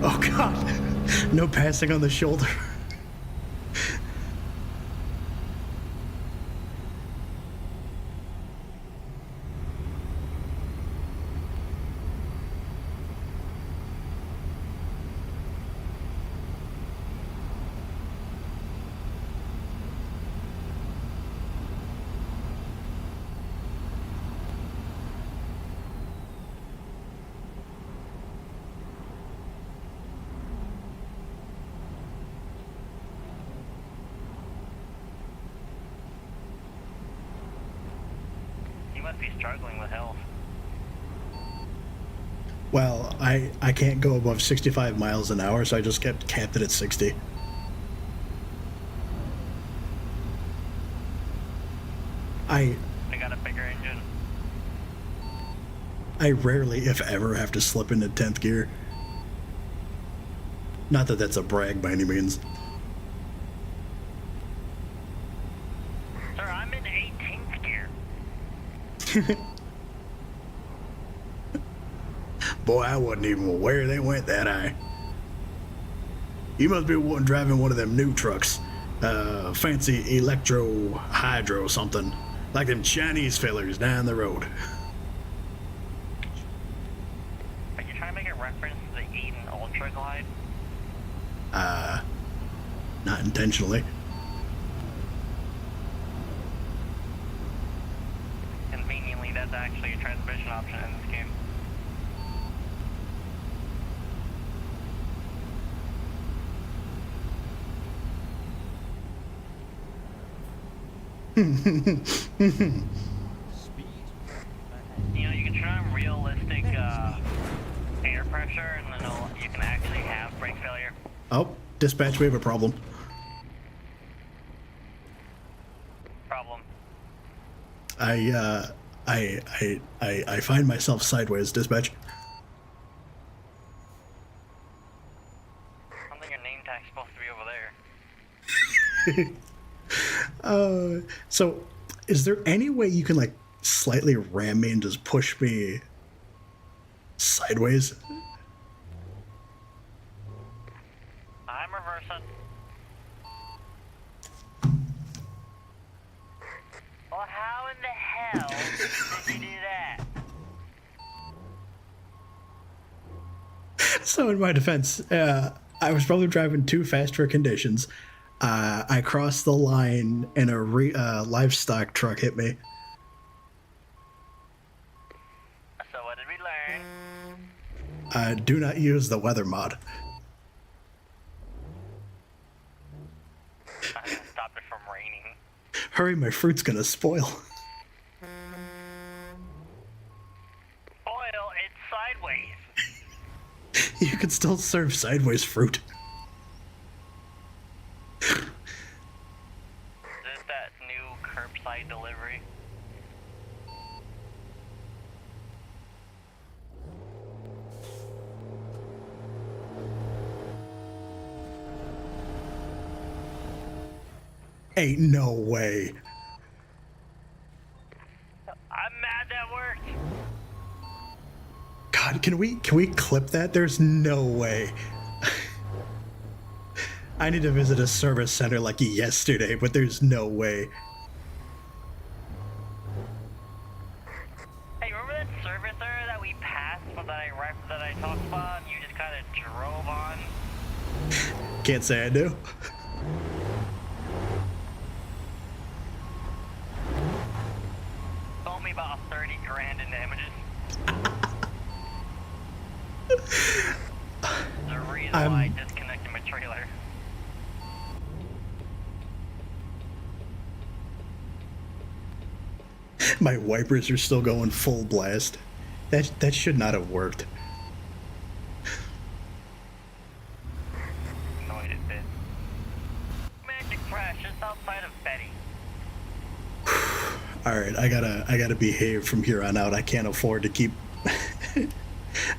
Oh God! No passing on the shoulder. You must be struggling with health. Well, I can't go above 65 miles an hour, so I just kept capped it at 60. I got a bigger engine. I rarely, if ever, have to slip into 10th gear. Not that that's a brag by any means. Sir, I'm in 18th gear. Boy, I wasn't even aware they went that high. You must be driving one of them new trucks. fancy electro hydro something, like them Chinese fellers down the road. Are you trying to make a reference to the Eden Ultra Glide? Not intentionally. Conveniently, that's actually a transmission option in this game. Speed. You know, you can turn on realistic air pressure, and then you can actually have brake failure. Oh, dispatch, we have a problem. Problem. I find myself sideways, dispatch. I don't think your name tag's supposed to be over there. So, is there any way you can, like, slightly ram me and just push me sideways? I'm reversing. Well, how in the hell did you do that? So, in my defense, I was probably driving too fast for conditions. I crossed the line and a livestock truck hit me. So what did we learn? Do not use the weather mod. I'm gonna stop it from raining. Hurry, my fruit's gonna spoil. Oil, it's sideways. You can still serve sideways fruit. Is this that new curbside delivery? Ain't no way. I'm mad that worked. God, can we clip that? There's no way. I need to visit a service center like yesterday, but there's no way. Hey, remember that servicer that we passed, but that I talked about, and you just kind of drove on? Can't say I do. Told me about 30 grand in damages. The reason why I disconnected my trailer. My wipers are still going full blast. That should not have worked. Annoyed it did. Magic Crash just outside of Betty. All right, I gotta behave from here on out. I can't afford to keep.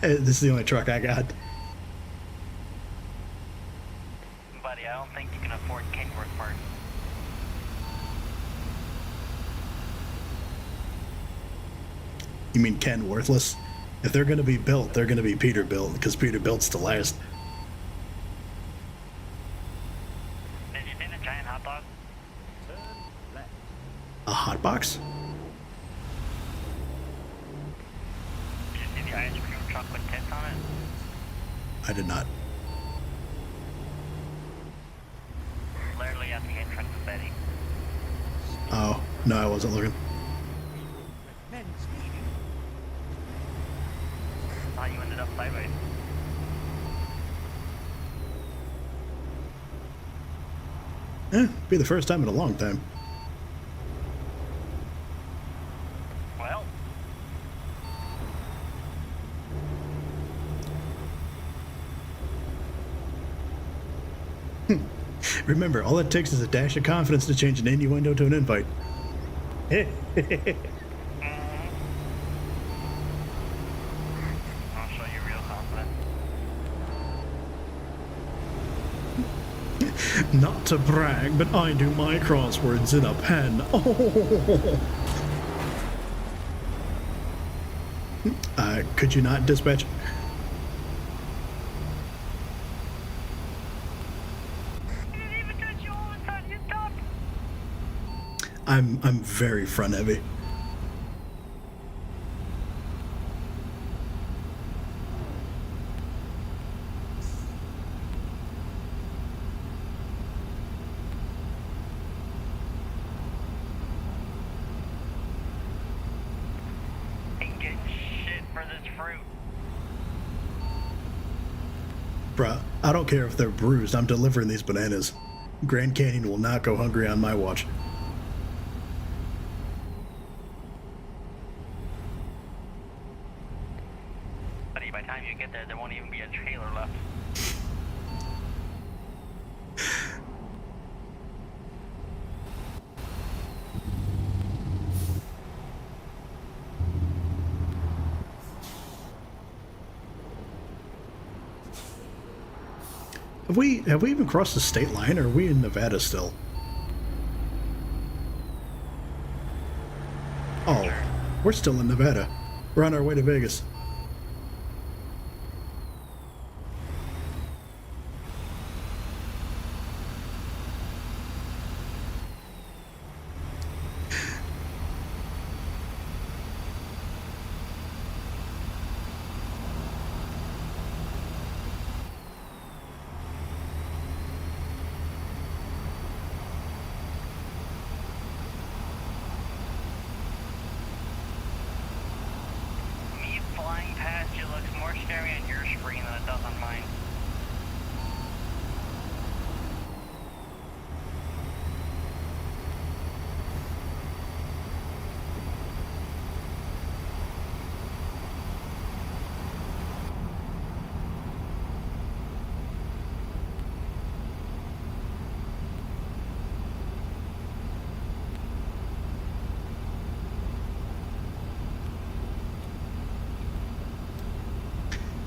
This is the only truck I got. Buddy, I don't think you can afford Kenworth parts. You mean Ken worthless? If they're gonna be built, they're gonna be Peterbilt, because Peterbilt's the last. Did you see the giant hot dog? Turn left. A hot box? Did you see the ice cream truck with tits on it? I did not. Literally at the entrance of Betty. Oh, no, I wasn't looking. Men speeding. Thought you ended up sideways. Be the first time in a long time. Well, Remember, all it takes is a dash of confidence to change an innuendo to an invite. I'll show you real confidence. Not to brag, but I do my crosswords in a pen. Could you not dispatch? He didn't even touch you all the time. I'm very front heavy. Ain't getting shit for this fruit. Bruh, I don't care if they're bruised, I'm delivering these bananas. Grand Canyon will not go hungry on my watch. Buddy, by the time you get there, there won't even be a trailer left. Have we even crossed the state line, or are we in Nevada still? Oh, we're still in Nevada. We're on our way to Vegas. Me flying past you looks more scary on your screen than it does on mine.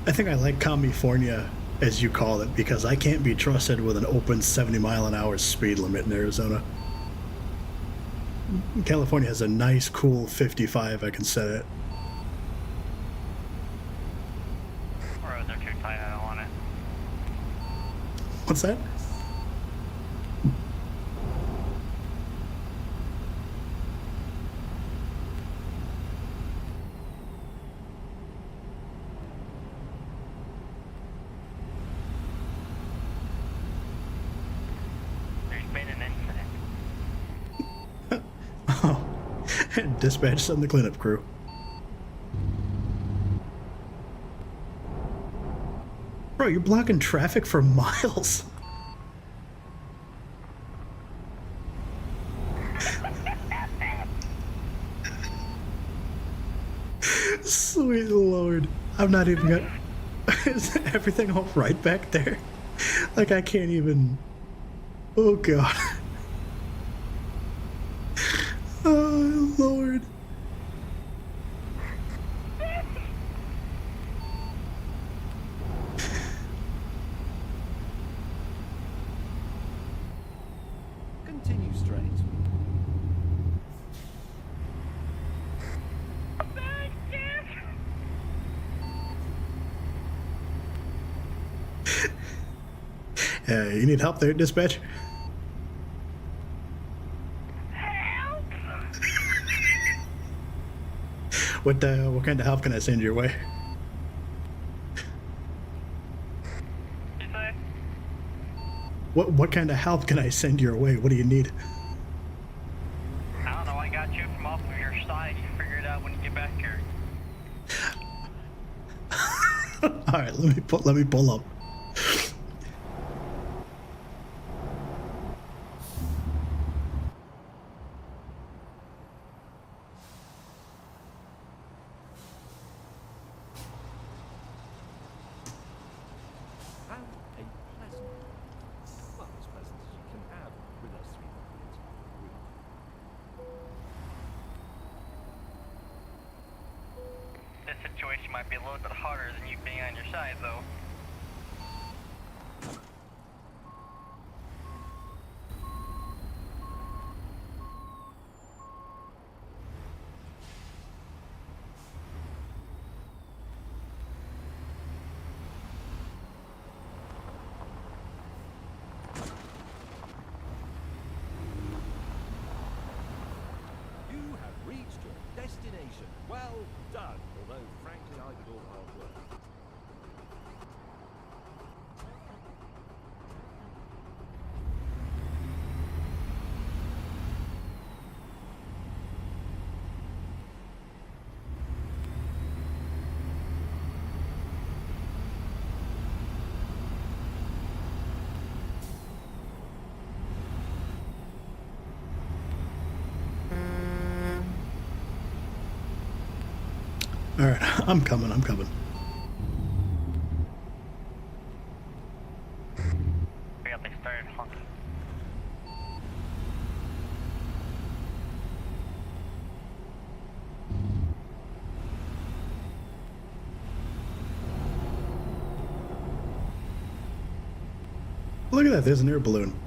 I think I like California, as you call it, because I can't be trusted with an open 70-mile-an-hour speed limit in Arizona. California has a nice, cool 55 I can set it. Roads are too tight, I don't want it. What's that? There's been an incident. Oh, dispatch send the cleanup crew. Bro, you're blocking traffic for miles. Sweet Lord. I'm not even gonna... Is everything all right back there? Like, I can't even... Oh, God. Oh, Lord. Continue straight. You need help there, dispatch? Help! What kind of help can I send your way? You say? What kind of help can I send your way? What do you need? I don't know, I got you from off of your side. You figure it out when you get back here. All right, let me pull up. Have a pleasant, well, as pleasant as you can have with us three idiots. This situation might be a little bit harder than you being on your side, though. Well done, although frankly I did all hard work. All right, I'm coming. I'm coming. Yeah, they started honking. Look at that. There's an air balloon.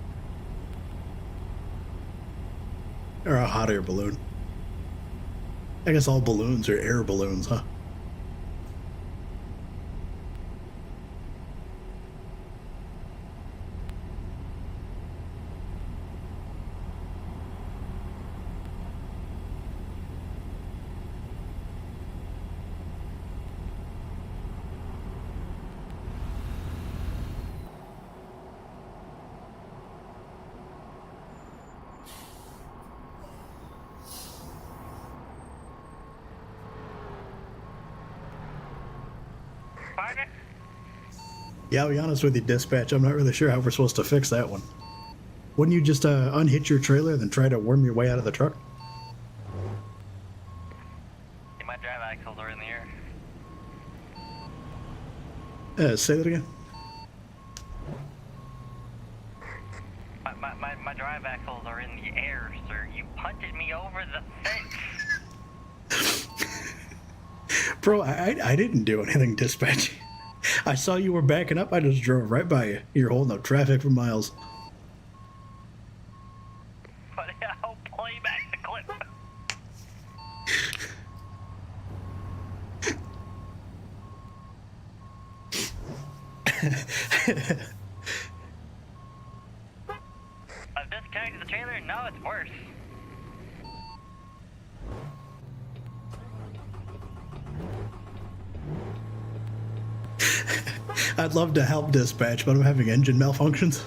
Or a hot air balloon. I guess all balloons are air balloons, huh? Pardon? Yeah, I'll be honest with you, dispatch. I'm not really sure how we're supposed to fix that one. Wouldn't you just unhitch your trailer, then try to worm your way out of the truck? My drive axles are in the air. Say that again. My drive axles are in the air, sir. You punted me over the fence. Bro, I didn't do anything, dispatch. I saw you were backing up. I just drove right by you. You're holding up traffic for miles. But I'll play back the clip. I've disconnected the trailer and now it's worse. I'd love to help dispatch, but I'm having engine malfunctions.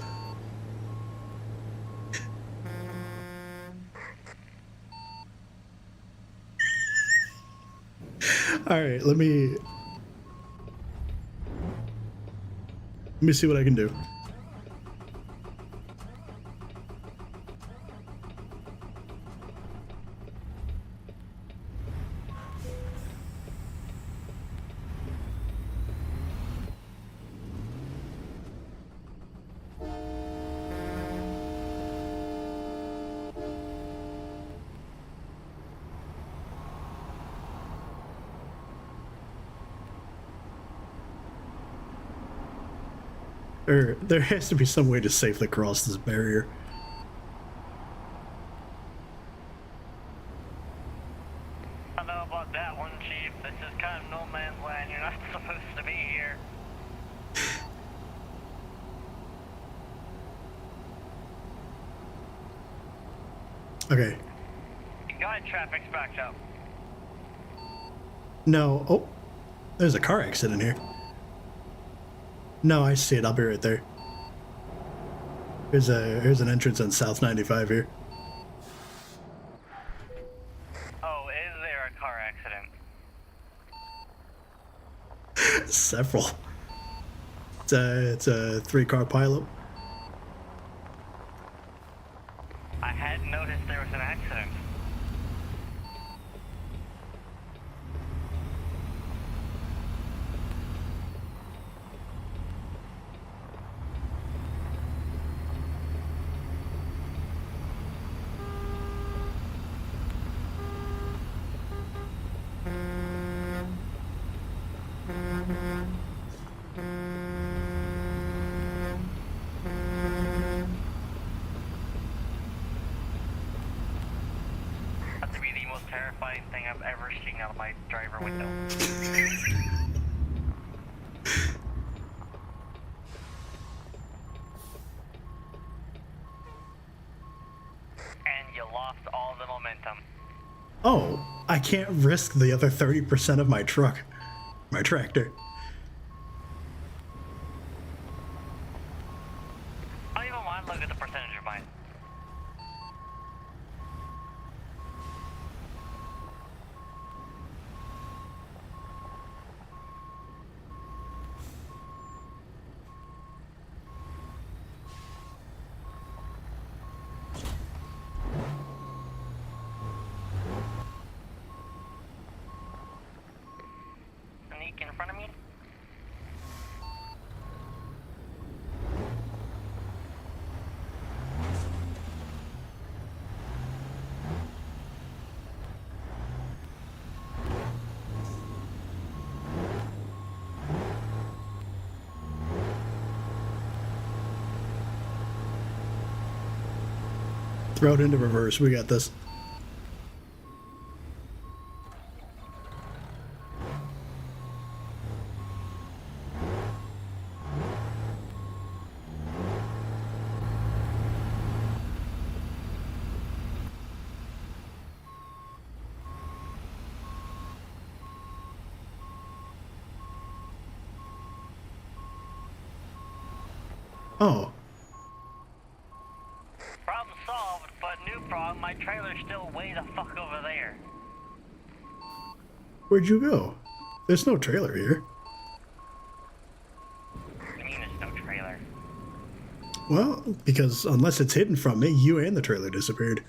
Alright, let me see what I can do. There has to be some way to safely cross this barrier. I don't know about that one, Chief. This is kind of no man's land. You're not supposed to be here. Okay. God, traffic's backed up. No. Oh, there's a car accident here. No, I see it. I'll be right there. Here's an entrance on South 95 here. Oh, is there a car accident? Several. It's a 3-car pileup. I hadn't noticed there was an accident. That's to be the most terrifying thing I've ever seen out of my driver window. And you lost all the momentum. Oh, I I can't risk the other 30% of my truck, my tractor. I don't even want to look at the percentage of mine. Sneak in front of me? Throw it into reverse. We got this. Oh, Problem solved, but new problem, my trailer's still way the fuck over there. where'd you go? There's no trailer here. I mean, there's no trailer. Well, because unless it's hidden from me, you and the trailer disappeared.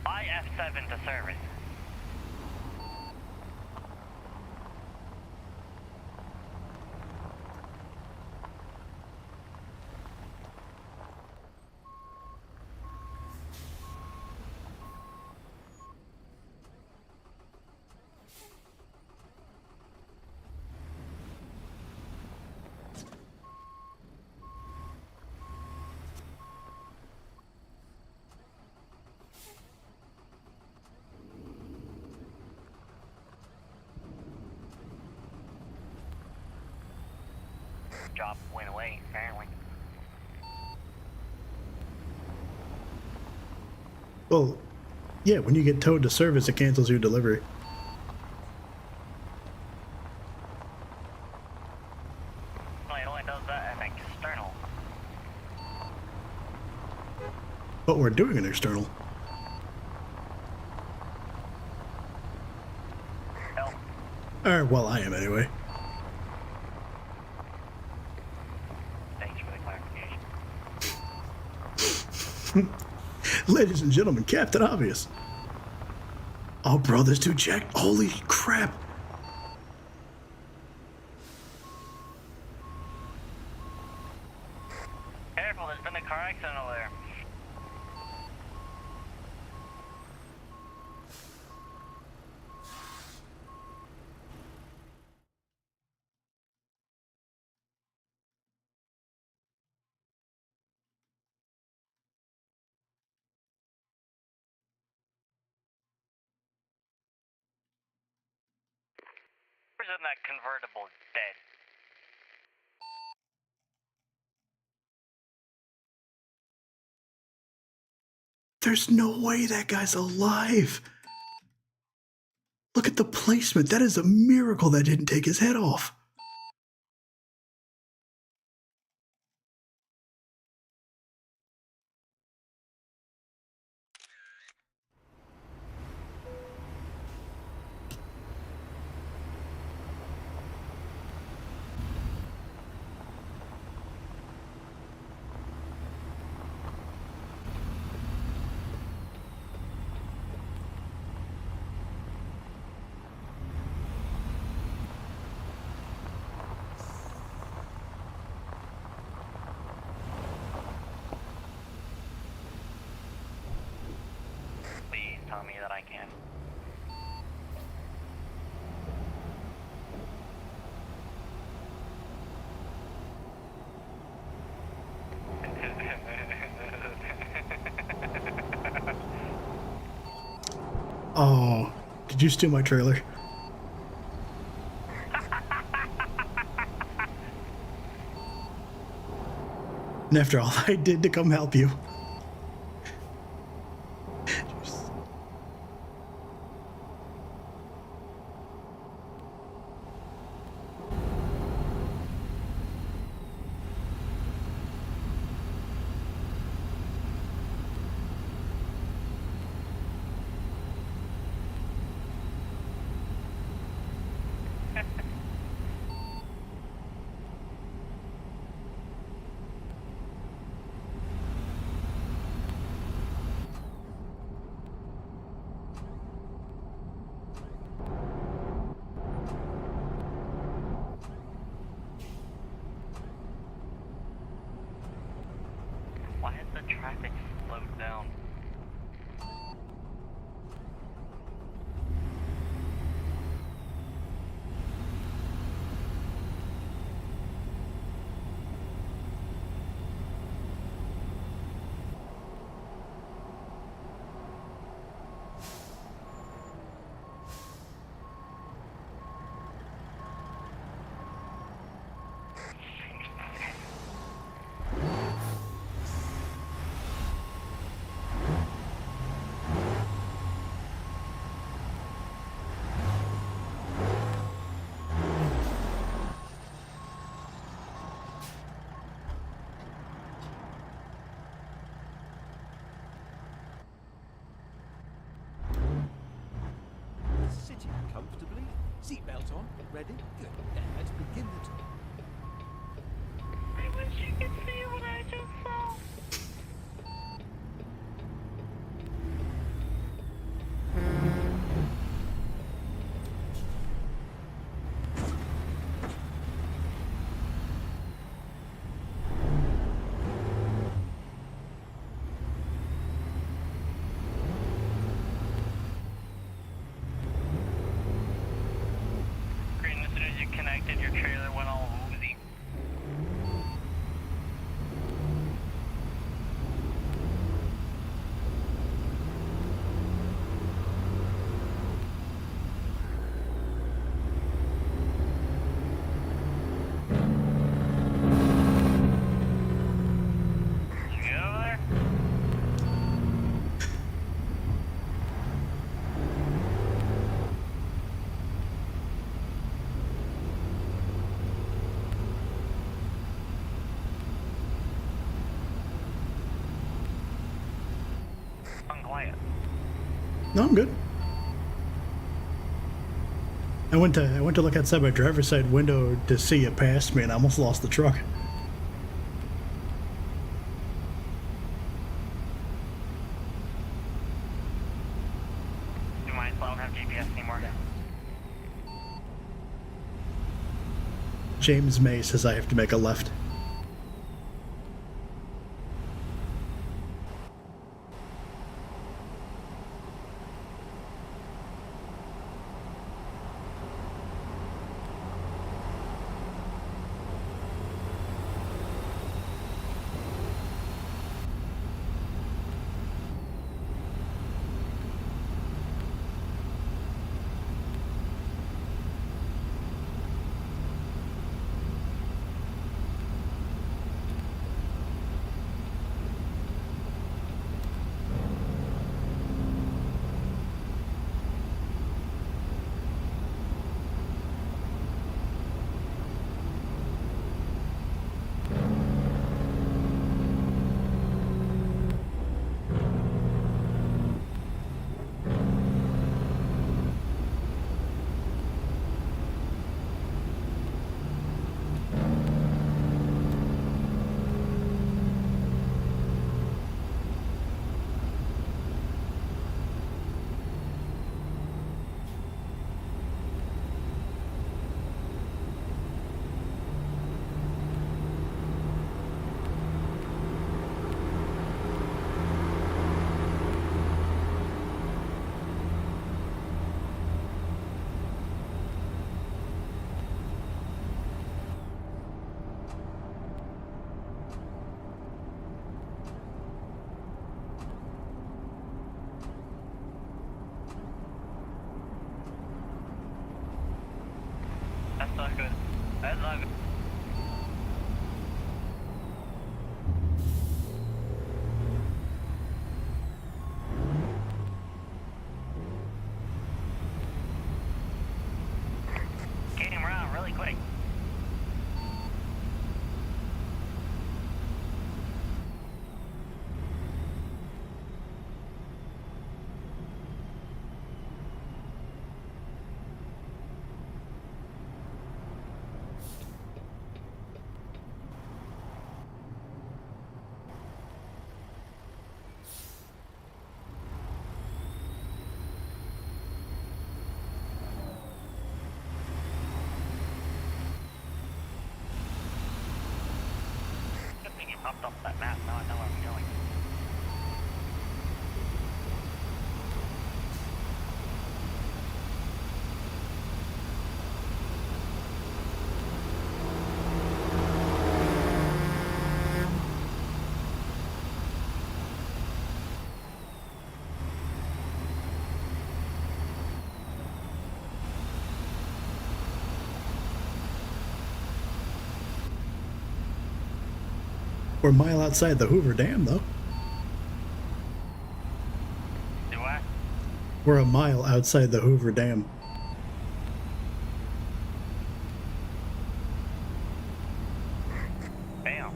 I F7 to service. Job went away, apparently. Well, yeah, when you get towed to service, it cancels your delivery. Well, it only does that at external. But we're doing an external. Hell, Or, well, I am anyway. thanks for the clarification. Ladies and gentlemen, Captain Obvious. Oh, bro, there's two jack. Holy crap. Careful, there's been a car accident over there. Isn't that convertible dead? There's no way that guy's alive. Look at the placement. That is a miracle that didn't take his head off. Please tell me that I can. Oh, did you steal my trailer? And after all I did to come help you. traffic slowed down. Sitting comfortably, seatbelt on, ready? Good. Then let's begin the tour. I wish you could see what I just saw. Green, as soon as you connected, your trailer went all woozy. You good over there? Unquiet. No, I'm good. I went to look outside my driver's side window to see it past me, and I almost lost the truck. You might as well don't have GPS anymore. James May says I have to make a left. That's not good. That's not good. Came around really quick. Good thing you popped off that map. Now I know where I'm going. We're a mile outside the Hoover Dam, though. Do I? We're a mile outside the Hoover Dam. Bam.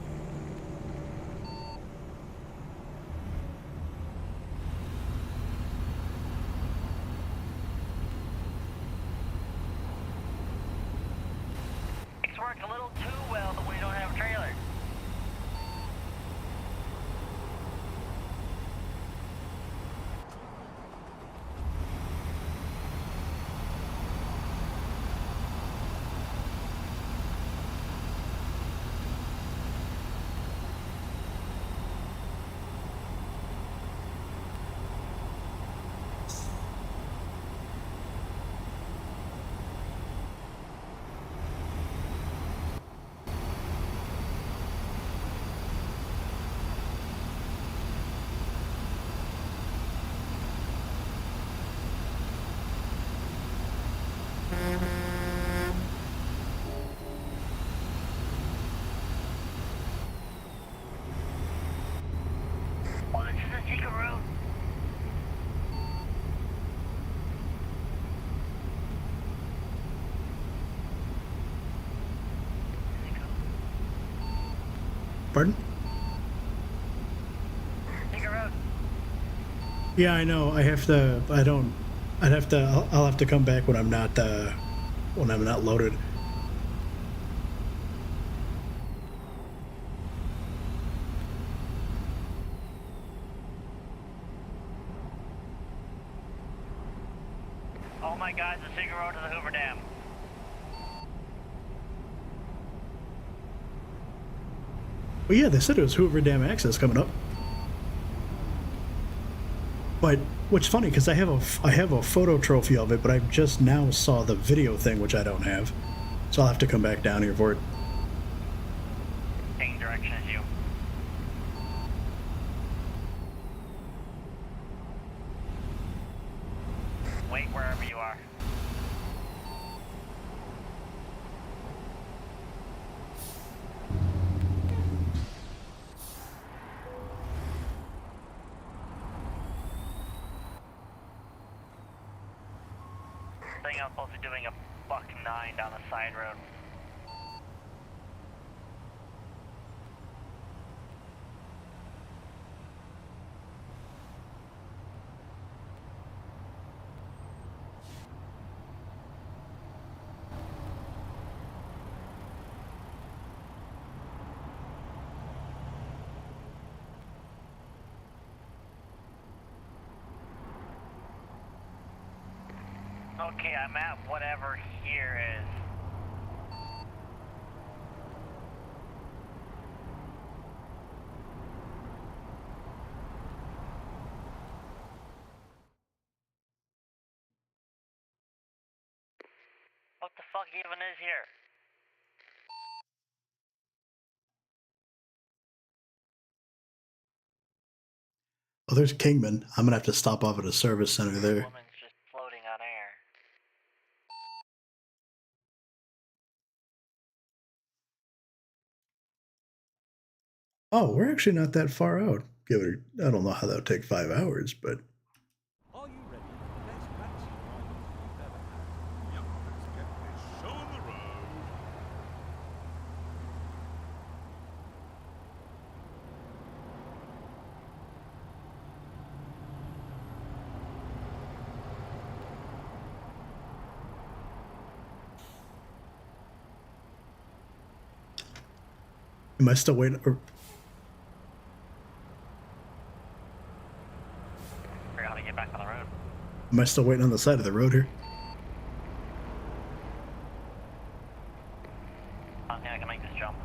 It's worked a little too well that we don't have a trailer. Oh, this is a secret road. Pardon? Secret road. Yeah, I know. I have to. I don't. I'd have to. I'll have to come back when I'm not. When I'm not loaded. Oh my God, the secret road to the Hoover Dam. Well, yeah, they said it was Hoover Dam access coming up. But what's funny, because I have a photo trophy of it, but I just now saw the video thing, which I don't have. So I'll have to come back down here for it. Same direction as you. Wait wherever you are. I think I'm supposed to be doing a buck 9 down the side road. Okay, I'm at whatever here is. What the fuck even is here? Oh, there's Kingman. I'm gonna have to stop off at a service center there. Woman's just floating on air. Oh, we're actually not that far out. Give it. I don't know how that would take 5 hours, but Are you ready for the best vaccine ride you've ever had? Yep, let's get this show on the road. am I still waiting? Or, Figure out how to get back on the road. am I still waiting on the side of the road here? I don't think I can make this jump.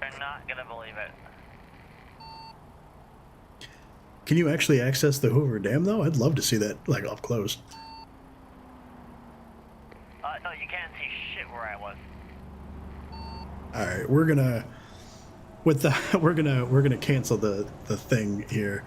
They're not gonna believe it. Can you actually access the Hoover Dam though? I'd love to see that like up close. No, you can't see shit where I was. All right, we're gonna with the we're gonna cancel the thing here.